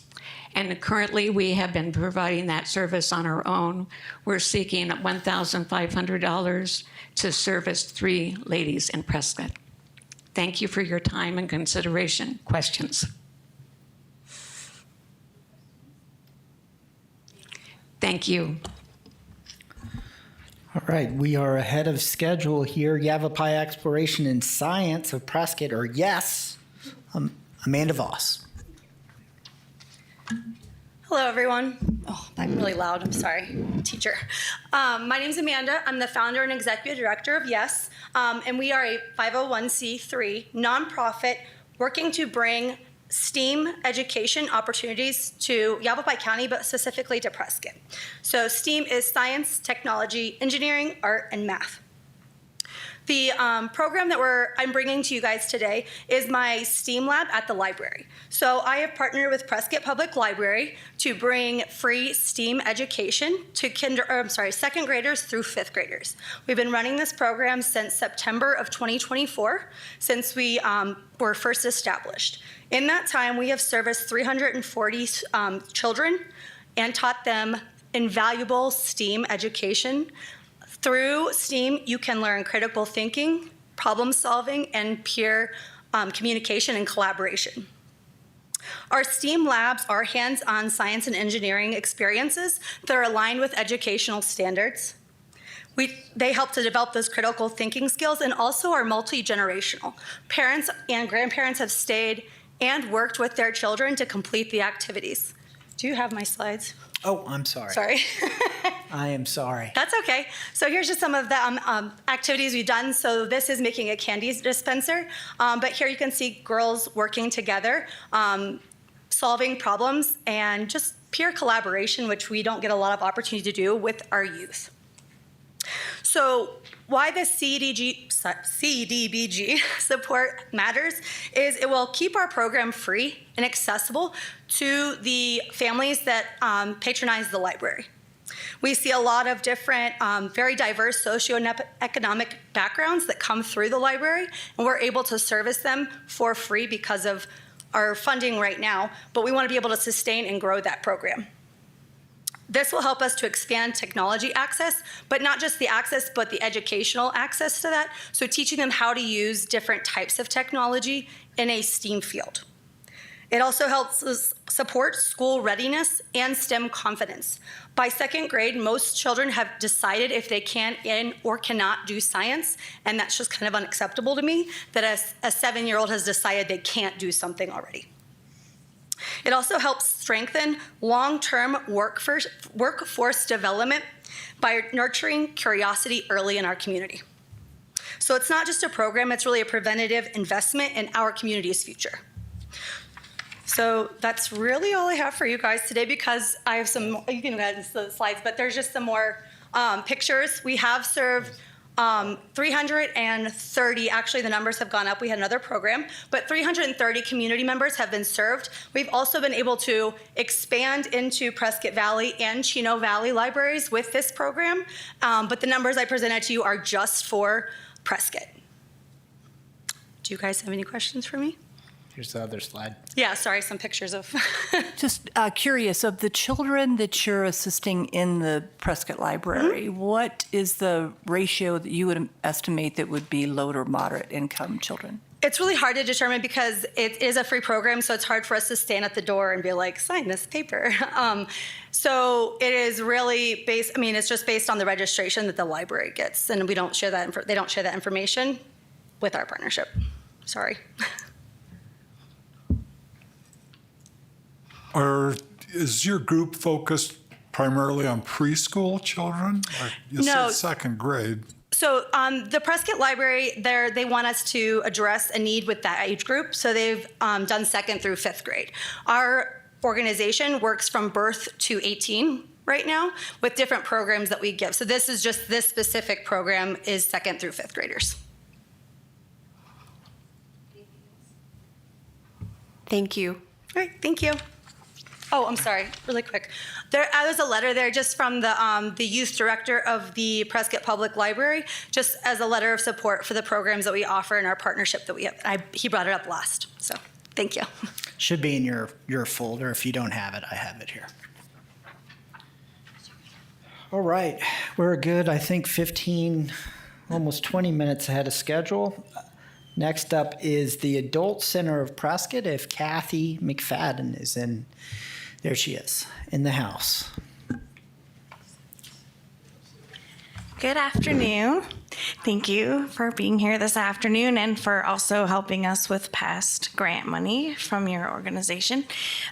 And currently we have been providing that service on our own. We're seeking $1,500 to service 3 ladies in Prescott. Thank you for your time and consideration. Questions? Thank you. All right, we are ahead of schedule here. Yavapai Exploration and Science of Prescott, or YES, Amanda Voss. Hello, everyone. Oh, I'm really loud. I'm sorry, teacher. My name's Amanda. I'm the founder and executive director of YES, and we are a 501c3 nonprofit working to bring STEAM education opportunities to Yavapai County, but specifically to Prescott. So STEAM is science, technology, engineering, art, and math. The program that I'm bringing to you guys today is my STEAM lab at the library. So I have partnered with Prescott Public Library to bring free STEAM education to second graders through 5th graders. We've been running this program since September of 2024, since we were first established. In that time, we have serviced 340 children and taught them invaluable STEAM education. Through STEAM, you can learn critical thinking, problem solving, and peer communication and collaboration. Our STEAM labs are hands-on science and engineering experiences that are aligned with educational standards. They help to develop those critical thinking skills and also are multi-generational. Parents and grandparents have stayed and worked with their children to complete the activities. Do you have my slides? Oh, I'm sorry. Sorry. I am sorry. That's okay. So here's just some of the activities we've done. So this is making a candy dispenser, but here you can see girls working together, solving problems, and just peer collaboration, which we don't get a lot of opportunity to do with our youth. So why the CDBG support matters is it will keep our program free and accessible to the families that patronize the library. We see a lot of different, very diverse socioeconomic backgrounds that come through the library, and we're able to service them for free because of our funding right now, but we want to be able to sustain and grow that program. This will help us to expand technology access, but not just the access, but the educational access to that. So teaching them how to use different types of technology in a STEAM field. It also helps us support school readiness and STEM confidence. By second grade, most children have decided if they can or cannot do science, and that's just kind of unacceptable to me that a 7-year-old has decided they can't do something already. It also helps strengthen long-term workforce development by nurturing curiosity early in our community. So it's not just a program, it's really a preventative investment in our community's future. So that's really all I have for you guys today, because I have some, you can add the slides, but there's just some more pictures. We have served 330, actually the numbers have gone up, we had another program, but 330 community members have been served. We've also been able to expand into Prescott Valley and Chino Valley libraries with this program, but the numbers I presented to you are just for Prescott. Do you guys have any questions for me? Here's the other slide. Yeah, sorry, some pictures of. Just curious, of the children that you're assisting in the Prescott Library, what is the ratio that you would estimate that would be low or moderate income children? It's really hard to determine because it is a free program, so it's hard for us to stand at the door and be like, sign this paper. So it is really based, it's just based on the registration that the library gets, and we don't share that, they don't share that information with our partnership. Sorry. Is your group focused primarily on preschool children? You No. said second grade. So the Prescott Library, they want us to address a need with that age group, so they've done 2nd through 5th grade. Our organization works from birth to 18 right now with different programs that we give. So this specific program is 2nd through 5th graders. Thank you. All right, thank you. Oh, I'm sorry, really quick. There was a letter there just from the youth director of the Prescott Public Library, just as a letter of support for the programs that we offer and our partnership that we have. He brought it up last, so thank you. Should be in your folder. If you don't have it, I have it here. All right, we're good. I think 15, almost 20 minutes ahead of schedule. Next up is the Adult Center of Prescott. If Kathy McFadden is in, there she is, in the house. Good afternoon. Thank you for being here this afternoon and for also helping us with past grant money from your organization.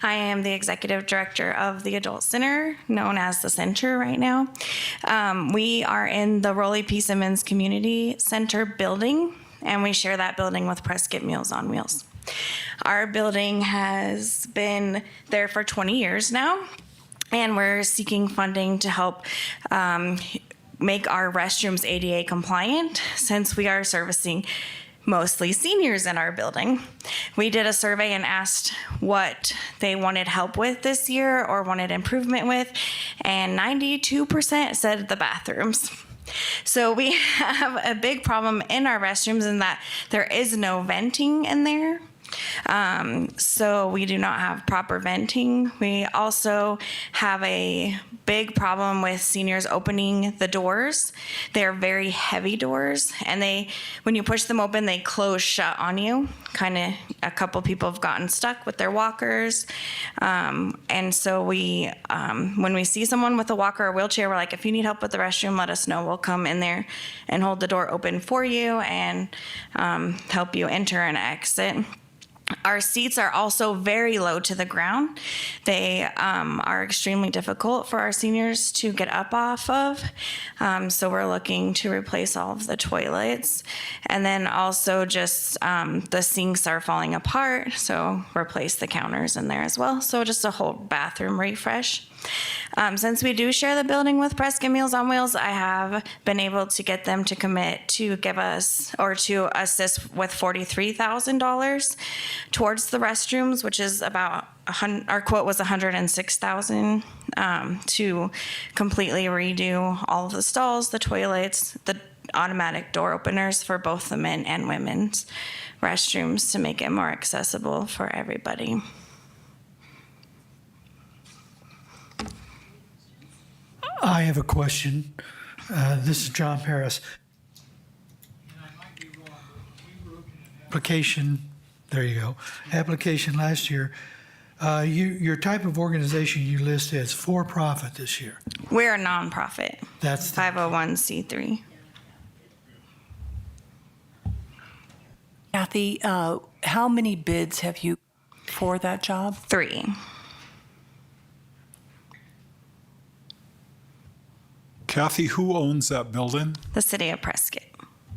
I am the executive director of the Adult Center, known as the Center right now. We are in the Rollie P. Simmons Community Center building, and we share that building with Prescott Meals on Wheels. Our building has been there for 20 years now, and we're seeking funding to help make our restrooms ADA compliant since we are servicing mostly seniors in our building. We did a survey and asked what they wanted help with this year or wanted improvement with, and 92% said the bathrooms. So we have a big problem in our restrooms in that there is no venting in there. So we do not have proper venting. We also have a big problem with seniors opening the doors. They're very heavy doors, and when you push them open, they close shut on you. A couple people have gotten stuck with their walkers. And so when we see someone with a walker or wheelchair, we're like, if you need help with the restroom, let us know. We'll come in there and hold the door open for you and help you enter and exit. Our seats are also very low to the ground. They are extremely difficult for our seniors to get up off of. So we're looking to replace all of the toilets. And then also just the sinks are falling apart, so replace the counters in there as well. So just a whole bathroom refresh. Since we do share the building with Prescott Meals on Wheels, I have been able to get them to commit to give us or to assist with $43,000 towards the restrooms, which is about our quote was $106,000 to completely redo all of the stalls, the toilets, the automatic door openers for both the men and women's restrooms to make it more accessible for everybody. I have a question. This is John Paris. Application There you go. Application last year. Your type of organization you list as for-profit this year. We're a nonprofit. That's 501c3. Kathy, how many bids have you for that job? 3. Kathy, who owns that building? The city of Prescott.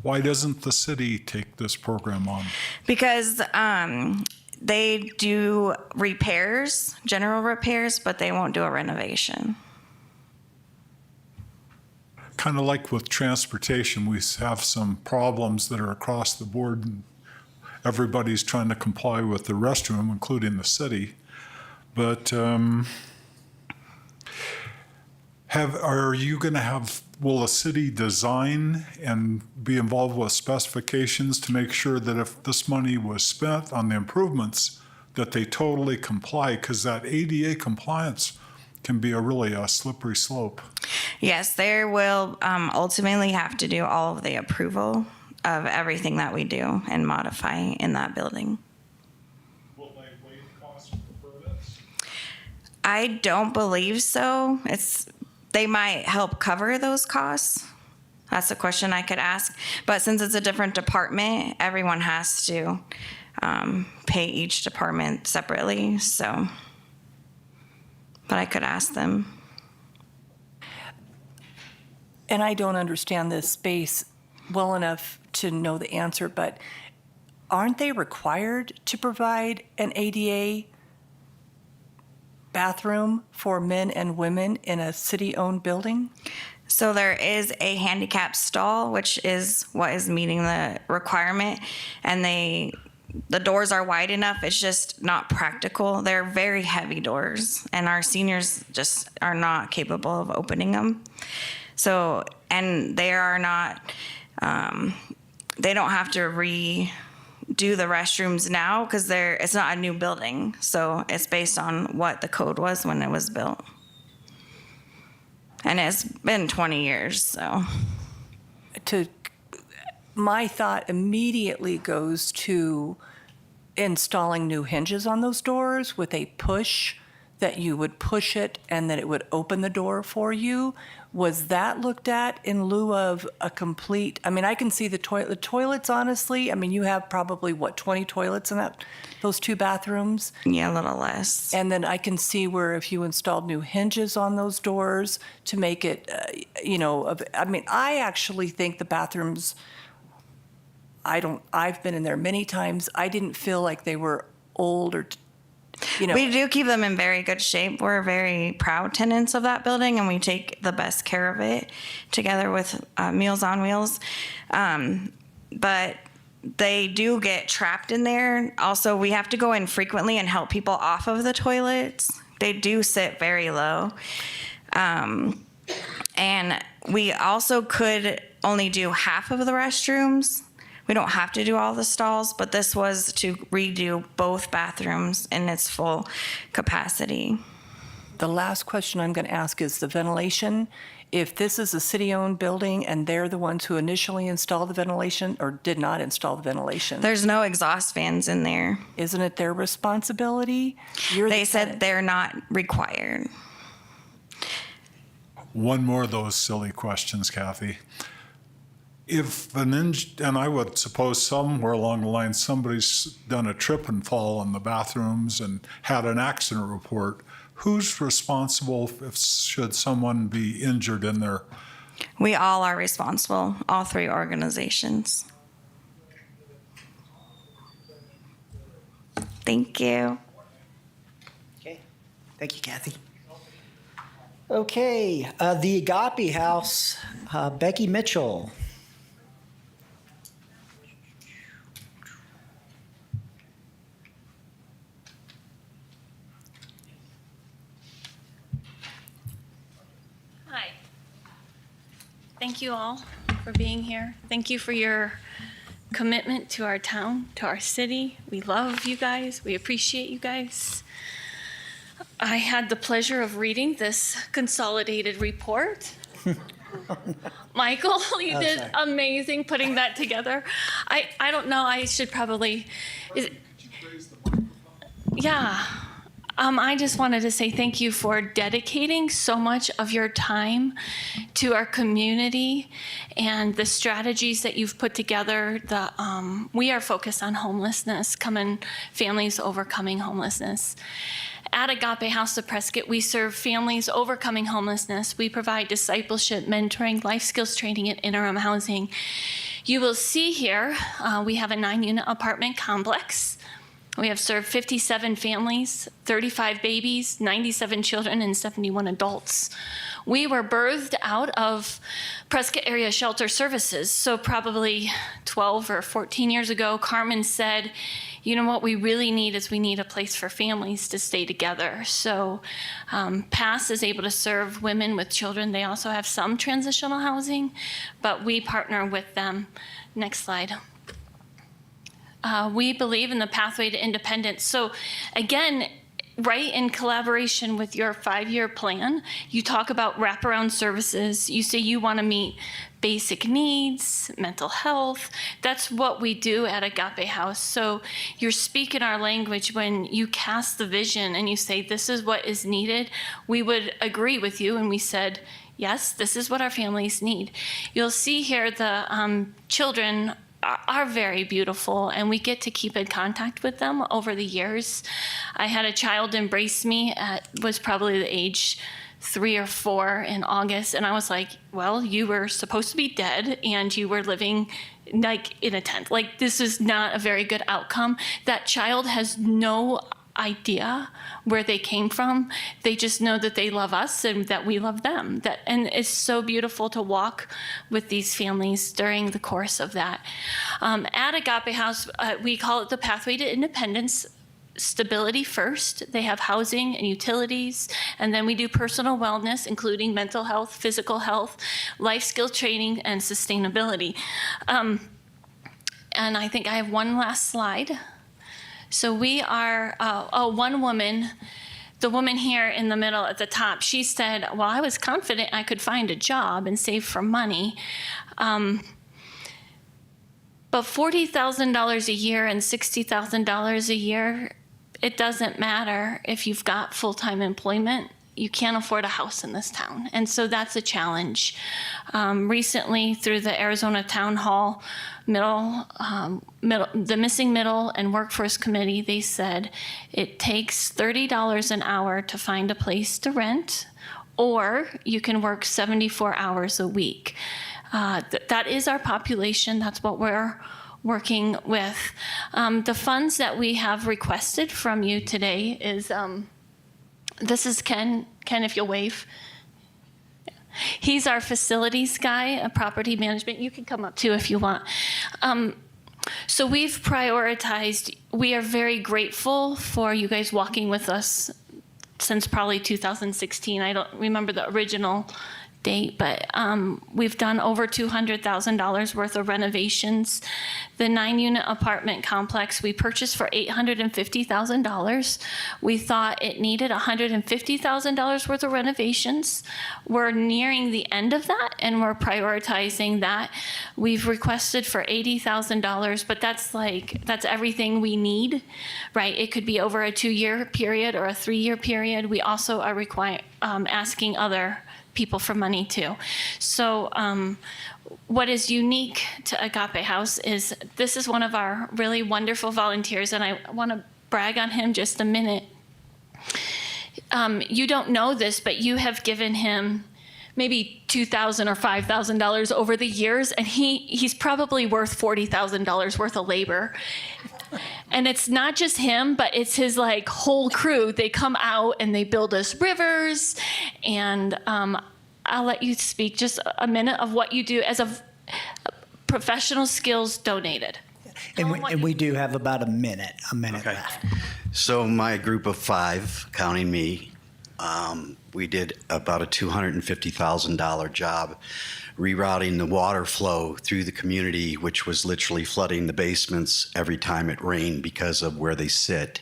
Why doesn't the city take this program on? Because they do repairs, general repairs, but they won't do a renovation. Kind of like with transportation, we have some problems that are across the board. And everybody's trying to comply with the restroom, including the city. But are you going to have, will the city design and be involved with specifications to make sure that if this money was spent on the improvements, that they totally comply? Because that ADA compliance can be really a slippery slope. Yes, they will ultimately have to do all of the approval of everything that we do and modify in that building. Will they waive costs for permits? I don't believe so. They might help cover those costs. That's a question I could ask. But since it's a different department, everyone has to pay each department separately. So, but I could ask them. And I don't understand this space well enough to know the answer, but aren't they required to provide an ADA bathroom for men and women in a city-owned building? So there is a handicap stall, which is what is meeting the requirement, and the doors are wide enough. It's just not practical. They're very heavy doors, and our seniors just are not capable of opening them. So, and they are not, they don't have to redo the restrooms now because it's not a new building. So it's based on what the code was when it was built. And it's been 20 years, so. My thought immediately goes to installing new hinges on those doors with a push, that you would push it and that it would open the door for you. Was that looked at in lieu of a complete, I mean, I can see the toilets, honestly. I mean, you have probably, 20 toilets in those 2 bathrooms? Yeah, a little less. And then I can see where if you installed new hinges on those doors to make it, I mean, I actually think the bathrooms, I've been in there many times. I didn't feel like they were old or, We do keep them in very good shape. We're very proud tenants of that building, and we take the best care of it together with Meals on Wheels. But they do get trapped in there. Also, we have to go in frequently and help people off of the toilets. They do sit very low. And we also could only do half of the restrooms. We don't have to do all the stalls, but this was to redo both bathrooms in its full capacity. The last question I'm going to ask is the ventilation. If this is a city-owned building and they're the ones who initially installed the ventilation or did not install the ventilation. There's no exhaust fans in there. Isn't it their responsibility? They said they're not required. One more of those silly questions, Kathy. If and I would suppose somewhere along the line, somebody's done a trip and fall in the bathrooms and had an accident report, who's responsible should someone be injured in there? We all are responsible, all 3 organizations. Thank you. Okay. Thank you, Kathy. Okay, the Agape House, Becky Mitchell. Hi. Thank you all for being here. Thank you for your commitment to our town, to our city. We love you guys. We appreciate you guys. I had the pleasure of reading this consolidated report. Michael, you did amazing putting that together. I don't know, I should probably, Yeah. I just wanted to say thank you for dedicating so much of your time to our community and the strategies that you've put together. We are focused on homelessness, families overcoming homelessness. At Agape House of Prescott, we serve families overcoming homelessness. We provide discipleship, mentoring, life skills training, and interim housing. You will see here, we have a 9-unit apartment complex. We have served 57 families, 35 babies, 97 children, and 71 adults. We were birthed out of Prescott Area Shelter Services. So probably 12 or 14 years ago, Carmen said, you know what we really need is we need a place for families to stay together. So PASS is able to serve women with children. They also have some transitional housing, but we partner with them. Next slide. We believe in the pathway to independence. So again, right in collaboration with your 5-year plan, you talk about wraparound services. You say you want to meet basic needs, mental health. That's what we do at Agape House. So you're speaking our language when you cast the vision and you say, this is what is needed. We would agree with you. And we said, yes, this is what our families need. You'll see here the children are very beautiful, and we get to keep in contact with them over the years. I had a child embrace me was probably the age 3 or 4 in August, and I was like, well, you were supposed to be dead and you were living like in a tent. Like, this is not a very good outcome. That child has no idea where they came from. They just know that they love us and that we love them. And it's so beautiful to walk with these families during the course of that. At Agape House, we call it the pathway to independence. Stability first. They have housing and utilities, and then we do personal wellness, including mental health, physical health, life skill training, and sustainability. And I think I have one last slide. So we are, one woman, the woman here in the middle at the top, she said, well, I was confident I could find a job and save for money. But $40,000 a year and $60,000 a year, it doesn't matter if you've got full-time employment. You can't afford a house in this town. And so that's a challenge. Recently, through the Arizona Town Hall the Missing Middle and Workforce Committee, they said it takes $30 an hour to find a place to rent, or you can work 74 hours a week. That is our population. That's what we're working with. The funds that we have requested from you today is, this is Ken. Ken, if you'll wave. He's our facilities guy, property management. You can come up too if you want. So we've prioritized, we are very grateful for you guys walking with us since probably 2016. I don't remember the original date, but we've done over $200,000 worth of renovations. The 9-unit apartment complex we purchased for $850,000. We thought it needed $150,000 worth of renovations. We're nearing the end of that, and we're prioritizing that. We've requested for $80,000, but that's everything we need, right? It could be over a 2-year period or a 3-year period. We also are asking other people for money too. So what is unique to Agape House is this is one of our really wonderful volunteers, and I want to brag on him just a minute. You don't know this, but you have given him maybe $2,000 or $5,000 over the years, and he's probably worth $40,000 worth of labor. And it's not just him, but it's his whole crew. They come out and they build us rivers. And I'll let you speak just a minute of what you do as a professional skills donated. And we do have about a minute left. So my group of 5, counting me, we did about a $250,000 job rerouting the water flow through the community, which was literally flooding the basements every time it rained because of where they sit.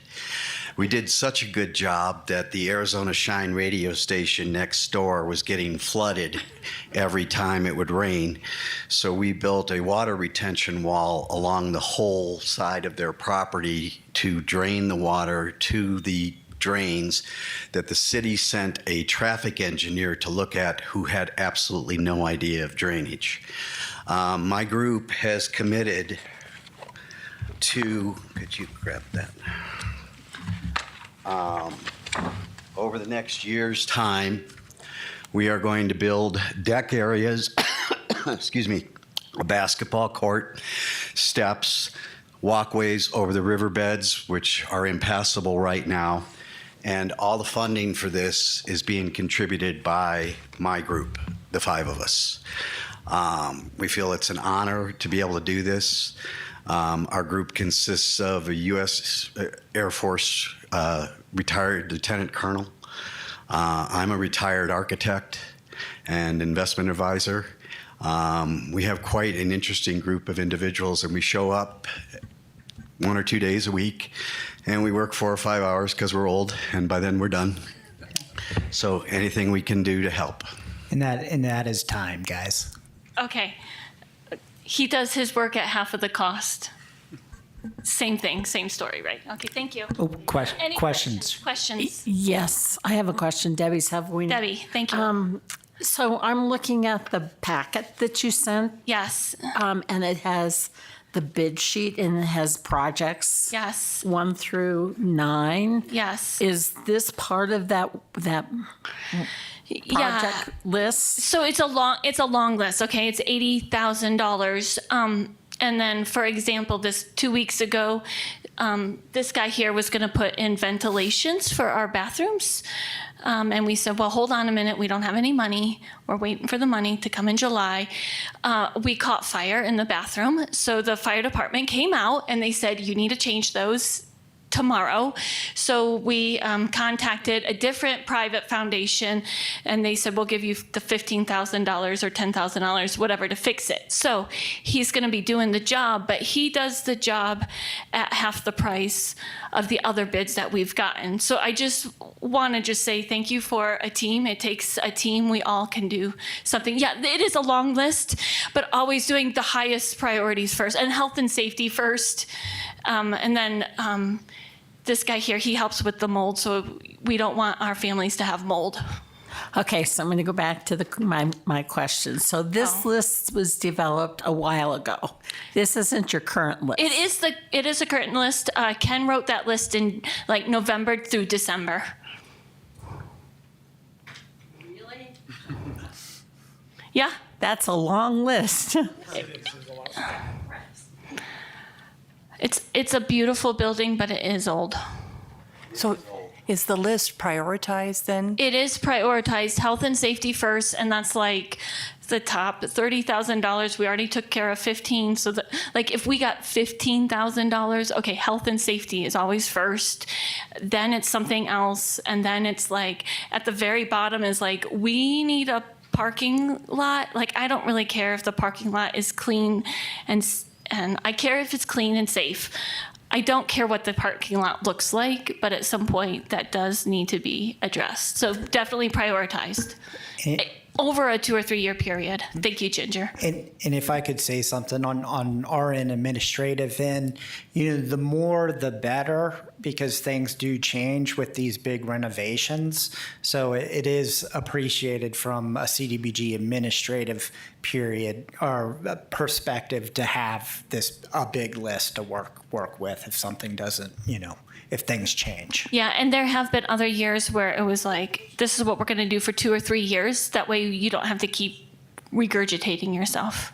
We did such a good job that the Arizona Shine radio station next door was getting flooded every time it would rain. So we built a water retention wall along the whole side of their property to drain the water to the drains that the city sent a traffic engineer to look at who had absolutely no idea of drainage. My group has committed to, could you grab that? Over the next year's time, we are going to build deck areas, excuse me, a basketball court, steps, walkways over the riverbeds, which are impassable right now. And all the funding for this is being contributed by my group, the 5 of us. We feel it's an honor to be able to do this. Our group consists of a U.S. Air Force retired lieutenant colonel. I'm a retired architect and investment advisor. We have quite an interesting group of individuals, and we show up 1 or 2 days a week, and we work 4 or 5 hours because we're old, and by then we're done. So anything we can do to help. And that is time, guys. Okay. He does his work at half of the cost. Same thing, same story, right? Okay, thank you. Oh, Any questions? Questions? Yes, I have a question. Debbie's have we? Debbie, thank you. So I'm looking at the packet that you sent. Yes. And it has the bid sheet and it has projects. Yes. 1 through 9. Yes. Is this part of that project list? So it's a long list. Okay, it's $80,000. And then, for example, this 2 weeks ago, this guy here was going to put in ventilations for our bathrooms. And we said, well, hold on a minute. We don't have any money. We're waiting for the money to come in July. We caught fire in the bathroom. So the fire department came out and they said, you need to change those tomorrow. So we contacted a different private foundation and they said, we'll give you the $15,000 or $10,000, whatever, to fix it. So he's going to be doing the job, but he does the job at half the price of the other bids that we've gotten. So I just want to say thank you for a team. It takes a team. We all can do something. Yeah, it is a long list, but always doing the highest priorities first and health and safety first. And then this guy here, he helps with the mold, so we don't want our families to have mold. Okay, so I'm going to go back to my question. So this list was developed a while ago. This isn't your current list. It is a current list. Ken wrote that list in like November through December. Really? Yeah. That's a long list. It's a beautiful building, but it is old. So is the list prioritized then? It is prioritized, health and safety first, and that's like the top $30,000. We already took care of 15. So if we got $15,000, okay, health and safety is always first. Then it's something else, and then it's like at the very bottom is like we need a parking lot. Like I don't really care if the parking lot is clean and I care if it's clean and safe. I don't care what the parking lot looks like, but at some point that does need to be addressed. So definitely prioritized over a 2 or 3 year period. Thank you, Ginger. And if I could say something on our end, administrative end, the more the better, because things do change with these big renovations. So it is appreciated from a CDBG administrative period or perspective to have a big list to work with if something doesn't, if things change. Yeah, and there have been other years where it was like, this is what we're going to do for 2 or 3 years. That way you don't have to keep regurgitating yourself.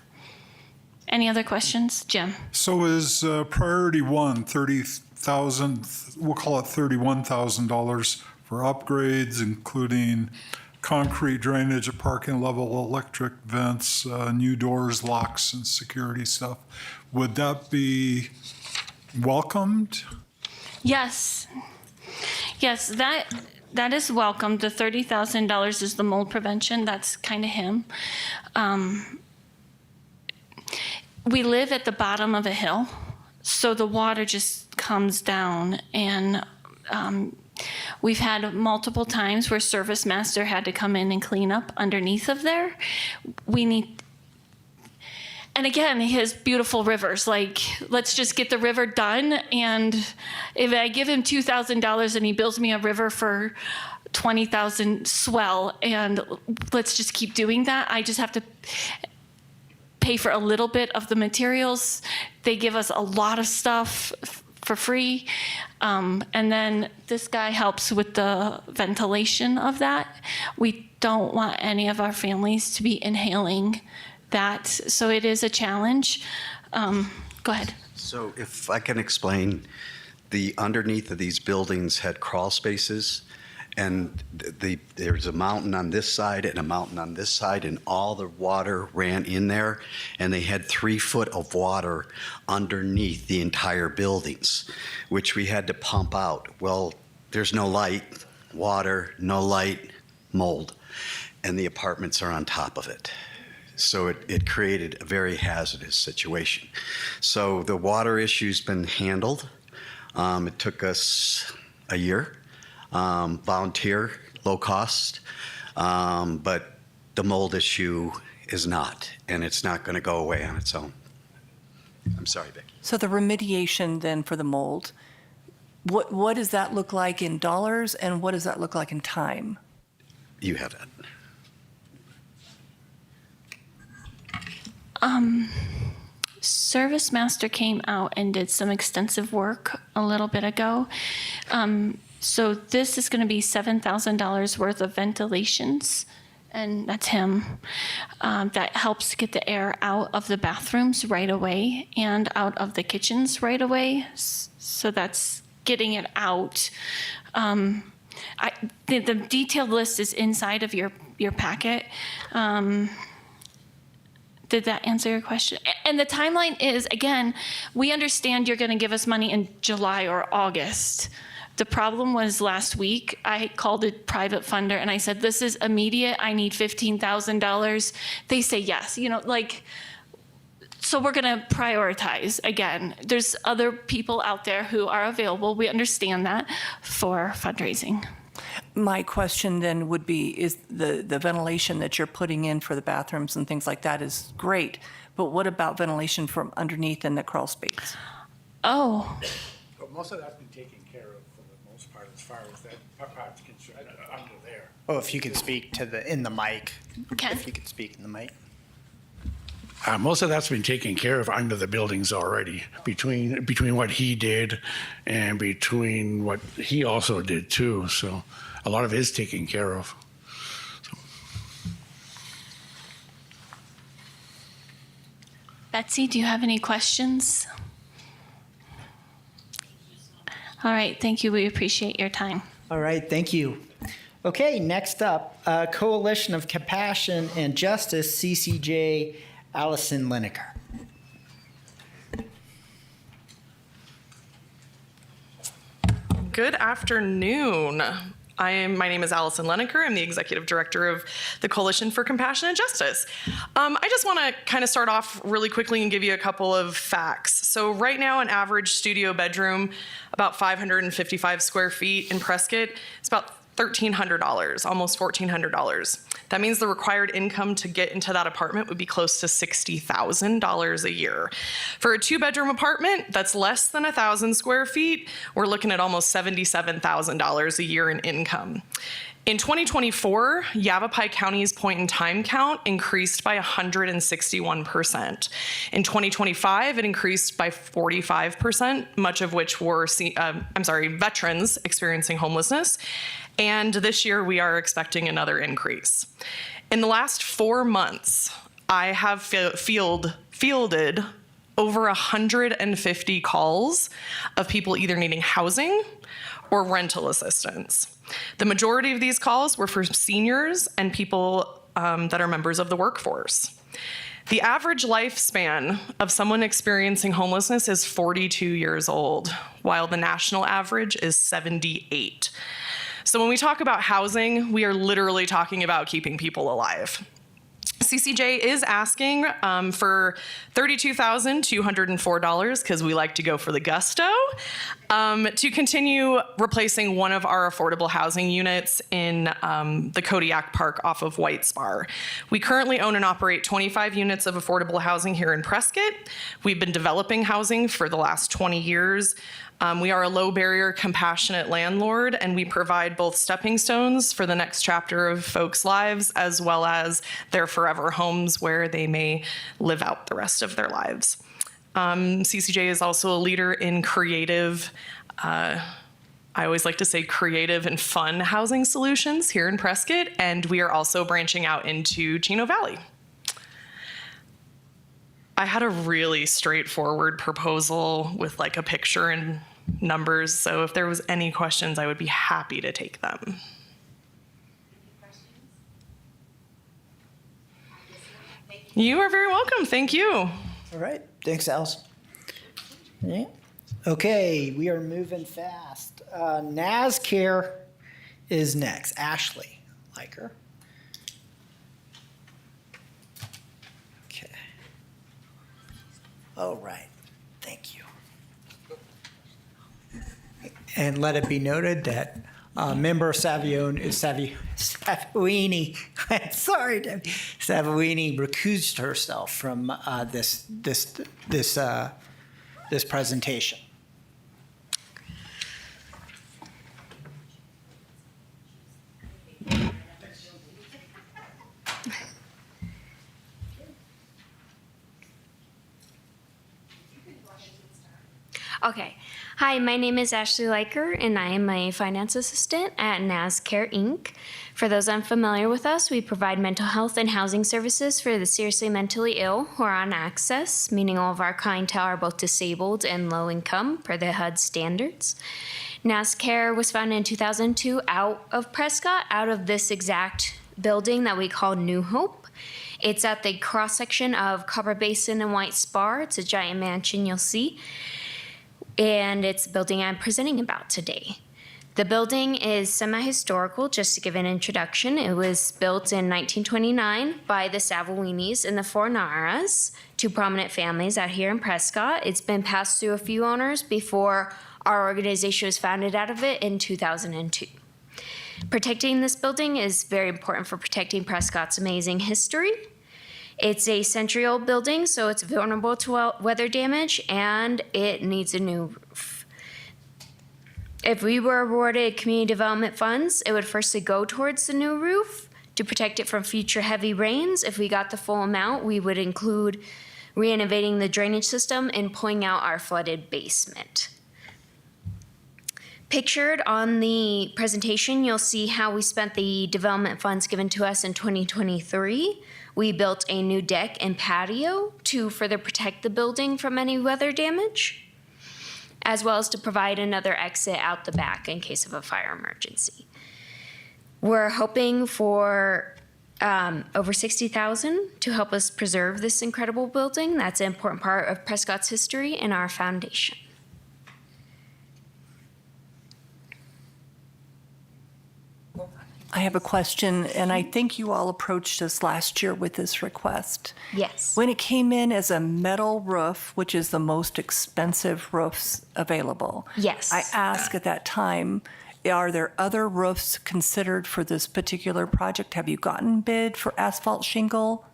Any other questions? Jim? So is priority 1, $30,000, we'll call it $31,000 for upgrades, including concrete drainage at parking level, electric vents, new doors, locks, and security stuff. Would that be welcomed? Yes. Yes, that is welcome. The $30,000 is the mold prevention. That's kind of him. We live at the bottom of a hill, so the water just comes down, and We've had multiple times where Service Master had to come in and clean up underneath of there. And again, his beautiful rivers, like, let's just get the river done. And if I give him $2,000 and he builds me a river for $20,000, swell, and let's just keep doing that. I just have to pay for a little bit of the materials. They give us a lot of stuff for free. And then this guy helps with the ventilation of that. We don't want any of our families to be inhaling that. So it is a challenge. Go ahead. So if I can explain, the underneath of these buildings had crawl spaces, and there's a mountain on this side and a mountain on this side, and all the water ran in there, and they had 3 foot of water underneath the entire buildings, which we had to pump out. Well, there's no light, water, no light, mold, and the apartments are on top of it. So it created a very hazardous situation. So the water issue's been handled. It took us a year. Volunteer, low cost, but the mold issue is not, and it's not going to go away on its own. I'm sorry, Becky. So the remediation then for the mold, what does that look like in dollars, and what does that look like in time? You have that. Service Master came out and did some extensive work a little bit ago. So this is going to be $7,000 worth of ventilations, and that's him. That helps get the air out of the bathrooms right away and out of the kitchens right away. So that's getting it out. The detailed list is inside of your packet. Did that answer your question? And the timeline is, again, we understand you're going to give us money in July or August. The problem was last week, I called a private funder and I said, this is immediate. I need $15,000. They say yes. So we're going to prioritize. Again, there's other people out there who are available. We understand that for fundraising. My question then would be, is the ventilation that you're putting in for the bathrooms and things like that is great, but what about ventilation from underneath in the crawl space? Oh. But most of that's been taken care of for the most part, as far as that part's concerned, under there. Oh, if you could speak in the mic. Okay. If you could speak in the mic. Most of that's been taken care of under the buildings already, between what he did and between what he also did too. So a lot of it is taken care of. Betsy, do you have any questions? All right, thank you. We appreciate your time. All right, thank you. Okay, next up, Coalition of Compassion and Justice, CCJ, Allison Lineker. Good afternoon. My name is Allison Lineker. I'm the Executive Director of the Coalition for Compassion and Justice. I just want to kind of start off really quickly and give you a couple of facts. So right now, an average studio bedroom, about 555 square feet in Prescott, is about $1,300, almost $1,400. That means the required income to get into that apartment would be close to $60,000 a year. For a 2-bedroom apartment that's less than 1,000 square feet, we're looking at almost $77,000 a year in income. In 2024, Yavapai County's point-in-time count increased by 161%. In 2025, it increased by 45%, much of which were veterans experiencing homelessness. And this year, we are expecting another increase. In the last 4 months, I have fielded over 150 calls of people either needing housing or rental assistance. The majority of these calls were for seniors and people that are members of the workforce. The average lifespan of someone experiencing homelessness is 42 years old, while the national average is 78. So when we talk about housing, we are literally talking about keeping people alive. CCJ is asking for $32,204 because we like to go for the gusto to continue replacing one of our affordable housing units in the Kodiak Park off of White Spar. We currently own and operate 25 units of affordable housing here in Prescott. We've been developing housing for the last 20 years. We are a low barrier, compassionate landlord, and we provide both stepping stones for the next chapter of folks' lives, as well as their forever homes where they may live out the rest of their lives. CCJ is also a leader in creative, I always like to say creative and fun housing solutions here in Prescott, and we are also branching out into Chino Valley. I had a really straightforward proposal with like a picture and numbers, so if there was any questions, I would be happy to take them. You are very welcome. Thank you. All right. Thanks, Alice. Yeah. Okay, we are moving fast. NASCARE is next. Ashley Liker. Okay. All right. Thank you. And let it be noted that member Savioni, sorry, Debbie, Savioni recused herself from this presentation. Okay. Hi, my name is Ashley Liker, and I am a finance assistant at NASCARE Inc. For those unfamiliar with us, we provide mental health and housing services for the seriously mentally ill who are on access, meaning all of our clientele are both disabled and low income per the HUD standards. NASCARE was founded in 2002 out of Prescott, out of this exact building that we call New Hope. It's at the cross section of Copper Basin and White Spar. It's a giant mansion you'll see. And it's the building I'm presenting about today. The building is semi-historical, just to give an introduction. It was built in 1929 by the Savoinis and the Fornaras, two prominent families out here in Prescott. It's been passed through a few owners before our organization was founded out of it in 2002. Protecting this building is very important for protecting Prescott's amazing history. It's a century-old building, so it's vulnerable to weather damage, and it needs a new roof. If we were awarded community development funds, it would firstly go towards the new roof to protect it from future heavy rains. If we got the full amount, we would include renovating the drainage system and pulling out our flooded basement. Pictured on the presentation, you'll see how we spent the development funds given to us in 2023. We built a new deck and patio to further protect the building from any weather damage, as well as to provide another exit out the back in case of a fire emergency. We're hoping for over $60,000 to help us preserve this incredible building. That's an important part of Prescott's history and our foundation. I have a question, and I think you all approached us last year with this request. Yes. When it came in as a metal roof, which is the most expensive roofs available. Yes. I asked at that time, are there other roofs considered for this particular project? Have you gotten bid for asphalt shingle?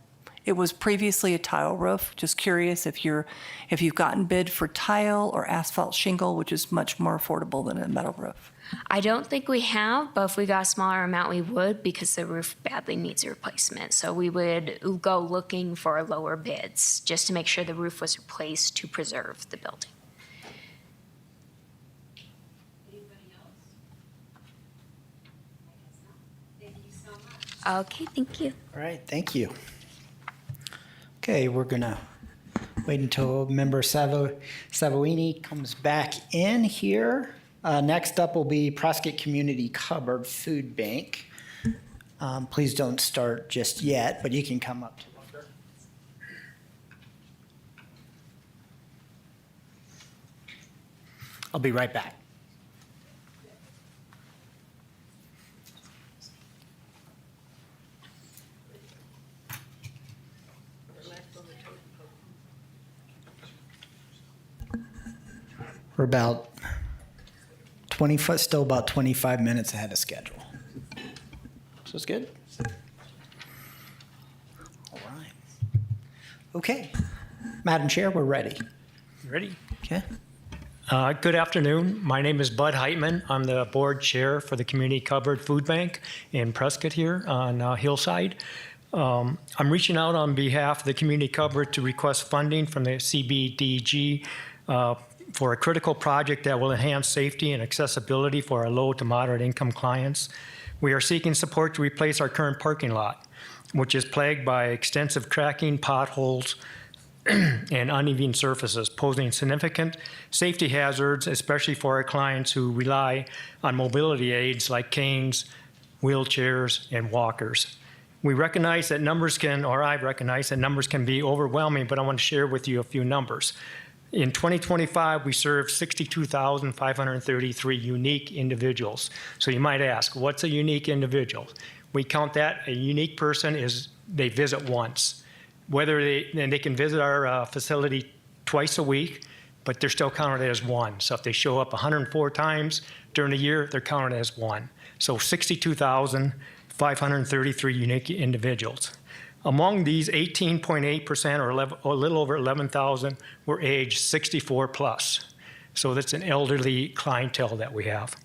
It was previously a tile roof. Just curious if you've gotten bid for tile or asphalt shingle, which is much more affordable than a metal roof. I don't think we have, but if we got a smaller amount, we would, because the roof badly needs a replacement. So we would go looking for lower bids just to make sure the roof was replaced to preserve the building. Okay, thank you. All right, thank you. Okay, we're gonna wait until member Savoini comes back in here. Next up will be Prescott Community Cupboard Food Bank. Please don't start just yet, but you can come up to the I'll be right back. We're about still about 25 minutes ahead of schedule. So it's good. All right. Okay. Madam Chair, we're ready. Ready? Okay. Good afternoon. My name is Bud Heitman. I'm the board chair for the Community Covered Food Bank in Prescott here on Hillside. I'm reaching out on behalf of the Community Covered to request funding from the CDBG for a critical project that will enhance safety and accessibility for our low to moderate income clients. We are seeking support to replace our current parking lot, which is plagued by extensive cracking, potholes, and uneven surfaces, posing significant safety hazards, especially for our clients who rely on mobility aids like canes, wheelchairs, and walkers. We recognize that numbers can, or I recognize that numbers can be overwhelming, but I want to share with you a few numbers. In 2025, we served 62,533 unique individuals. So you might ask, what's a unique individual? We count that a unique person is they visit once. And they can visit our facility twice a week, but they're still counted as one. So if they show up 104 times during the year, they're counted as one. So 62,533 unique individuals. Among these, 18.8% or a little over 11,000 were aged 64 plus. So that's an elderly clientele that we have.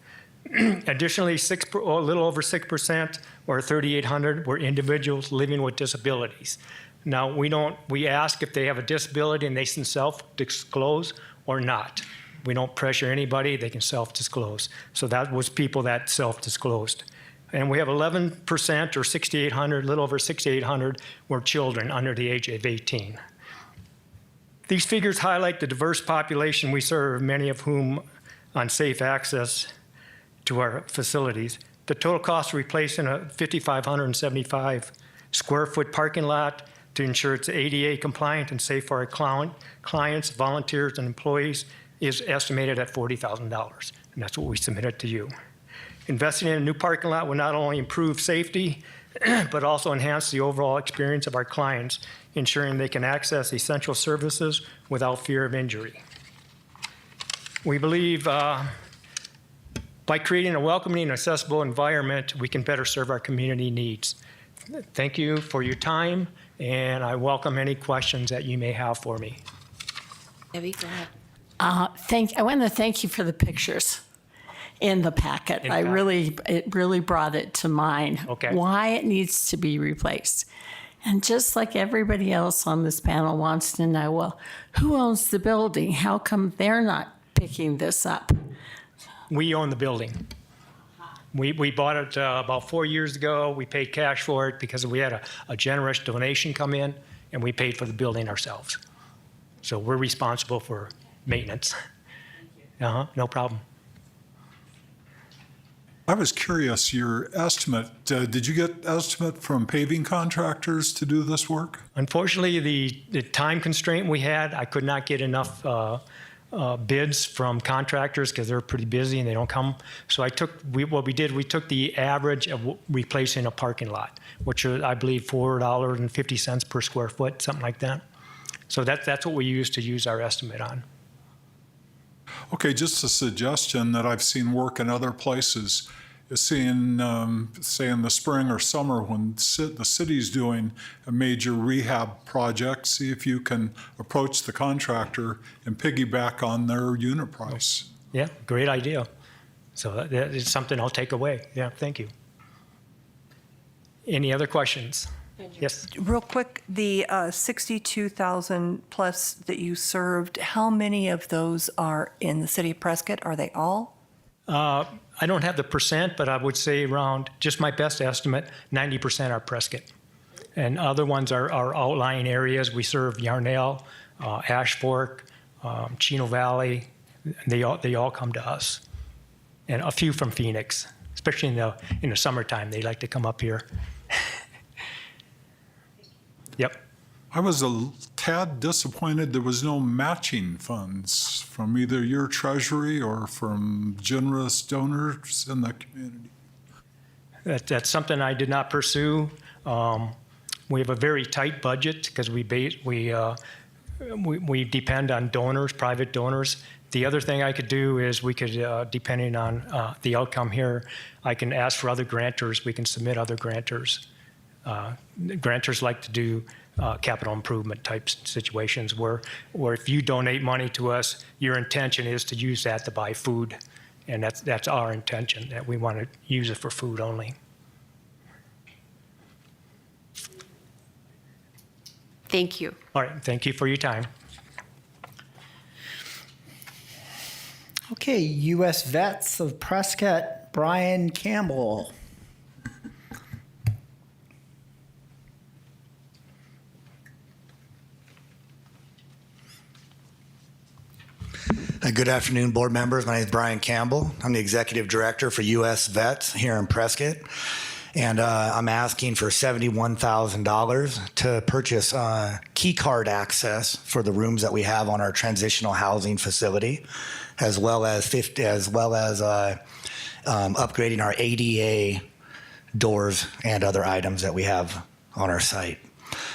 Additionally, a little over 6% or 3,800 were individuals living with disabilities. Now, we ask if they have a disability and they can self-disclose or not. We don't pressure anybody, they can self-disclose. So that was people that self-disclosed. And we have 11% or 6,800, a little over 6,800 were children under the age of 18. These figures highlight the diverse population we serve, many of whom on safe access to our facilities. The total cost of replacing a 5,575 square foot parking lot to ensure it's ADA compliant and safe for our clients, volunteers, and employees is estimated at $40,000, and that's what we submitted to you. Investing in a new parking lot will not only improve safety, but also enhance the overall experience of our clients, ensuring they can access essential services without fear of injury. We believe by creating a welcoming and accessible environment, we can better serve our community needs. Thank you for your time, and I welcome any questions that you may have for me. Debbie, go ahead. I want to thank you for the pictures in the packet. It really brought it to mind why it needs to be replaced. And just like everybody else on this panel wants to know, well, who owns the building? How come they're not picking this up? We own the building. We bought it about 4 years ago. We paid cash for it because we had a generous donation come in, and we paid for the building ourselves. So we're responsible for maintenance. No problem. I was curious, your estimate, did you get estimate from paving contractors to do this work? Unfortunately, the time constraint we had, I could not get enough bids from contractors because they're pretty busy and they don't come. So we took the average of replacing a parking lot, which is, I believe, $4.50 per square foot, something like that. So that's what we use our estimate on. Okay, just a suggestion that I've seen work in other places is seeing, say in the spring or summer when the city's doing a major rehab project, see if you can approach the contractor and piggyback on their unit price. Yeah, great idea. So that is something I'll take away. Yeah, thank you. Any other questions? Yes. Real quick, the 62,000 plus that you served, how many of those are in the city of Prescott? Are they all? I don't have the percent, but I would say around, just my best estimate, 90% are Prescott. And other ones are outlying areas. We serve Yarnell, Ash Fork, Chino Valley. They all come to us. And a few from Phoenix, especially in the summertime. They like to come up here. Yep. I was a tad disappointed there was no matching funds from either your treasury or from generous donors in the community. That's something I did not pursue. We have a very tight budget because we depend on donors, private donors, The other thing I could do is we could, depending on the outcome here, I can ask for other grantors. We can submit other grantors. Grantors like to do capital improvement type situations where if you donate money to us, your intention is to use that to buy food. And that's our intention, that we want to use it for food only. Thank you. All right, thank you for your time. Okay, U.S. Vets of Prescott, Brian Campbell. Good afternoon, board members. My name is Brian Campbell. I'm the executive director for U.S. Vets here in Prescott. And I'm asking for $71,000 to purchase key card access for the rooms that we have on our transitional housing facility, as well as upgrading our ADA doors and other items that we have on our site.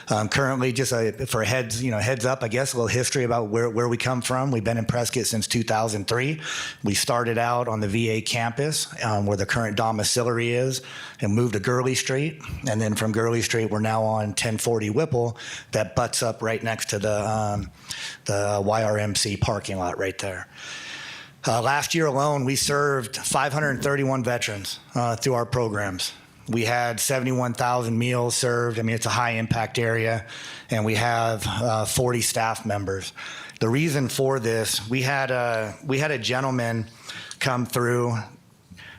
Currently, just for heads up, I guess, a little history about where we come from. We've been in Prescott since 2003. We started out on the VA campus where the current domiciliary is and moved to Gurley Street. And then from Gurley Street, we're now on 1040 Whipple that butts up right next to the YRMC parking lot right there. Last year alone, we served 531 veterans through our programs. We had 71,000 meals served. I mean, it's a high impact area, and we have 40 staff members. The reason for this, we had a gentleman come through,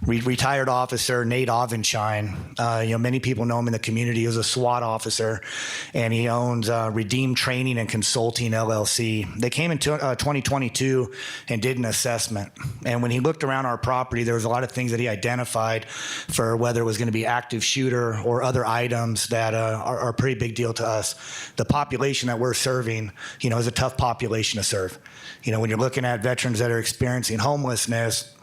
retired officer Nate Ovenshine. Many people know him in the community. He was a SWAT officer, and he owns Redeemed Training and Consulting LLC. They came in 2022 and did an assessment. And when he looked around our property, there was a lot of things that he identified for whether it was going to be active shooter or other items that are a pretty big deal to us. The population that we're serving, is a tough population to serve. When you're looking at veterans that are experiencing homelessness,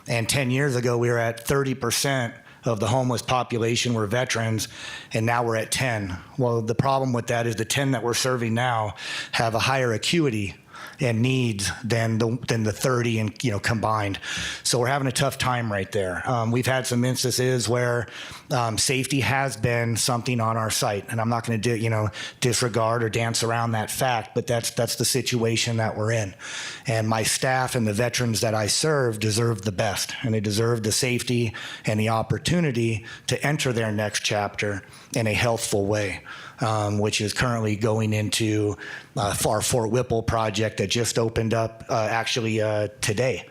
and 10 years ago, we were at 30% of the homeless population were veterans, and now we're at 10. Well, the problem with that is the 10 that we're serving now have a higher acuity and needs than the 30 and combined. So we're having a tough time right there. We've had some instances where safety has been something on our site, and I'm not going to disregard or dance around that fact, but that's the situation that we're in. And my staff and the veterans that I serve deserve the best, and they deserve the safety and the opportunity to enter their next chapter in a healthful way. Which is currently going into our Fort Whipple project that just opened up today.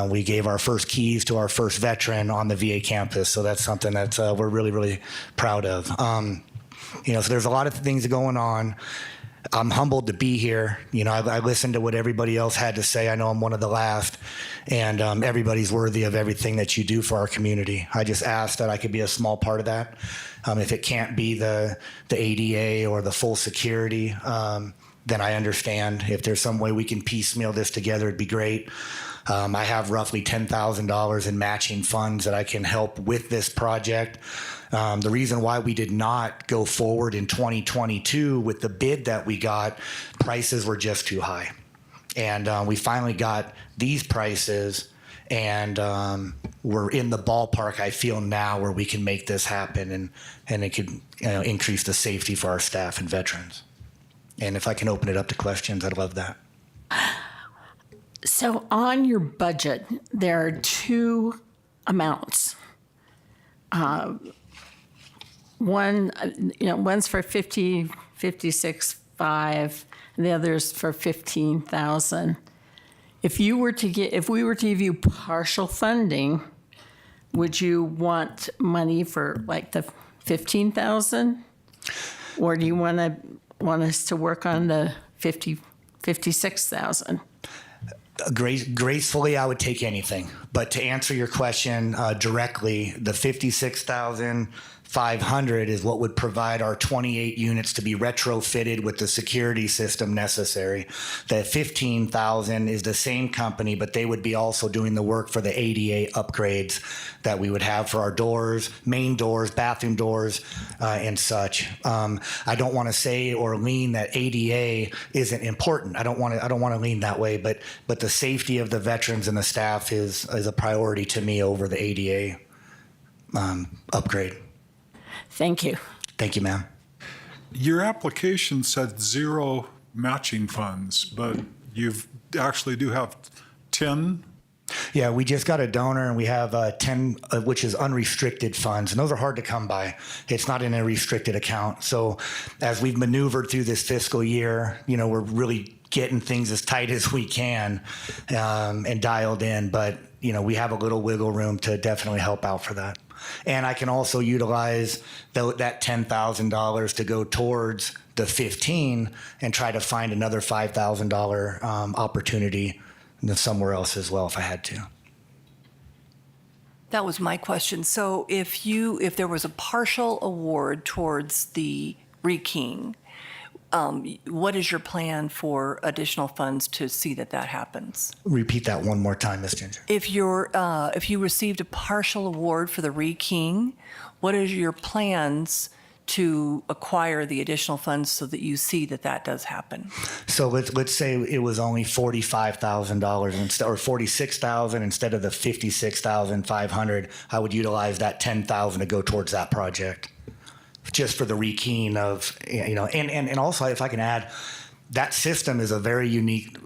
We gave our first keys to our first veteran on the VA campus, so that's something that we're really, really proud of. So there's a lot of things going on. I'm humbled to be here. I listened to what everybody else had to say. I know I'm one of the last, and everybody's worthy of everything that you do for our community. I just ask that I could be a small part of that. If it can't be the ADA or the full security, then I understand. If there's some way we can piecemeal this together, it'd be great. I have roughly $10,000 in matching funds that I can help with this project. The reason why we did not go forward in 2022 with the bid that we got, prices were just too high. And we finally got these prices, and we're in the ballpark, I feel now, where we can make this happen, and it could increase the safety for our staff and veterans. And if I can open it up to questions, I'd love that. So on your budget, there are two amounts. One, one's for 56.5, and the other's for 15,000. If we were to give you partial funding, would you want money for like the 15,000, or do you want us to work on the 56,000? Gracefully, I would take anything. But to answer your question directly, the 56,500 is what would provide our 28 units to be retrofitted with the security system necessary. The 15,000 is the same company, but they would be also doing the work for the ADA upgrades that we would have for our doors, main doors, bathroom doors, and such. I don't want to say or lean that ADA isn't important. I don't want to lean that way, but the safety of the veterans and the staff is a priority to me over the ADA upgrade. Thank you. Thank you, ma'am. Your application said 0 matching funds, but you actually do have 10. Yeah, we just got a donor, and we have 10, which is unrestricted funds, and those are hard to come by. It's not in a restricted account. So as we've maneuvered through this fiscal year, we're really getting things as tight as we can and dialed in, but we have a little wiggle room to definitely help out for that. And I can also utilize that $10,000 to go towards the 15 and try to find another $5,000 opportunity somewhere else as well if I had to. That was my question. So if there was a partial award towards the rekeying, what is your plan for additional funds to see that happens? Repeat that one more time, Ms. Ginger. If you received a partial award for the rekeying, what is your plans to acquire the additional funds so that you see that does happen? So let's say it was only $45,000 instead, or $46,000 instead of the $56,500. I would utilize that $10,000 to go towards that project, just for the rekeying of, and also if I can add, that system is a very unique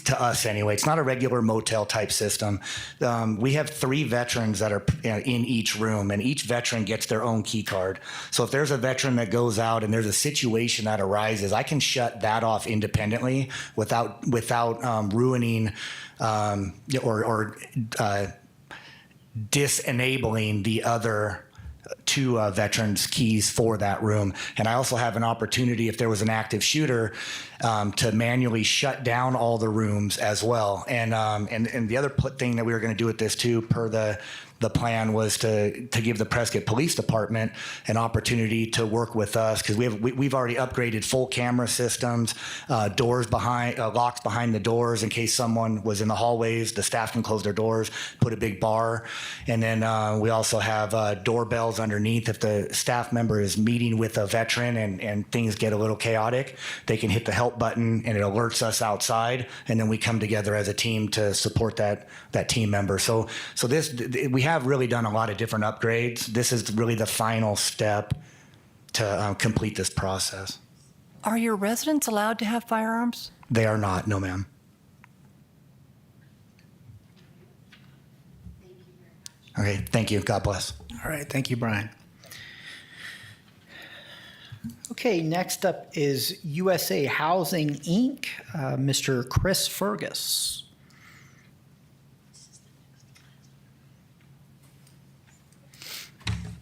to us anyway. It's not a regular motel type system. We have 3 veterans that are in each room, and each veteran gets their own key card. So if there's a veteran that goes out and there's a situation that arises, I can shut that off independently without ruining or disenabling the other 2 veterans' keys for that room. And I also have an opportunity, if there was an active shooter, to manually shut down all the rooms as well. And the other thing that we were going to do with this too, per the plan, was to give the Prescott Police Department an opportunity to work with us, because we've already upgraded full camera systems, doors behind, locks behind the doors in case someone was in the hallways. The staff can close their doors, put a big bar, and then we also have doorbells underneath. If the staff member is meeting with a veteran and things get a little chaotic, they can hit the help button and it alerts us outside, and then we come together as a team to support that team member. So we have really done a lot of different upgrades. This is really the final step to complete this process. Are your residents allowed to have firearms? They are not, no ma'am. Okay, thank you. God bless. All right, thank you, Brian. Okay, next up is USA Housing, Inc., Mr. Chris Fergus.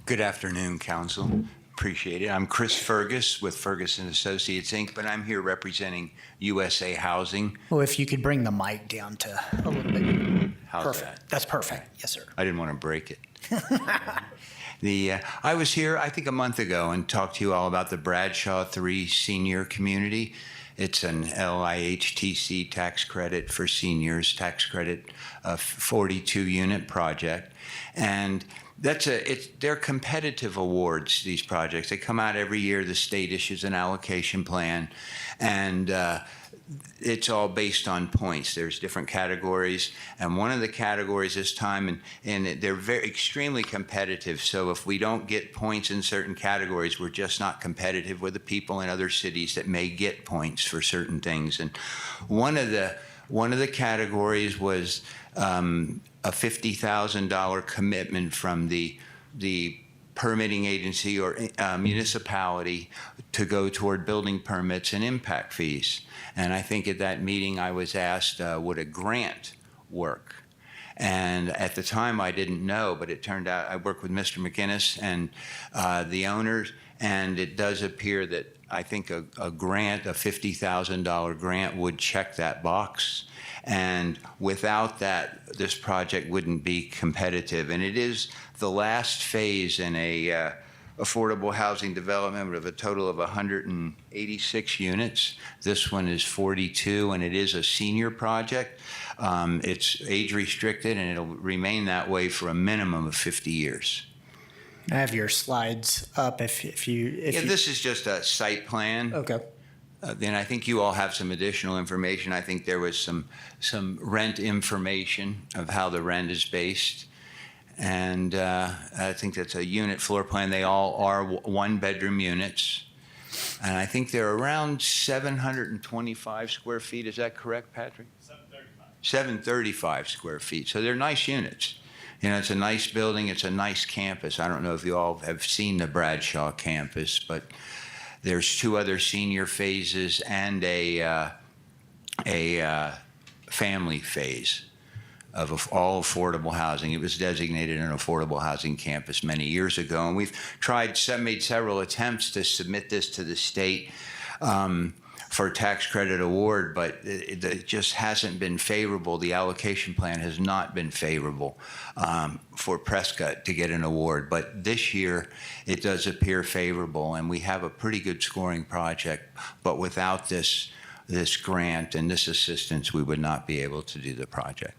Good afternoon, Council. Appreciate it. I'm Chris Fergus with Fergus & Associates, Inc., but I'm here representing USA Housing. Well, if you could bring the mic down to a little bit. How's Perfect. that? That's perfect. Yes, sir. I didn't want to break it. I was here, I think, a month ago and talked to you all about the Bradshaw 3 senior community. It's an LIHTC tax credit for seniors, tax credit, a 42-unit project. And they're competitive awards, these projects. They come out every year. The state issues an allocation plan, and it's all based on points. There's different categories, and one of the categories this time, and they're extremely competitive. So if we don't get points in certain categories, we're just not competitive with the people in other cities that may get points for certain things. And one of the categories was a $50,000 commitment from the permitting agency or municipality to go toward building permits and impact fees. And I think at that meeting I was asked, would a grant work? And at the time I didn't know, but it turned out I worked with Mr. McInnes and the owners, and it does appear that I think a grant, a $50,000 grant, would check that box. And without that, this project wouldn't be competitive. And it is the last phase in a affordable housing development of a total of 186 units. This one is 42, and it is a senior project. It's age restricted, and it'll remain that way for a minimum of 50 years. I have your slides up if you. This is just a site plan. Okay. Then I think you all have some additional information. I think there was some rent information of how the rent is based. And I think that's a unit floor plan. They all are one-bedroom units. And I think they're around 725 square feet. Is that correct, Patrick? 735 square feet. So they're nice units. You know, it's a nice building. It's a nice campus. I don't know if you all have seen the Bradshaw campus, but there's 2 other senior phases and a family phase of all affordable housing. It was designated an affordable housing campus many years ago, and we've made several attempts to submit this to the state for a tax credit award, but it just hasn't been favorable. The allocation plan has not been favorable for Prescott to get an award, but this year it does appear favorable, and we have a pretty good scoring project, but without this grant and this assistance, we would not be able to do the project.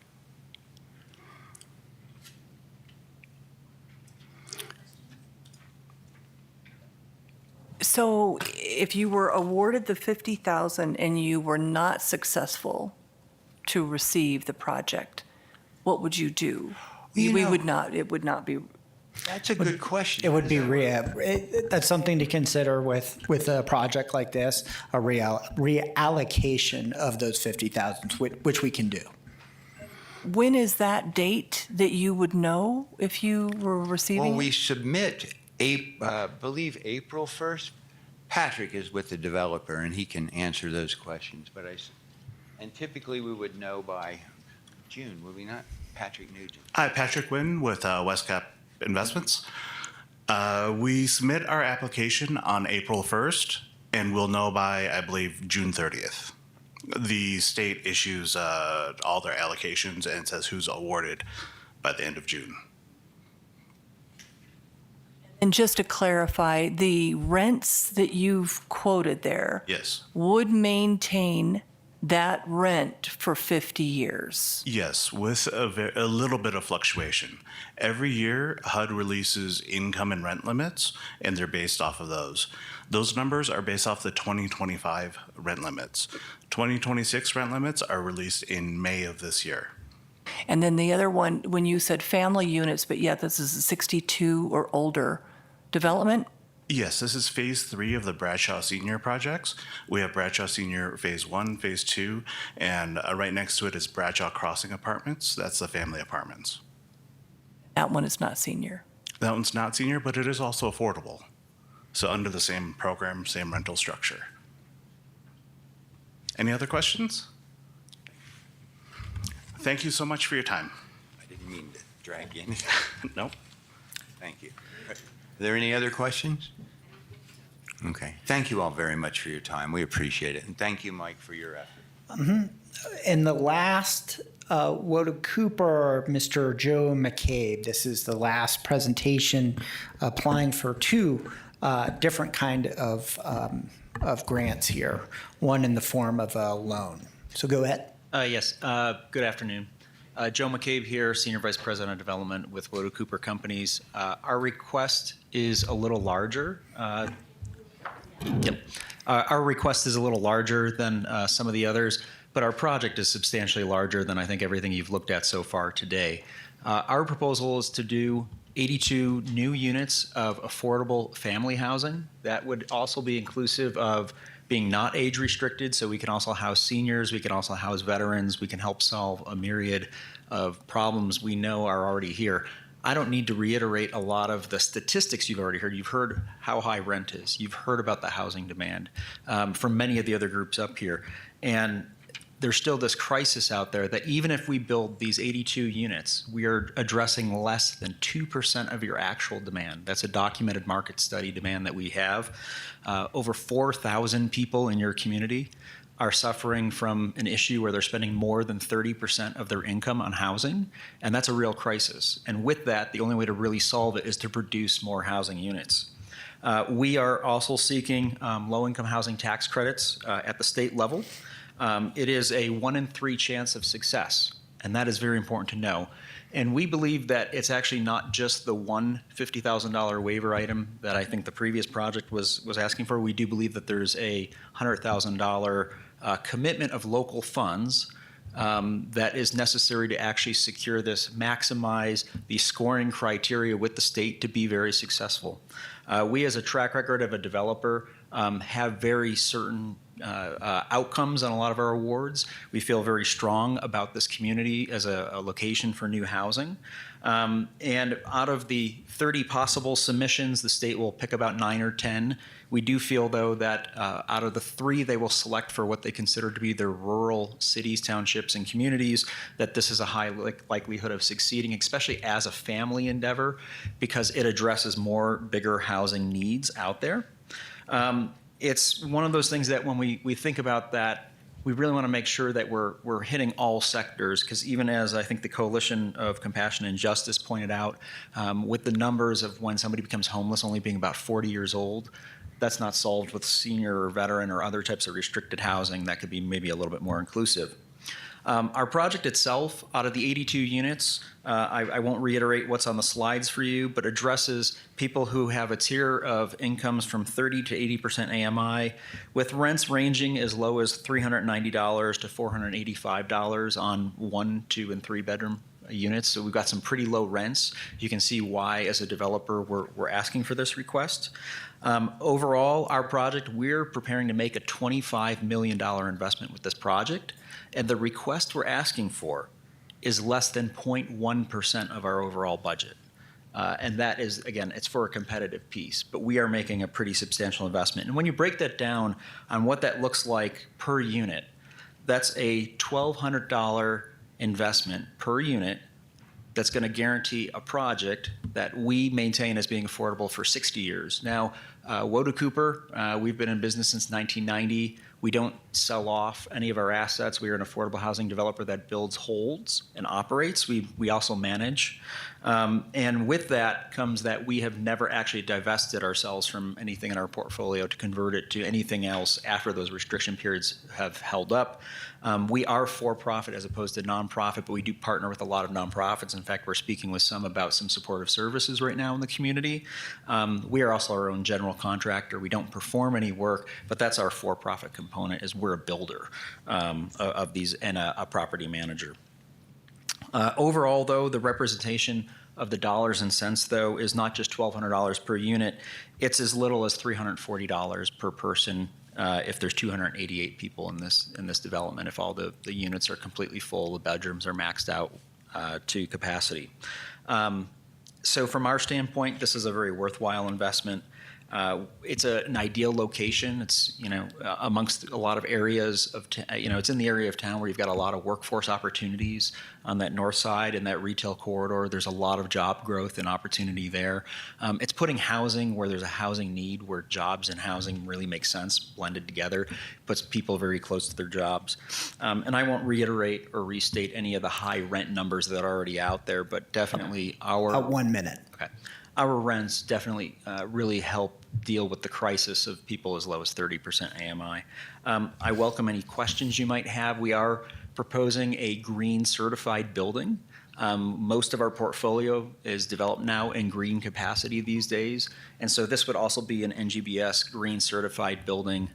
So if you were awarded the 50,000 and you were not successful to receive the project, what would you do? It would not be. That's a good question. It would be that's something to consider with a project like this, a reallocation of those 50,000, which we can do. When is that date that you would know if you were receiving? Well, we submit, believe April 1st. Patrick is with the developer, and he can answer those questions. And typically we would know by June, would we not? Patrick Nugent. Hi, Patrick Wynn with Westcap Investments. We submit our application on April 1st, and we'll know by, I believe, June 30th. The state issues all their allocations and says who's awarded by the end of June. And just to clarify, the rents that you've quoted there Yes. would maintain that rent for 50 years. Yes, with a little bit of fluctuation. Every year, HUD releases income and rent limits, and they're based off of those. Those numbers are based off the 2025 rent limits. 2026 rent limits are released in May of this year. And then the other one, when you said family units, but yet this is a 62 or older development? Yes, this is phase 3 of the Bradshaw Senior projects. We have Bradshaw Senior phase 1, phase 2, and right next to it is Bradshaw Crossing Apartments. That's the family apartments. That one is not senior. That one's not senior, but it is also affordable. So under the same program, same rental structure. Any other questions? Thank you so much for your time. I didn't mean to drag you in. Nope. Thank you. Are there any other questions? Okay. Thank you all very much for your time. We appreciate it. And thank you, Mike, for your effort. In the last Woda Cooper, Mr. Joe McCabe, this is the last presentation applying for 2 different kind of grants here, one in the form of a loan. So go ahead. Yes, good afternoon. Joe McCabe here, Senior Vice President of Development with Woda Cooper Companies. Our request is a little larger. Our request is a little larger than some of the others, but our project is substantially larger than I think everything you've looked at so far today. Our proposal is to do 82 new units of affordable family housing. That would also be inclusive of being not age restricted, so we can also house seniors, we can also house veterans, we can help solve a myriad of problems we know are already here. I don't need to reiterate a lot of the statistics you've already heard. You've heard how high rent is. You've heard about the housing demand from many of the other groups up here. And there's still this crisis out there that even if we build these 82 units, we are addressing less than 2% of your actual demand. That's a documented market study demand that we have. Over 4,000 people in your community are suffering from an issue where they're spending more than 30% of their income on housing, and that's a real crisis. And with that, the only way to really solve it is to produce more housing units. We are also seeking low-income housing tax credits at the state level. It is a 1 in 3 chance of success, and that is very important to know. And we believe that it's actually not just the one $50,000 waiver item that I think the previous project was asking for. We do believe that there's a $100,000 commitment of local funds that is necessary to actually secure this, maximize the scoring criteria with the state to be very successful. We, as a track record of a developer, have very certain outcomes on a lot of our awards. We feel very strong about this community as a location for new housing. And out of the 30 possible submissions, the state will pick about 9 or 10. We do feel, though, that out of the 3 they will select for what they consider to be their rural cities, townships, and communities, that this is a high likelihood of succeeding, especially as a family endeavor, because it addresses more bigger housing needs out there. It's one of those things that when we think about that, we really want to make sure that we're hitting all sectors, because even as I think the Coalition of Compassion and Justice pointed out, with the numbers of when somebody becomes homeless only being about 40 years old, that's not solved with senior or veteran or other types of restricted housing that could be maybe a little bit more inclusive. Our project itself, out of the 82 units, I won't reiterate what's on the slides for you, but addresses people who have a tier of incomes from 30 to 80% AMI, with rents ranging as low as $390 to $485 on 1, 2, and 3 bedroom units. So we've got some pretty low rents. You can see why, as a developer, we're asking for this request. Overall, our project, we're preparing to make a $25 million investment with this project. And the request we're asking for is less than 0.1% of our overall budget. And that is, again, it's for a competitive piece, but we are making a pretty substantial investment. And when you break that down on what that looks like per unit, that's a $1,200 investment per unit that's going to guarantee a project that we maintain as being affordable for 60 years. Now, Woda Cooper, we've been in business since 1990. We don't sell off any of our assets. We are an affordable housing developer that builds, holds, and operates. We also manage. And with that comes that we have never actually divested ourselves from anything in our portfolio to convert it to anything else after those restriction periods have held up. We are for-profit as opposed to nonprofit, but we do partner with a lot of nonprofits. In fact, we're speaking with some about some supportive services right now in the community. We are also our own general contractor. We don't perform any work, but that's our for-profit component, is we're a builder of these and a property manager. Overall, though, the representation of the dollars and cents, though, is not just $1,200 per unit. It's as little as $340 per person if there's 288 people in this development. If all the units are completely full, the bedrooms are maxed out to capacity. So from our standpoint, this is a very worthwhile investment. It's an ideal location. It's, amongst a lot of areas of, it's in the area of town where you've got a lot of workforce opportunities on that north side and that retail corridor. There's a lot of job growth and opportunity there. It's putting housing where there's a housing need, where jobs and housing really make sense, blended together, puts people very close to their jobs. And I won't reiterate or restate any of the high rent numbers that are already out there, but definitely our... 1 minute. Okay. Our rents definitely really help deal with the crisis of people as low as 30% AMI. I welcome any questions you might have. We are proposing a green certified building. Most of our portfolio is developed now in green capacity these days. And so this would also be an NGBS green certified building,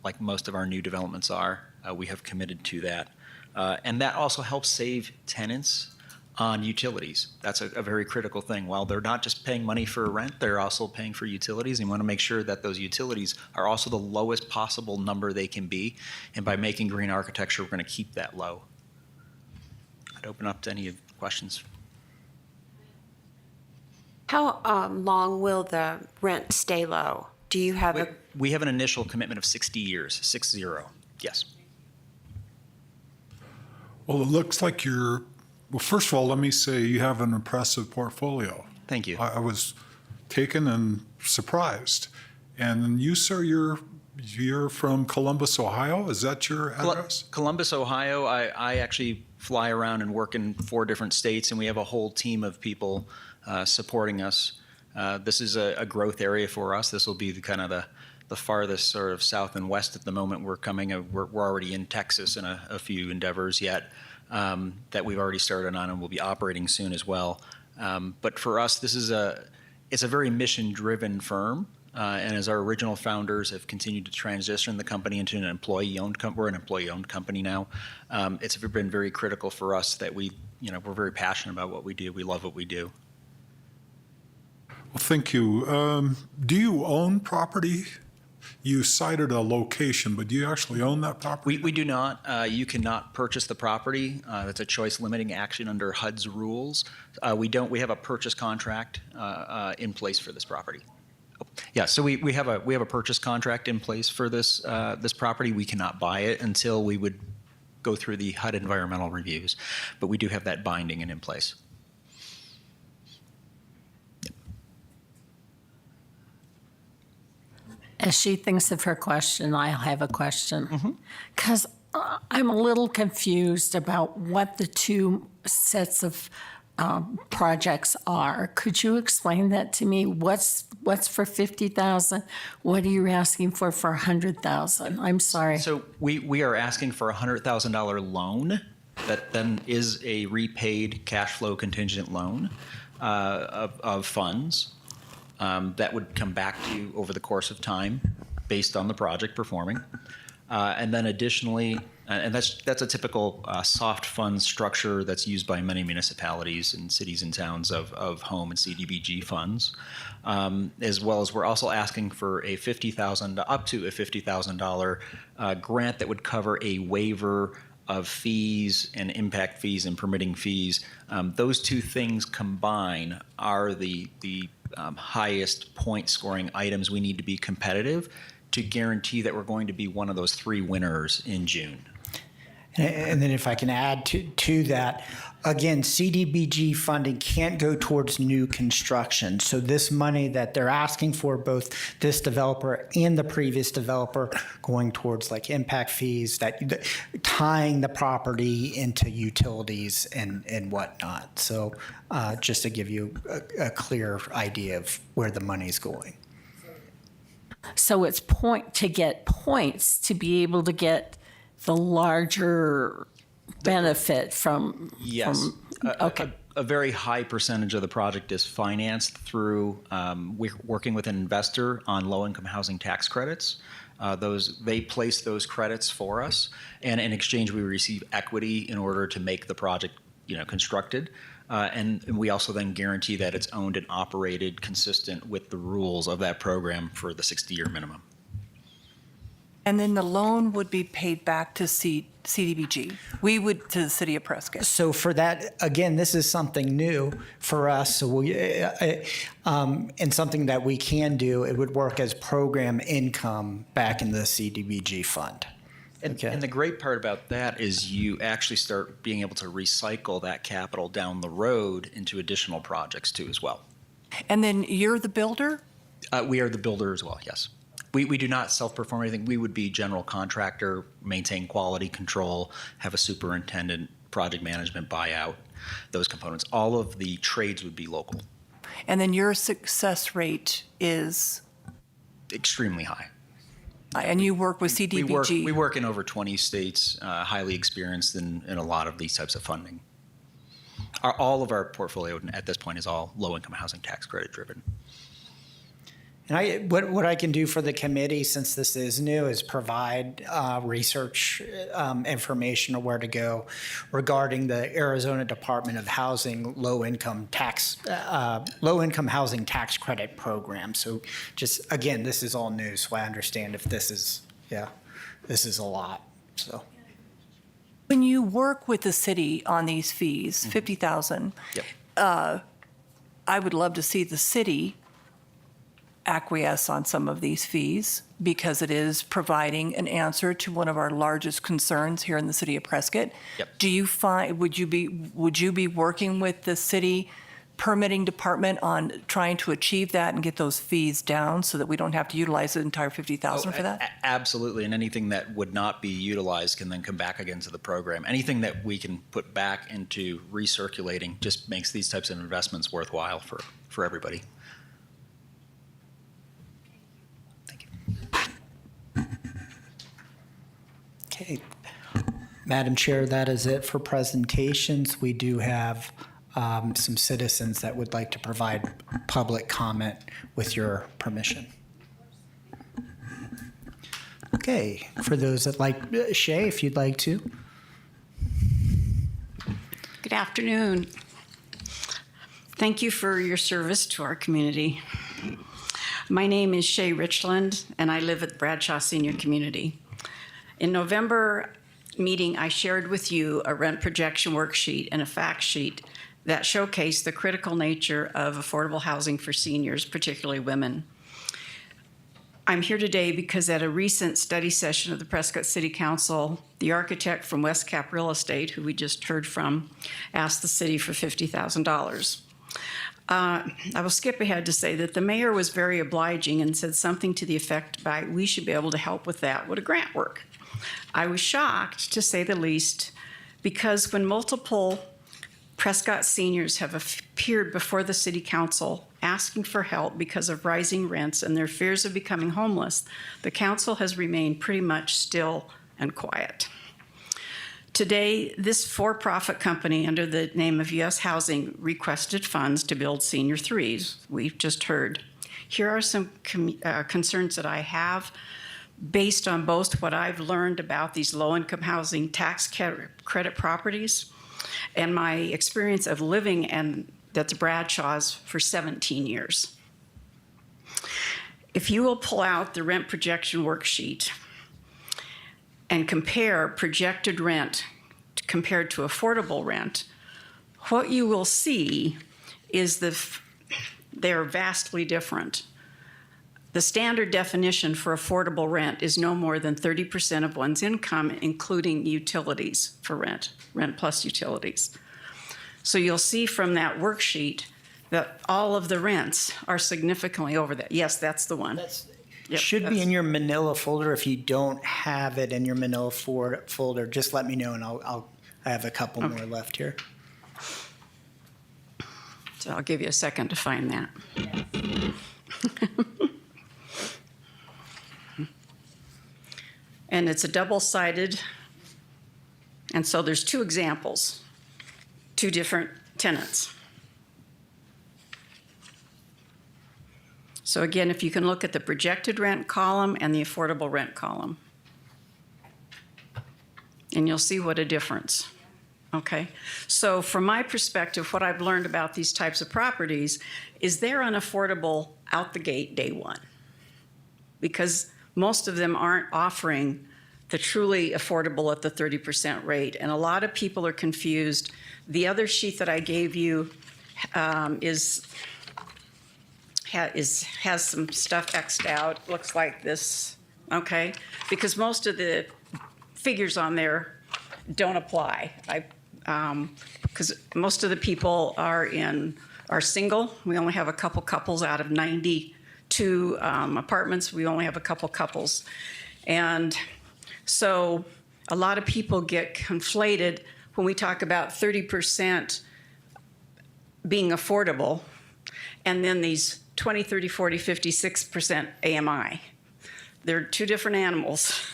like most of our new developments are. We have committed to that. And that also helps save tenants on utilities. That's a very critical thing. While they're not just paying money for rent, they're also paying for utilities, and we want to make sure that those utilities are also the lowest possible number they can be. And by making green architecture, we're going to keep that low. I'd open up to any questions. How long will the rent stay low? Do you have We have an initial commitment of 60 years, 60. Yes. Well, it looks like you're... Well, first of all, let me say you have an impressive portfolio. Thank you. I was taken and surprised. And you, sir, you're from Columbus, Ohio? Is that your address? Columbus, Ohio. I actually fly around and work in 4 different states, and we have a whole team of people supporting us. This is a growth area for us. This will be the farthest sort of south and west at the moment. We're already in Texas in a few endeavors yet that we've already started on and will be operating soon as well. But for us, it's a very mission-driven firm. And as our original founders have continued to transition the company into an employee-owned company, we're an employee-owned company now. It's been very critical for us that we're very passionate about what we do. We love what we do. Well, thank you. Do you own property? You cited a location, but do you actually own that property? We do not. You cannot purchase the property. That's a choice limiting action under HUD's rules. We have a purchase contract in place for this property. Yeah, so we have a purchase contract in place for this property. We cannot buy it until we would go through the HUD environmental reviews, but we do have that binding and in place. As she thinks of her question, I have a question. Because I'm a little confused about what the two sets of projects are. Could you explain that to me? What's for $50,000? What are you asking for $100,000? I'm sorry. So we are asking for a $100,000 loan that then is a repaid cash flow contingent loan of funds that would come back to you over the course of time based on the project performing. And then additionally, and that's a typical soft fund structure that's used by many municipalities and cities and towns of home and CDBG funds, as well as we're also asking for up to a $50,000 grant that would cover a waiver of fees and impact fees and permitting fees. Those two things combine are the highest point scoring items we need to be competitive to guarantee that we're going to be one of those three winners in June. And then if I can add to that, again, CDBG funding can't go towards new construction. So this money that they're asking for, both this developer and the previous developer, going towards like impact fees, that tying the property into utilities and whatnot. So just to give you a clear idea of where the money's going. So it's to get points to be able to get the larger benefit from. Yes. Okay. A very high percentage of the project is financed through working with an investor on low-income housing tax credits. They place those credits for us, and in exchange we receive equity in order to make the project constructed. And we also then guarantee that it's owned and operated consistent with the rules of that program for the 60-year minimum. And then the loan would be paid back to CDBG. To the city of Prescott. So for that, again, this is something new for us. So and something that we can do. It would work as program income back in the CDBG fund. And the great part about that is you actually start being able to recycle that capital down the road into additional projects too as well. And then you're the builder? We are the builder as well, yes. We do not self-perform anything. We would be general contractor, maintain quality control, have a superintendent, project management, buyout, those components. All of the trades would be local. And then your success rate is? Extremely high. And you work with CDBG? We work in over 20 states, highly experienced in a lot of these types of funding. All of our portfolio at this point is all low-income housing tax credit driven. And what I can do for the committee, since this is new, is provide research information on where to go regarding the Arizona Department of Housing low-income housing tax credit program. So just, again, this is all new, so I understand if this is a lot, so. When you work with the city on these fees, $50,000, I would love to see the city acquiesce on some of these fees because it is providing an answer to one of our largest concerns here in the city of Prescott. Yep. Do you find, would you be working with the city permitting department on trying to achieve that and get those fees down so that we don't have to utilize the entire $50,000 for that? Absolutely, and anything that would not be utilized can then come back again to the program. Anything that we can put back into recirculating just makes these types of investments worthwhile for everybody. Okay. Madam Chair, that is it for presentations. We do have some citizens that would like to provide public comment with your permission. Okay, for those that like, Shay, if you'd like to. Good afternoon. Thank you for your service to our community. My name is Shay Richland, and I live at Bradshaw Senior Community. In November meeting, I shared with you a rent projection worksheet and a fact sheet that showcased the critical nature of affordable housing for seniors, particularly women. I'm here today because at a recent study session of the Prescott City Council, the architect from West Cap Real Estate, who we just heard from, asked the city for $50,000. I will skip ahead to say that the mayor was very obliging and said something to the effect by, we should be able to help with that. Would a grant work? I was shocked, to say the least, because when multiple Prescott seniors have appeared before the city council asking for help because of rising rents and their fears of becoming homeless, the council has remained pretty much still and quiet. Today, this for-profit company under the name of U.S. Housing requested funds to build Senior 3s, we've just heard. Here are some concerns that I have based on both what I've learned about these low-income housing tax credit properties and my experience of living at the Bradshaw's for 17 years. If you will pull out the rent projection worksheet and compare projected rent compared to affordable rent, what you will see is they're vastly different. The standard definition for affordable rent is no more than 30% of one's income, including utilities for rent plus utilities. So you'll see from that worksheet that all of the rents are significantly over that. Yes, that's the one. It should be in your manila folder. If you don't have it in your manila folder, just let me know and I have a couple more left here. So I'll give you a second to find that. And it's a double-sided, and so there's two examples, two different tenants. So again, if you can look at the projected rent column and the affordable rent column, and you'll see what a difference, okay? So from my perspective, what I've learned about these types of properties is they're unaffordable out the gate day one, because most of them aren't offering the truly affordable at the 30% rate, and a lot of people are confused. The other sheet that I gave you has some stuff X'd out, looks like this, okay? Because most of the figures on there don't apply. Because most of the people are single. We only have a couple couples out of 92 apartments. We only have a couple couples. And so a lot of people get conflated when we talk about 30% being affordable, and then these 20, 30, 40, 56% AMI. They're two different animals.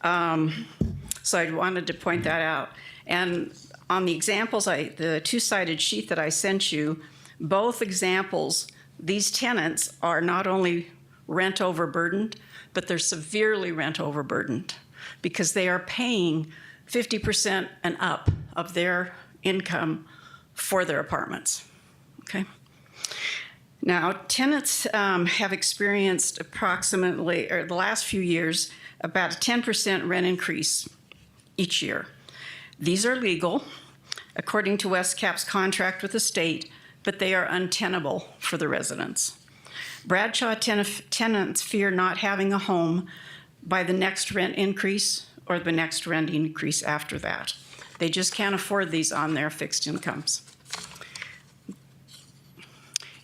So I wanted to point that out. And on the examples, the two-sided sheet that I sent you, both examples, these tenants are not only rent overburdened, but they're severely rent overburdened because they are paying 50% and up of their income for their apartments, okay? Now, tenants have experienced approximately, or the last few years, about a 10% rent increase each year. These are legal, according to West Cap's contract with the state, but they are untenable for the residents. Bradshaw tenants fear not having a home by the next rent increase or the next rent increase after that. They just can't afford these on their fixed incomes.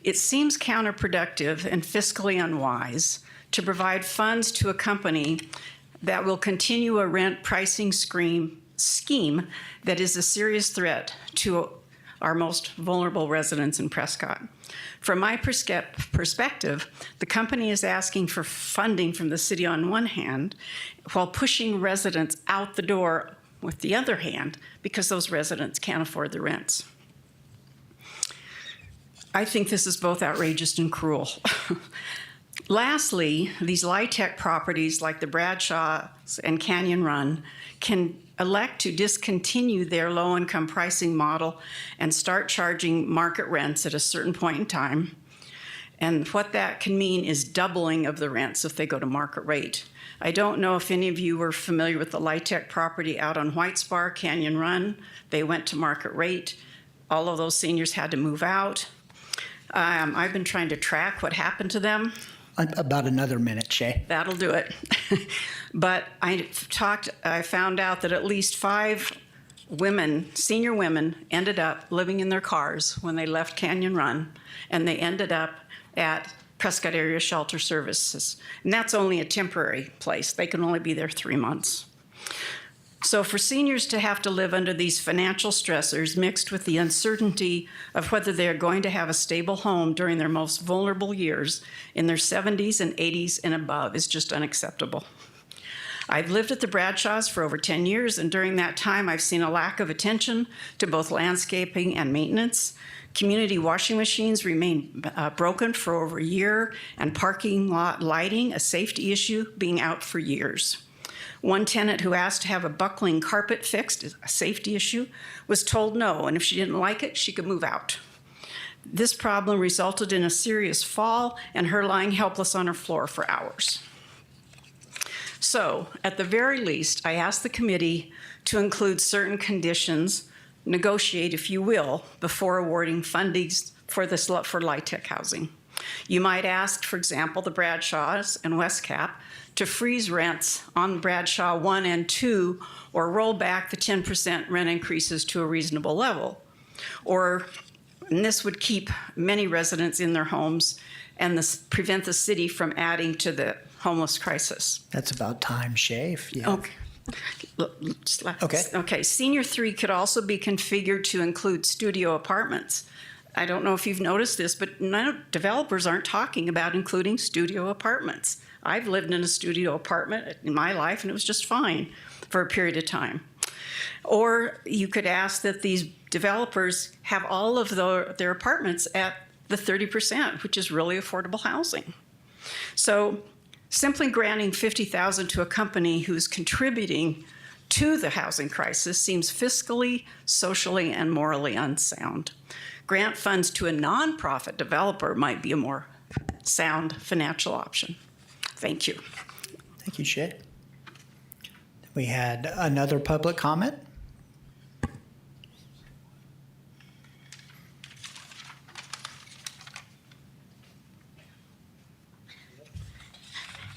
It seems counterproductive and fiscally unwise to provide funds to a company that will continue a rent pricing scheme that is a serious threat to our most vulnerable residents in Prescott. From my perspective, the company is asking for funding from the city on one hand, while pushing residents out the door with the other hand, because those residents can't afford the rents. I think this is both outrageous and cruel. Lastly, these LIHTC properties like the Bradshaws and Canyon Run can elect to discontinue their low-income pricing model and start charging market rents at a certain point in time. And what that can mean is doubling of the rents if they go to market rate. I don't know if any of you were familiar with the LIHTC property out on White Spar, Canyon Run. They went to market rate. All of those seniors had to move out. I've been trying to track what happened to them. About another minute, Shay. That'll do it. But I found out that at least 5 women, senior women, ended up living in their cars when they left Canyon Run, and they ended up at Prescott Area Shelter Services. And that's only a temporary place. They can only be there 3 months. So for seniors to have to live under these financial stressors mixed with the uncertainty of whether they're going to have a stable home during their most vulnerable years in their 70s and 80s and above is just unacceptable. I've lived at the Bradshaws for over 10 years, and during that time I've seen a lack of attention to both landscaping and maintenance. Community washing machines remain broken for over a year, and parking lot lighting, a safety issue, being out for years. One tenant who asked to have a buckling carpet fixed, a safety issue, was told no, and if she didn't like it, she could move out. This problem resulted in a serious fall and her lying helpless on her floor for hours. So, at the very least, I asked the committee to include certain conditions, negotiate, if you will, before awarding fundings for LIHTC housing. You might ask, for example, the Bradshaws and Westcap to freeze rents on Bradshaw 1 and 2 or roll back the 10% rent increases to a reasonable level. And this would keep many residents in their homes and prevent the city from adding to the homeless crisis. That's about time, Shay. Okay. Okay. Senior 3 could also be configured to include studio apartments. I don't know if you've noticed this, but developers aren't talking about including studio apartments. I've lived in a studio apartment in my life, and it was just fine for a period of time. Or you could ask that these developers have all of their apartments at the 30%, which is really affordable housing. So simply granting $50,000 to a company who's contributing to the housing crisis seems fiscally, socially, and morally unsound. Grant funds to a nonprofit developer might be a more sound financial option. Thank you. Thank you, Shay. We had another public comment.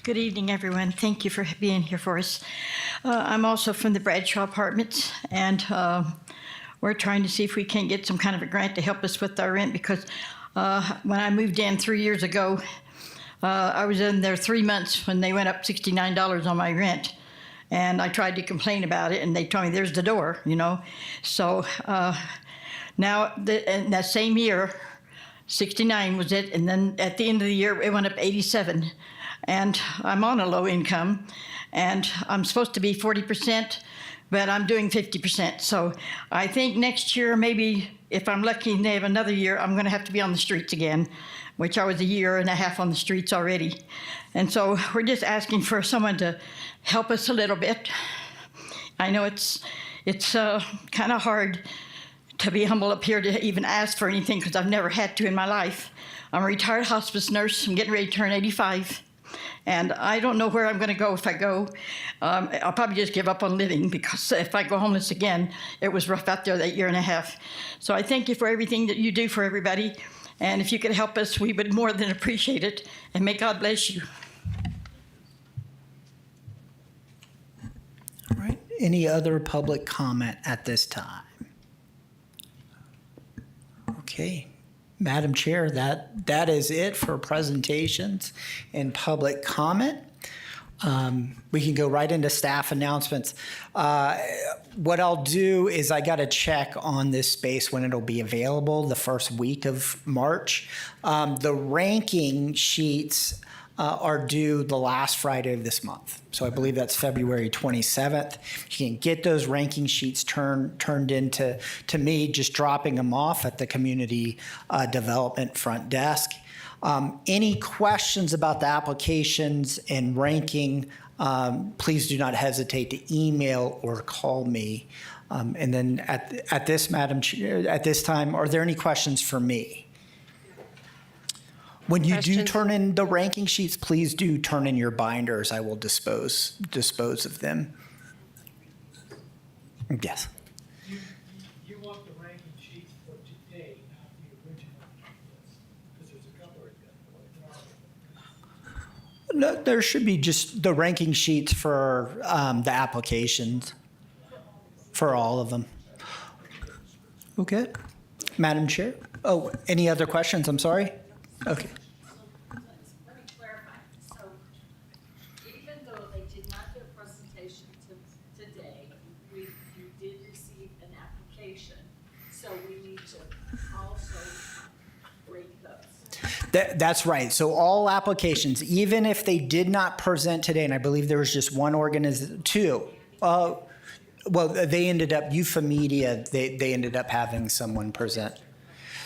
Good evening, everyone. Thank you for being here for us. I'm also from the Bradshaw Apartments, and we're trying to see if we can get some kind of a grant to help us with our rent, because when I moved in 3 years ago, I was in there 3 months when they went up $69 on my rent. And I tried to complain about it, and they told me, there's the door, you know. So now, in that same year, 69 was it, and then at the end of the year, it went up 87. And I'm on a low income, and I'm supposed to be 40%, but I'm doing 50%. So I think next year, maybe if I'm lucky and they have another year, I'm going to have to be on the streets again, which I was a year and a half on the streets already. And so we're just asking for someone to help us a little bit. I know it's kind of hard to be humble up here to even ask for anything, because I've never had to in my life. I'm a retired hospice nurse. I'm getting ready to turn 85. And I don't know where I'm going to go if I go. I'll probably just give up on living, because if I go homeless again, it was rough out there that year and a half. So I thank you for everything that you do for everybody. And if you could help us, we would more than appreciate it. And may God bless you. All right. Any other public comment at this time? Okay. Madam Chair, that is it for presentations and public comment. We can go right into staff announcements. What I'll do is I got to check on this space when it'll be available the first week of March. The ranking sheets are due the last Friday of this month. So I believe that's February 27th. You can get those ranking sheets turned into me, just dropping them off at the community development front desk. Any questions about the applications and ranking, please do not hesitate to email or call me. And then at this, Madam Chair, at this time, are there any questions for me? When you do turn in the ranking sheets, please do turn in your binders. I will dispose of them. Yes. You want the ranking sheets for today, not the original list, because there's a couple of them. No, there should be just the ranking sheets for the applications, for all of them. Okay. Madam Chair? Oh, any other questions? I'm sorry. Okay. Let me clarify. So even though they did not do a presentation today, you did receive an application. So we need to also rate those. That's right. So all applications, even if they did not present today, and I believe there was just one two. Well, they ended up, Euphemidia, they ended up having someone present.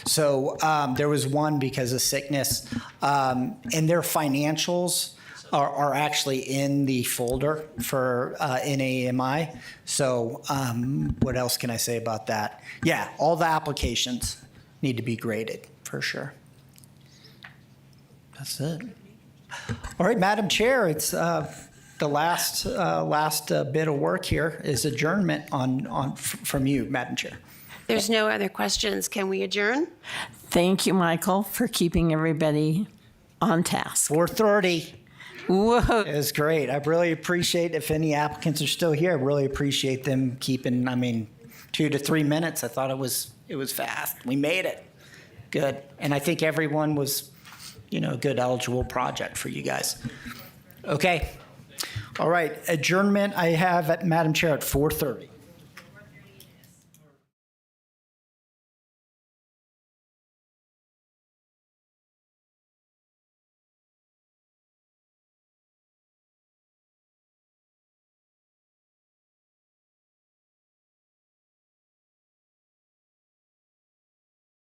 So there was one because of sickness, and their financials are actually in the folder for NAMI. So what else can I say about that? Yeah, all the applications need to be graded for sure. That's it. All right, Madam Chair, it's the last bit of work here is adjournment from you, Madam Chair. There's no other questions. Can we adjourn? Thank you, Michael, for keeping everybody on task. 4:30. Whoa. It was great. I really appreciate, if any applicants are still here, I really appreciate them keeping, 2 to 3 minutes. I thought it was fast. We made it. Good. And I think everyone was, a good eligible project for you guys. Okay. All right. Adjournment I have, Madam Chair, at 4:30.